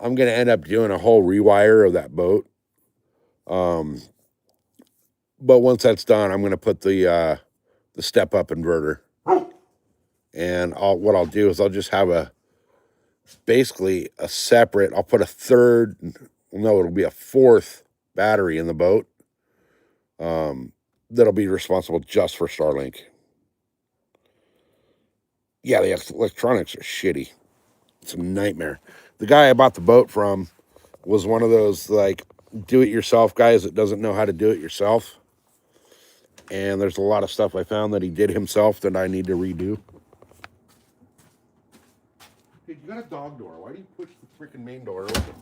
I'm going to end up doing a whole rewire of that boat. But once that's done, I'm going to put the step up inverter, and what I'll do is I'll just have basically a separate. I'll put a third. No, it'll be a fourth battery in the boat. That'll be responsible just for Starlink. Yeah, the electronics are shitty. It's a nightmare. The guy I bought the boat from was one of those like do-it-yourself guys that doesn't know how to do it yourself. And there's a lot of stuff I found that he did himself that I need to redo. Hey, you got a dog door. Why do you push the freaking main door open?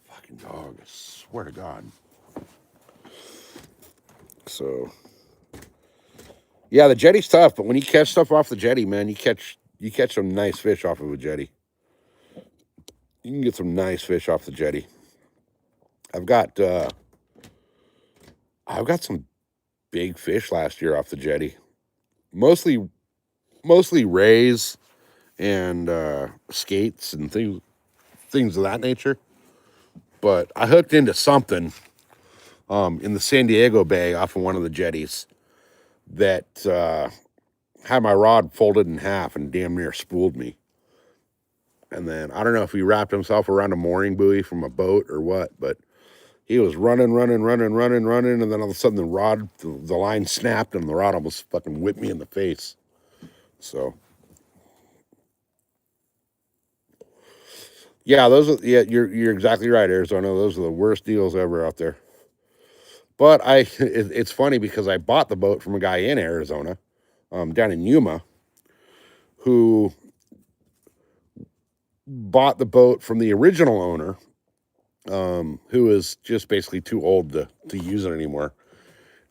Fucking dog, I swear to God. So, yeah, the jetty's tough, but when you catch stuff off the jetty, man, you catch some nice fish off of a jetty. You can get some nice fish off the jetty. I've got some big fish last year off the jetty. Mostly rays and skates and things of that nature. But I hooked into something in the San Diego Bay off of one of the jetties that had my rod folded in half and damn near spooled me. And then I don't know if he wrapped himself around a mooring buoy from a boat or what, but he was running, and then all of a sudden the line snapped, and the rod almost fucking whipped me in the face. So, yeah, you're exactly right, Arizona. Those are the worst deals ever out there. But it's funny because I bought the boat from a guy in Arizona, down in Yuma, who bought the boat from the original owner, who is just basically too old to use it anymore.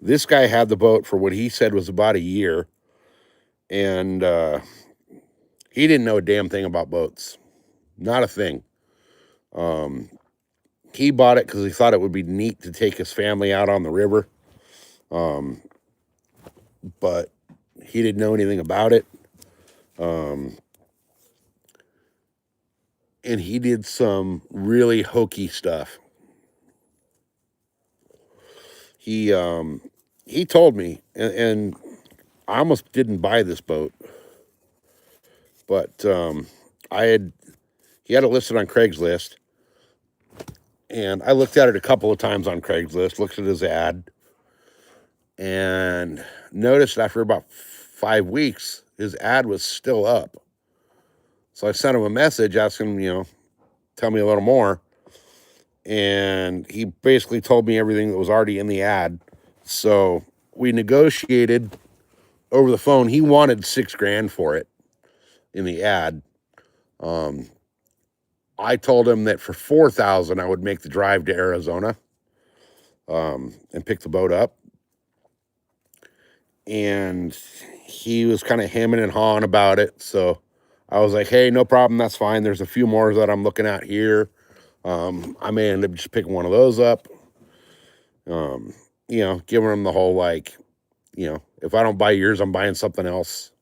This guy had the boat for what he said was about a year, and he didn't know a damn thing about boats. Not a thing. He bought it because he thought it would be neat to take his family out on the river. But he didn't know anything about it. And he did some really hokey stuff. He told me, and I almost didn't buy this boat, but he had it listed on Craigslist, and I looked at it a couple of times on Craigslist, looked at his ad, and noticed after about 5 weeks, his ad was still up. So I sent him a message asking him, tell me a little more. And he basically told me everything that was already in the ad. So we negotiated over the phone. He wanted $6,000 for it in the ad. I told him that for $4,000 I would make the drive to Arizona and pick the boat up. And he was kind of hemming and hawing about it. So I was like, hey, no problem. That's fine. There's a few more that I'm looking at here. I may end up just picking one of those up. Giving him the whole, if I don't buy yours, I'm buying something else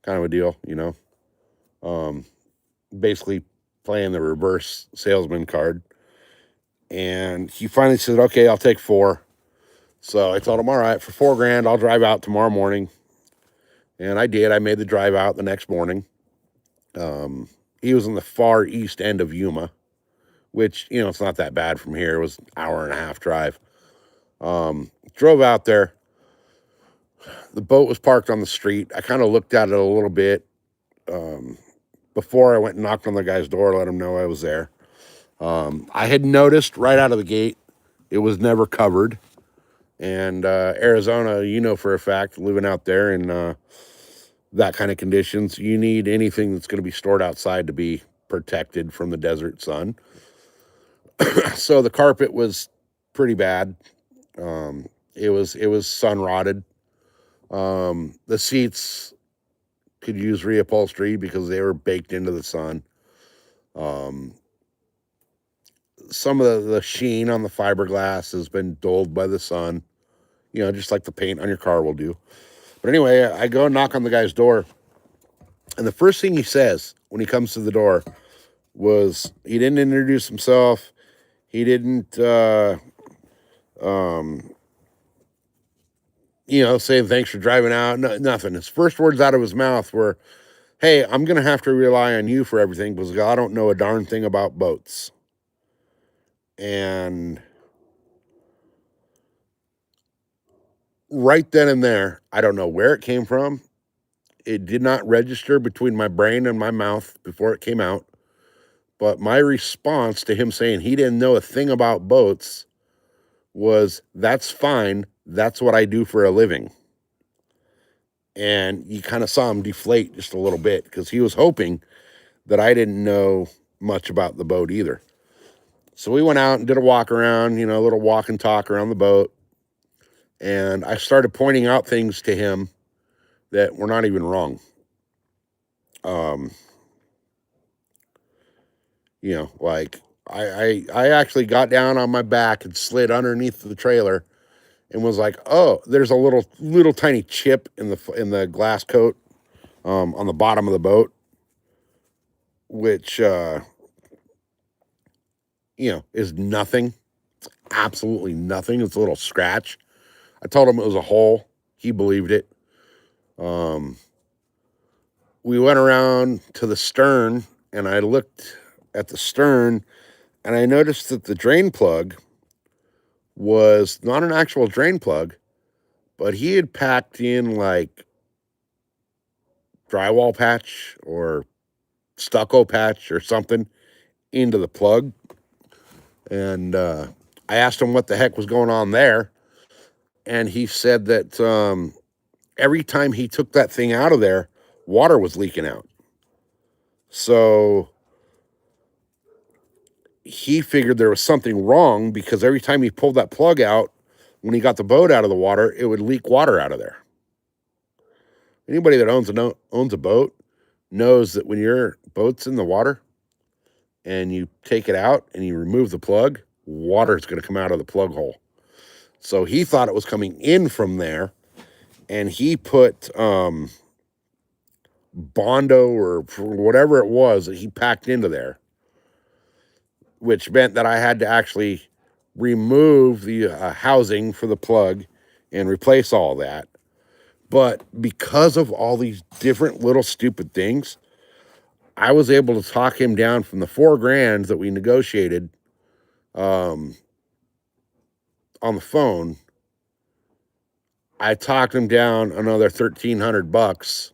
kind of a deal, basically playing the reverse salesman card. And he finally said, okay, I'll take 4. So I told him, all right, for $4,000, I'll drive out tomorrow morning. And I did. I made the drive out the next morning. He was in the far east end of Yuma, which, it's not that bad from here. It was an hour and a half drive. Drove out there. The boat was parked on the street. I kind of looked at it a little bit. before I went and knocked on the guy's door, let him know I was there. I had noticed right out of the gate it was never covered. And Arizona, you know for a fact, living out there in that kind of conditions, you need anything that's going to be stored outside to be protected from the desert sun. So the carpet was pretty bad. It was sun rotted. The seats could use reupholstery because they were baked into the sun. Some of the sheen on the fiberglass has been dulled by the sun, just like the paint on your car will do. But anyway, I go and knock on the guy's door, and the first thing he says when he comes to the door was he didn't introduce himself. He didn't, say thanks for driving out. No, nothing. His first words out of his mouth were, "Hey, I'm going to have to rely on you for everything because I don't know a darn thing about boats." And right then and there, I don't know where it came from. It did not register between my brain and my mouth before it came out. But my response to him saying he didn't know a thing about boats was, "That's fine. That's what I do for a living." And you kind of saw him deflate just a little bit because he was hoping that I didn't know much about the boat either. So we went out and did a walk around, a little walk and talk around the boat. And I started pointing out things to him that were not even wrong. Like I actually got down on my back and slid underneath the trailer and was like, "Oh, there's a little tiny chip in the glass coat on the bottom of the boat, which is nothing. It's absolutely nothing. It's a little scratch." I told him it was a hole. He believed it. We went around to the stern, and I looked at the stern, and I noticed that the drain plug was not an actual drain plug, but he had packed in like drywall patch or stucco patch or something into the plug. And I asked him what the heck was going on there. And he said that every time he took that thing out of there, water was leaking out. So he figured there was something wrong because every time he pulled that plug out, when he got the boat out of the water, it would leak water out of there. Anybody that owns a boat knows that when your boat's in the water and you take it out and you remove the plug, water is going to come out of the plug hole. So he thought it was coming in from there, and he put Bondo or whatever it was that he packed into there, which meant that I had to actually remove the housing for the plug and replace all that. But because of all these different little stupid things, I was able to talk him down from the $4,000 that we negotiated on the phone. I talked him down another $1,300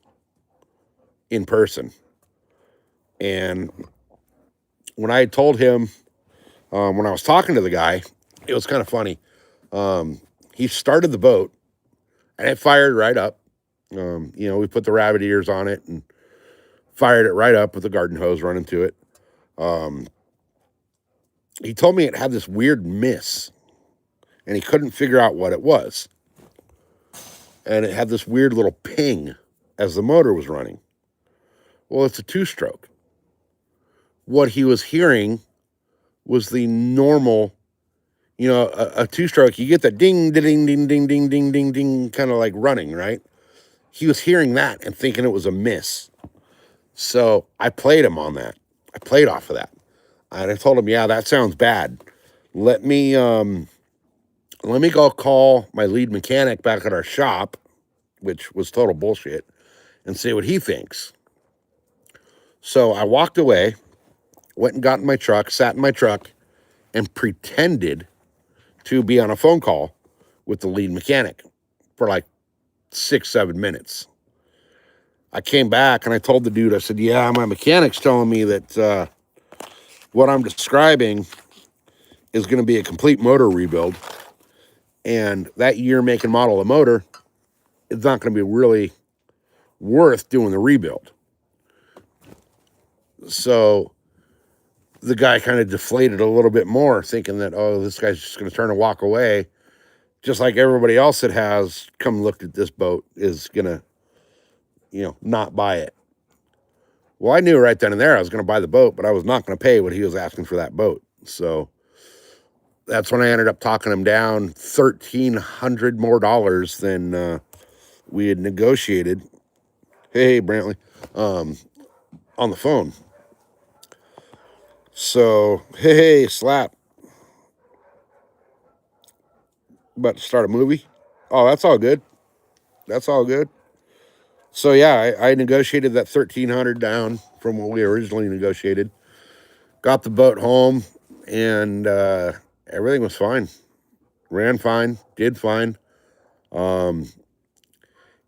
in person. And when I told him, when I was talking to the guy, it was kind of funny. He started the boat and it fired right up. We put the rabbit ears on it and fired it right up with the garden hose running to it. He told me it had this weird miss and he couldn't figure out what it was. And it had this weird little ping as the motor was running. Well, it's a two-stroke. What he was hearing was the normal, a two-stroke. You get that ding, ding, ding, ding, ding, ding, ding, ding, kind of like running, right? He was hearing that and thinking it was a miss. So I played him on that. I played off of that. And I told him, "Yeah, that sounds bad. Let me go call my lead mechanic back at our shop," which was total bullshit, "and see what he thinks." So I walked away, went and got in my truck, sat in my truck, and pretended to be on a phone call with the lead mechanic for like 6-7 minutes. I came back and I told the dude, I said, yeah, my mechanic's telling me that what I'm describing is going to be a complete motor rebuild. And that year, make, and model of motor, it's not going to be really worth doing the rebuild. So the guy kind of deflated a little bit more, thinking that, oh, this guy's just going to turn and walk away, just like everybody else that has come looked at this boat is going to, not buy it. Well, I knew right then and there I was going to buy the boat, but I was not going to pay what he was asking for that boat. So that's when I ended up talking him down $1,300 more than we had negotiated. Hey, Brantley, on the phone. So, hey, Slap, about to start a movie. Oh, that's all good. That's all good. So yeah, I negotiated that 1,300 down from what we originally negotiated. Got the boat home, and everything was fine. Ran fine, did fine.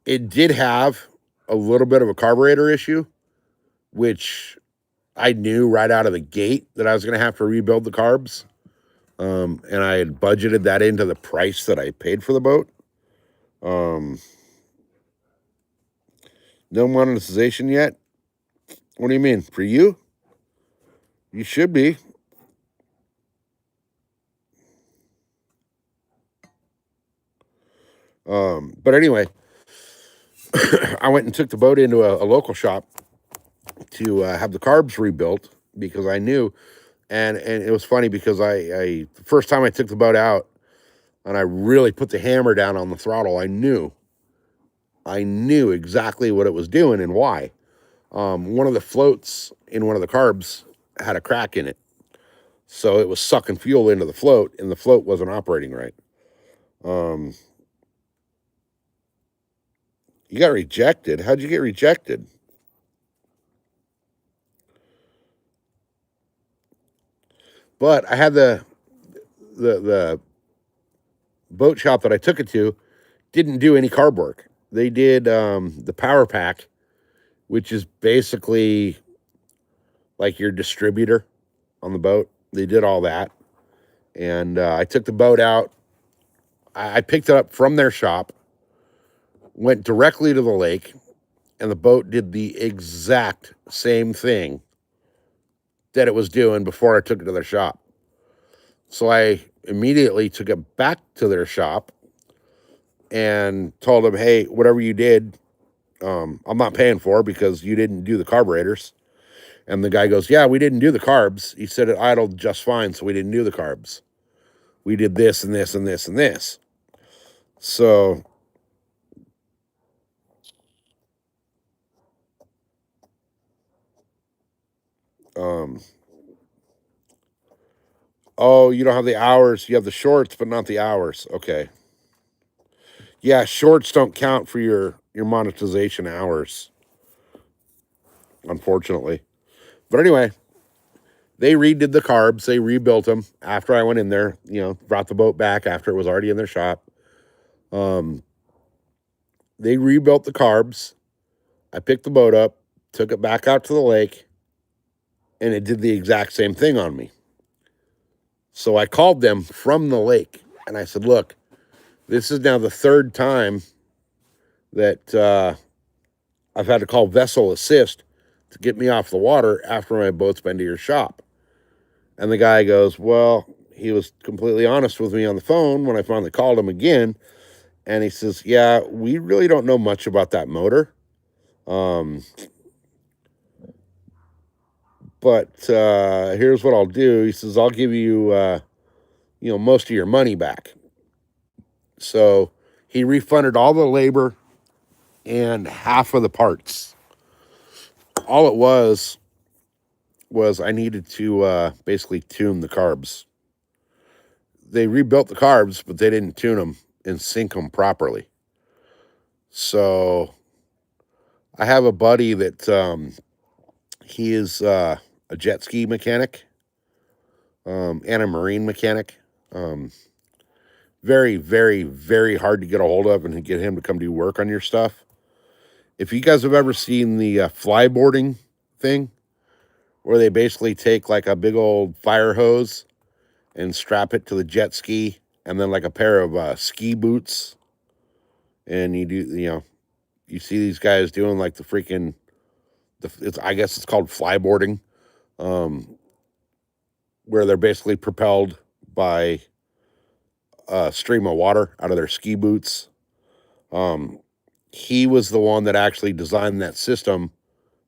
It did have a little bit of a carburetor issue, which I knew right out of the gate that I was going to have to rebuild the carbs. And I had budgeted that into the price that I paid for the boat. No monetization yet? What do you mean? For you? You should be. But anyway, I went and took the boat into a local shop to have the carbs rebuilt because I knew, and it was funny because the first time I took the boat out and I really put the hammer down on the throttle, I knew exactly what it was doing and why. One of the floats in one of the carbs had a crack in it, so it was sucking fuel into the float, and the float wasn't operating right. You got rejected. How'd you get rejected? But I had the boat shop that I took it to didn't do any carb work. They did the power pack, which is basically like your distributor on the boat. They did all that. And I took the boat out. I picked it up from their shop, went directly to the lake, and the boat did the exact same thing that it was doing before I took it to their shop. So I immediately took it back to their shop and told them, hey, whatever you did, I'm not paying for because you didn't do the carburetors. And the guy goes, yeah, we didn't do the carbs. He said it idled just fine, so we didn't do the carbs. We did this and this and this and this. So oh, you don't have the hours. You have the shorts, but not the hours. Okay. Yeah, shorts don't count for your monetization hours, unfortunately. But anyway, they redid the carbs. They rebuilt them after I went in there, brought the boat back after it was already in their shop. They rebuilt the carbs. I picked the boat up, took it back out to the lake, and it did the exact same thing on me. So I called them from the lake, and I said, look, this is now the third time that I've had to call Vessel Assist to get me off the water after my boat's been to your shop. And the guy goes, well, he was completely honest with me on the phone when I finally called him again. And he says, yeah, we really don't know much about that motor. But here's what I'll do. He says, I'll give you, most of your money back. So he refunded all the labor and half of the parts. All it was I needed to basically tune the carbs. They rebuilt the carbs, but they didn't tune them and sync them properly. So I have a buddy that he is a jet ski mechanic and a marine mechanic. Very, very, very hard to get a hold of and get him to come do work on your stuff. If you guys have ever seen the flyboarding thing, where they basically take like a big old fire hose and strap it to the jet ski, and then like a pair of ski boots, and you see these guys doing like the freaking, I guess it's called flyboarding, um, where they're basically propelled by a stream of water out of their ski boots. Um, he was the one that actually designed that system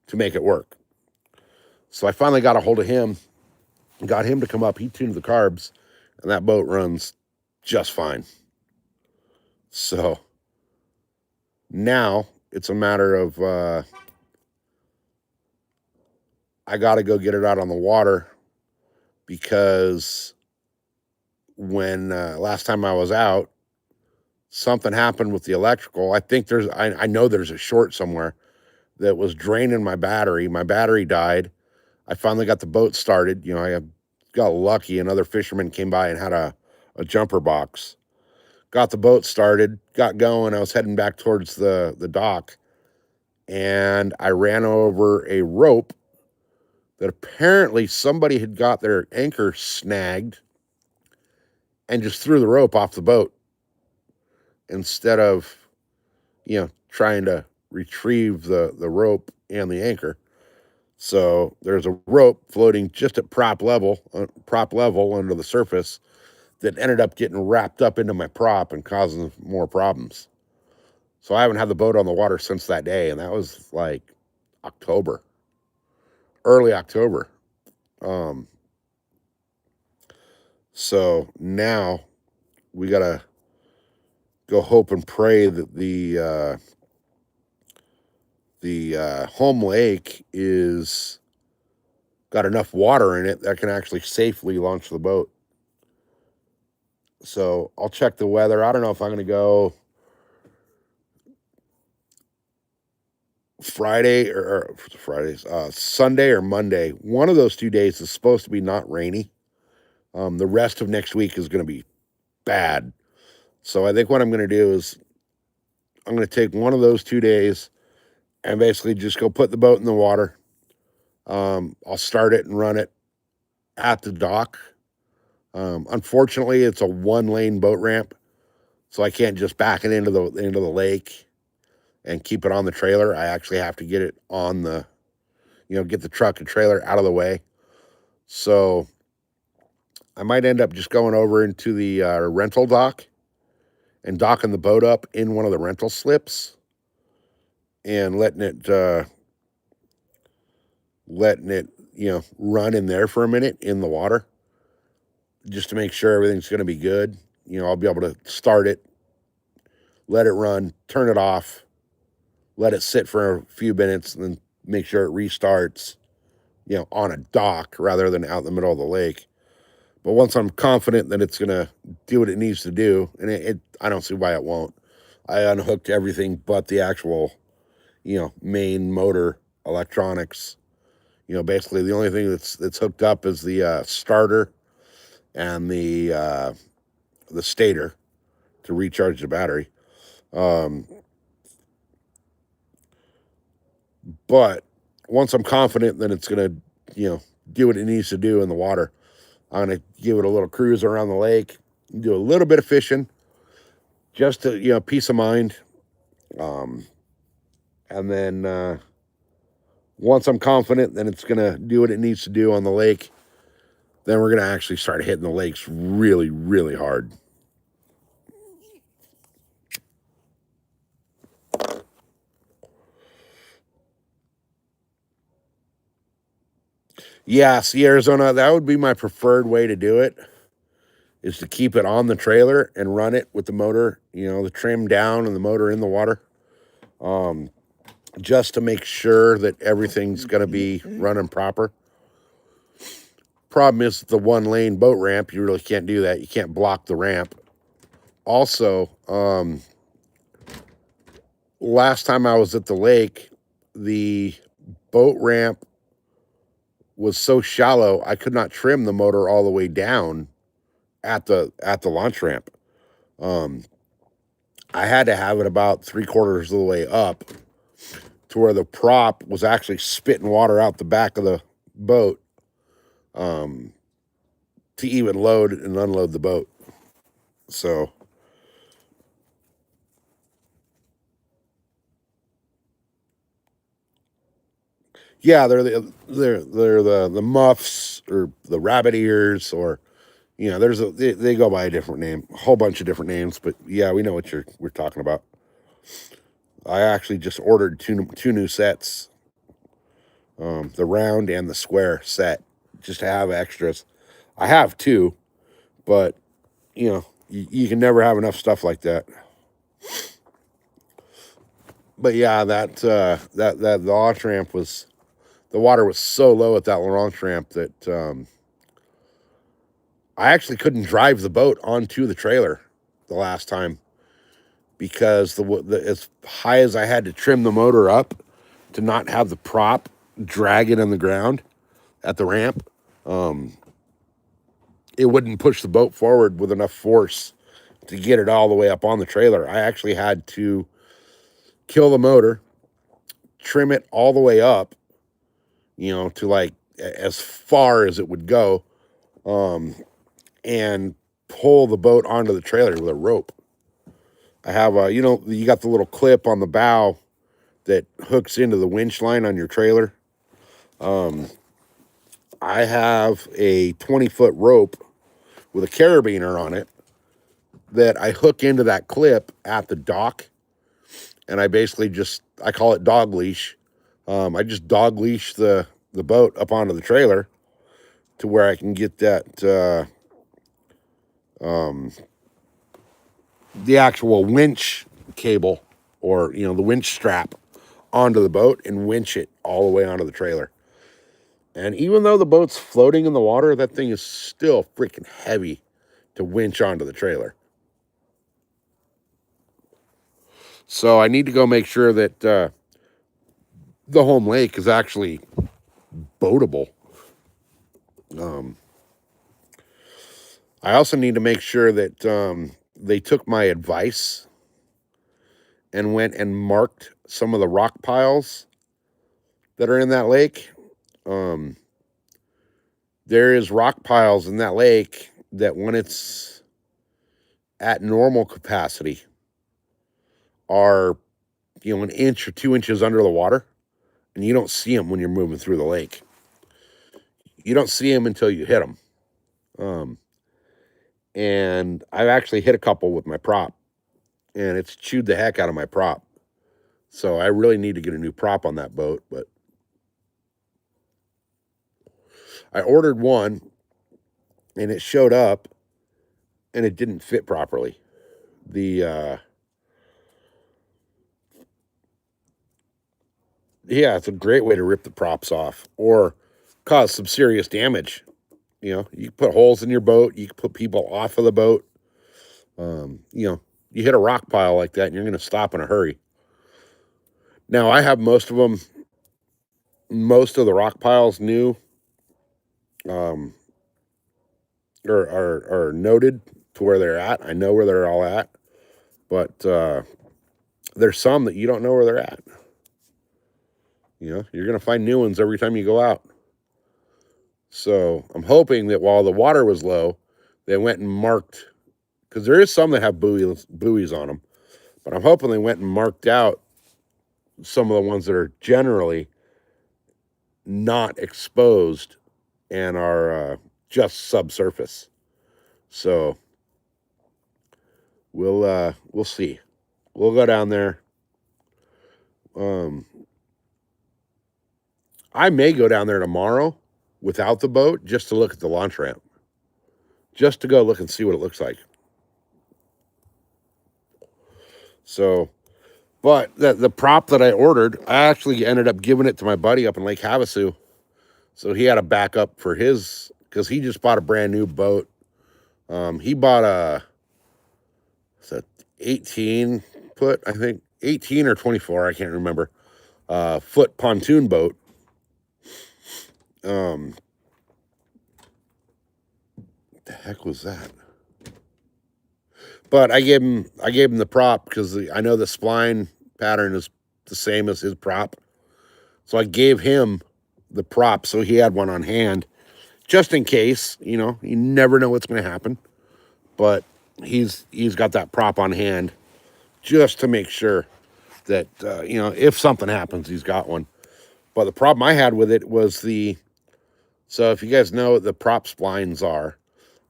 to make it work. So I finally got a hold of him, got him to come up. He tuned the carbs, and that boat runs just fine. So now it's a matter of I got to go get it out on the water, because when last time I was out, something happened with the electrical. I think I know there's a short somewhere that was draining my battery. My battery died. I finally got the boat started. I got lucky. Another fisherman came by and had a jumper box. Got the boat started, got going. I was heading back towards the dock, and I ran over a rope that apparently somebody had got their anchor snagged and just threw the rope off the boat instead of, trying to retrieve the rope and the anchor. So there's a rope floating just at prop level under the surface that ended up getting wrapped up into my prop and causing more problems. So I haven't had the boat on the water since that day, and that was like October, early October. So now we gotta go hope and pray that the home lake is got enough water in it that can actually safely launch the boat. So I'll check the weather. I don't know if I'm gonna go Sunday or Monday. One of those 2 days is supposed to be not rainy. The rest of next week is going to be bad. So I think what I'm going to do is I'm going to take one of those 2 days and basically just go put the boat in the water. I'll start it and run it at the dock. Unfortunately, it's a one-lane boat ramp, so I can't just back it into the lake and keep it on the trailer. I actually have to get it on get the truck and trailer out of the way. So I might end up just going over into the rental dock and docking the boat up in one of the rental slips and letting it run in there for a minute in the water, just to make sure everything's going to be good. I'll be able to start it, let it run, turn it off, let it sit for a few minutes, and then make sure it restarts, on a dock rather than out in the middle of the lake. But once I'm confident that it's going to do what it needs to do, and I don't see why it won't. I unhooked everything but the actual, main motor electronics. Basically the only thing that's hooked up is the starter and the stator to recharge the battery. But once I'm confident that it's going to, do what it needs to do in the water, I'm going to give it a little cruise around the lake, do a little bit of fishing, just to, peace of mind. And then once I'm confident that it's going to do what it needs to do on the lake, then we're going to actually start hitting the lakes really, really hard. Yeah, see, Arizona, that would be my preferred way to do it, is to keep it on the trailer and run it with the motor, the trim down and the motor in the water, just to make sure that everything's going to be running proper. Problem is the one-lane boat ramp, you really can't do that. You can't block the ramp. Also, last time I was at the lake, the boat ramp was so shallow I could not trim the motor all the way down at the launch ramp. I had to have it about 3/4 of the way up to where the prop was actually spitting water out the back of the boat to even load and unload the boat. So yeah, they're the muffs or the rabbit ears, or they go by a different name, a whole bunch of different names, but yeah, we know what we're talking about. I actually just ordered two new sets, the round and the square set, just to have extras. I have two, but you can never have enough stuff like that. But yeah, that launch ramp was the water was so low at that launch ramp that I actually couldn't drive the boat onto the trailer the last time because as high as I had to trim the motor up to not have the prop drag it on the ground at the ramp, it wouldn't push the boat forward with enough force to get it all the way up on the trailer. I actually had to kill the motor, trim it all the way up, to like as far as it would go, and pull the boat onto the trailer with a rope. I have you got the little clip on the bow that hooks into the winch line on your trailer. I have a 20-foot rope with a carabiner on it that I hook into that clip at the dock, and I basically I call it dog leash. I just dog leash the boat up onto the trailer to where I can get that the actual winch cable, or the winch strap onto the boat and winch it all the way onto the trailer. And even though the boat's floating in the water, that thing is still freaking heavy to winch onto the trailer. So I need to go make sure that the home lake is actually boatable. I also need to make sure that they took my advice and went and marked some of the rock piles that are in that lake. There is rock piles in that lake that when it's at normal capacity are, an inch or 2 inches under the water, and you don't see them when you're moving through the lake. You don't see them until you hit them. And I've actually hit a couple with my prop, and it's chewed the heck out of my prop. So I really need to get a new prop on that boat, but I ordered one and it showed up and it didn't fit properly. The Yeah, it's a great way to rip the props off or cause some serious damage. You can put holes in your boat, you can put people off of the boat. You hit a rock pile like that and you're going to stop in a hurry. Now, I have most of them, most of the rock piles new, um, are noted to where they're at. I know where they're all at, but there's some that you don't know where they're at. You're going to find new ones every time you go out. So I'm hoping that while the water was low, they went and marked, because there is some that have buoys on them, but I'm hoping they went and marked out some of the ones that are generally not exposed and are just subsurface. So we'll see. We'll go down there. I may go down there tomorrow without the boat just to look at the launch ramp, just to go look and see what it looks like. So, but the prop that I ordered, I actually ended up giving it to my buddy up in Lake Havasu. So he had a backup for his, because he just bought a brand new boat. He bought a 18 foot, I think, 18 or 24, I can't remember, foot pontoon boat. What the heck was that? But I gave him the prop because I know the spline pattern is the same as his prop. So I gave him the prop so he had one on hand just in case. You never know what's going to happen. But he's got that prop on hand just to make sure that if something happens, he's got one. But the problem I had with it was so if you guys know what the prop splines are,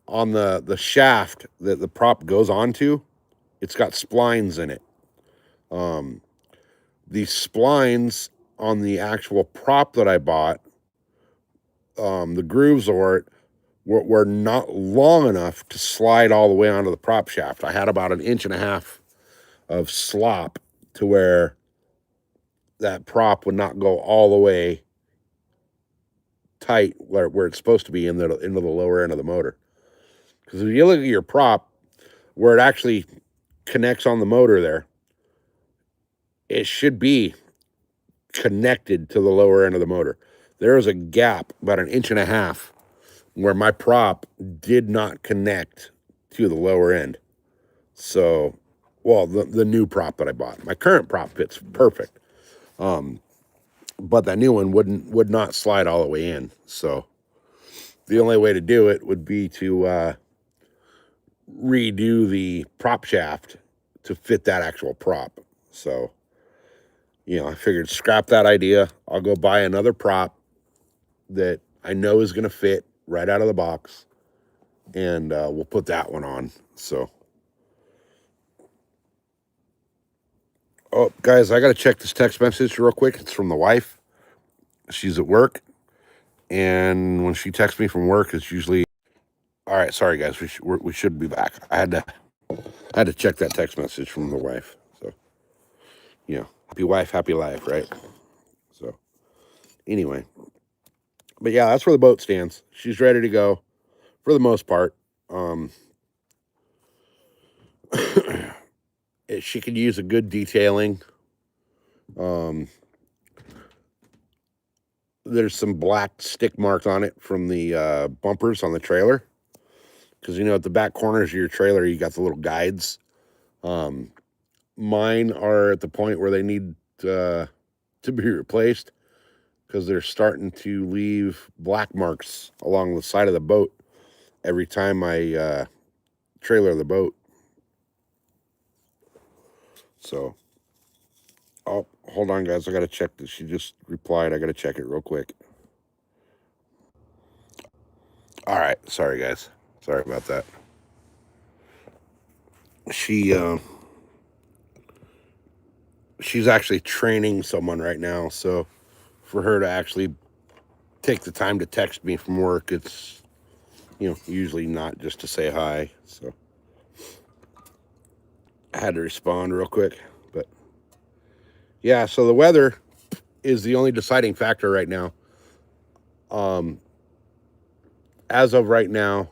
on the shaft that the prop goes onto, it's got splines in it. The splines on the actual prop that I bought, the grooves or it were not long enough to slide all the way onto the prop shaft. I had about 1.5 inches of slop to where that prop would not go all the way tight where it's supposed to be into the lower end of the motor. Because if you look at your prop, where it actually connects on the motor there, it should be connected to the lower end of the motor. There is a gap about 1.5 inches where my prop did not connect to the lower end. So, well, the new prop that I bought, my current prop fits perfect. But that new one would not slide all the way in. So the only way to do it would be to redo the prop shaft to fit that actual prop. So, I figured scrap that idea. I'll go buy another prop that I know is going to fit right out of the box, and we'll put that one on. So, oh, guys, I got to check this text message real quick. It's from the wife. She's at work, and when she texts me from work, it's usually, all right, sorry, guys, we should be back. I had to check that text message from the wife. So, happy wife, happy life, right? So, anyway, but yeah, that's where the boat stands. She's ready to go for the most part. She could use a good detailing. There's some black stick marks on it from the bumpers on the trailer. Because, at the back corners of your trailer, you got the little guides. Mine are at the point where they need to be replaced because they're starting to leave black marks along the side of the boat every time I trailer the boat. So, oh, hold on, guys. I got to check this. She just replied. I got to check it real quick. All right. Sorry, guys. Sorry about that. She's actually training someone right now. So for her to actually take the time to text me from work, it's, usually not just to say hi. So I had to respond real quick. But yeah, so the weather is the only deciding factor right now. As of right now,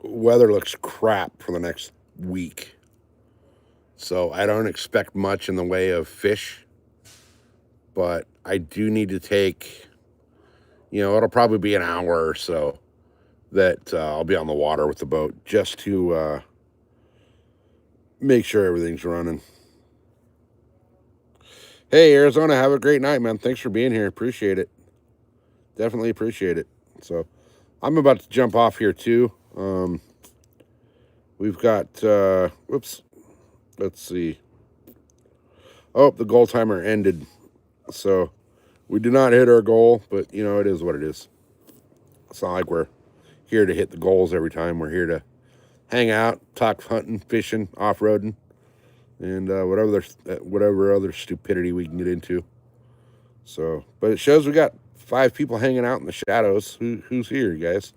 weather looks crap for the next week. So I don't expect much in the way of fish, but I do need to take, it'll probably be an hour or so that I'll be on the water with the boat just to make sure everything's running. Hey, Arizona, have a great night, man. Thanks for being here. Appreciate it. Definitely appreciate it. So I'm about to jump off here too. We've got, whoops, let's see. Oh, the goal timer ended. So we did not hit our goal, but, it is what it is. It's not like we're here to hit the goals every time. We're here to hang out, talk hunting, fishing, off-roading, and whatever other stupidity we can get into. So, but it shows we got 5 people hanging out in the shadows. Who's here, guys?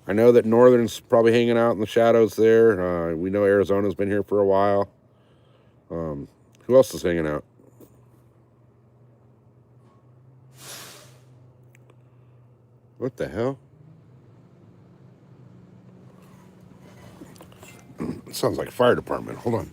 I know that Northern's probably hanging out in the shadows there. We know Arizona's been here for a while. Who else is hanging out? What the hell? It sounds like fire department. Hold on.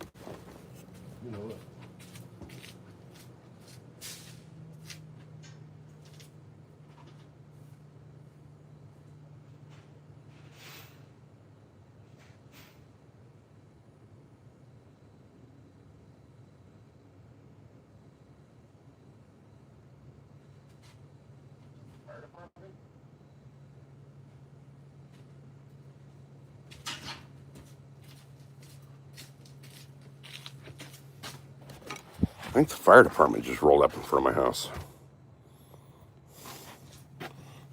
think the fire department just rolled up in front of my house.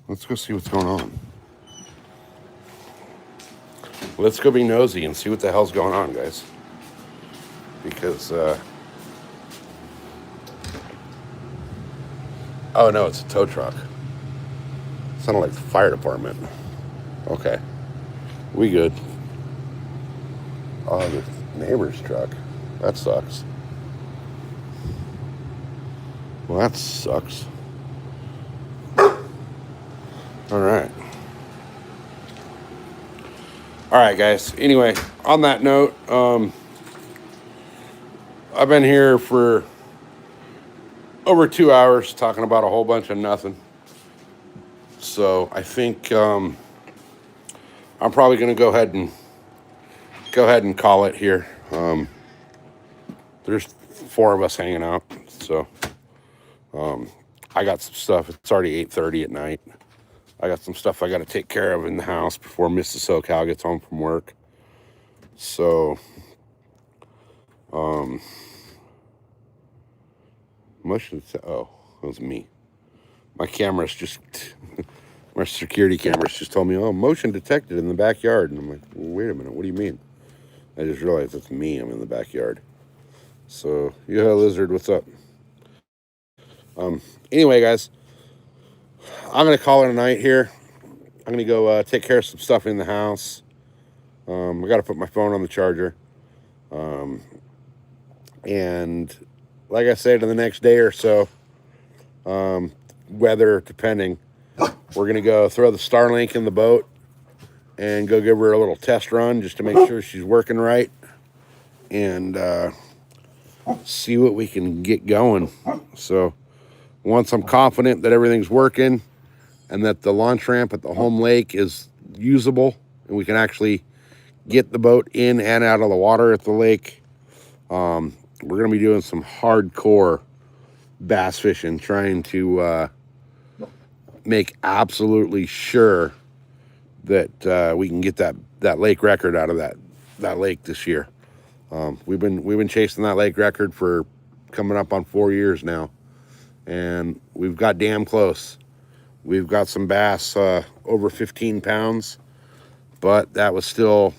Let's go see what's going on. Let's go be nosy and see what the hell's going on, guys. Because, oh no, it's a tow truck. Sounded like the fire department. Okay. We good. Oh, the neighbor's truck. That sucks. Well, that sucks. All right. All right, guys. Anyway, on that note, I've been here for over 2 hours talking about a whole bunch of nothing. So I think I'm probably going to go ahead and call it here. There's 4 of us hanging out, so I got some stuff. It's already 8:30 at night. I got some stuff I got to take care of in the house before Mrs. SoCal gets home from work. So, oh, it was me. My camera's just, my security cameras just told me, oh, motion detected in the backyard. And I'm like, well, wait a minute, what do you mean? I just realized it's me, I'm in the backyard. So, yeah, Lizard, what's up? Anyway, guys, I'm going to call it a night here. I'm going to go take care of some stuff in the house. I got to put my phone on the charger. And like I said, in the next day or so, weather depending, we're going to go throw the Starlink in the boat and go give her a little test run just to make sure she's working right and see what we can get going. So once I'm confident that everything's working and that the launch ramp at the home lake is usable and we can actually get the boat in and out of the water at the lake, we're going to be doing some hardcore bass fishing, trying to make absolutely sure that we can get that lake record out of that lake this year. We've been chasing that lake record for coming up on 4 years now, and we've got damn close. We've got some bass over 15 pounds, but that was still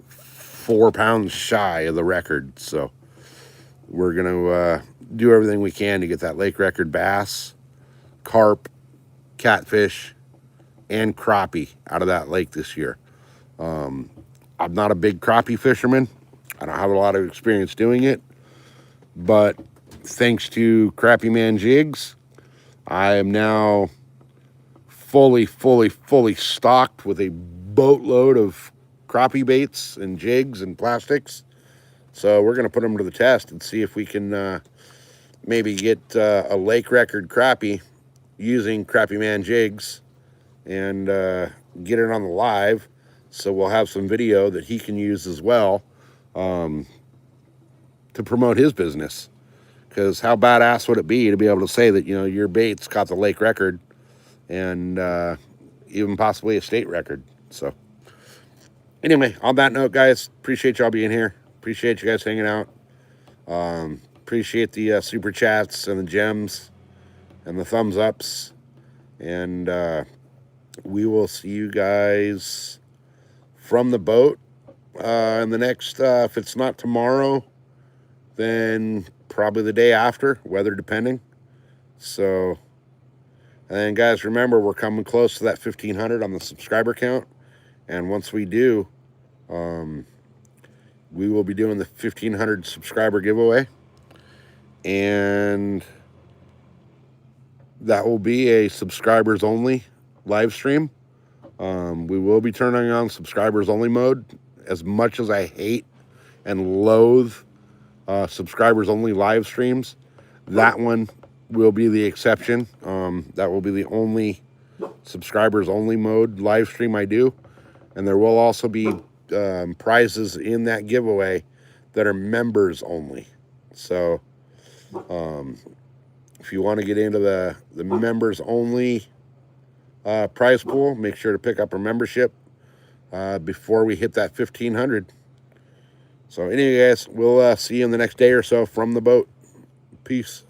4 pounds shy of the record. So we're gonna do everything we can to get that lake record bass, carp, catfish, and crappie out of that lake this year. I'm not a big crappie fisherman. I don't have a lot of experience doing it, but thanks to Crappie Man Jigs, I am now fully stocked with a boatload of crappie baits and jigs and plastics. So we're going to put them to the test and see if we can maybe get a lake record crappie using Crappie Man Jigs and get it on the live. So we'll have some video that he can use as well to promote his business. Because how badass would it be to be able to say that, you know, your bait's got the lake record and even possibly a state record. So anyway, on that note, guys, appreciate y'all being here. Appreciate you guys hanging out. Appreciate the super chats and the gems and the thumbs ups. And we will see you guys from the boat in the next, if it's not tomorrow, then probably the day after, weather depending. So, and then guys, remember, we're coming close to that 1,500 on the subscriber count. And once we do, we will be doing the 1,500 subscriber giveaway. And that will be a subscribers only live stream. We will be turning on subscribers only mode. As much as I hate and loathe subscribers only live streams, that one will be the exception. That will be the only subscribers only mode live stream I do. And there will also be prizes in that giveaway that are members only. So if you want to get into the members only prize pool, make sure to pick up a membership before we hit that 1,500. So anyway, guys, we'll see you in the next day or so from the boat. Peace.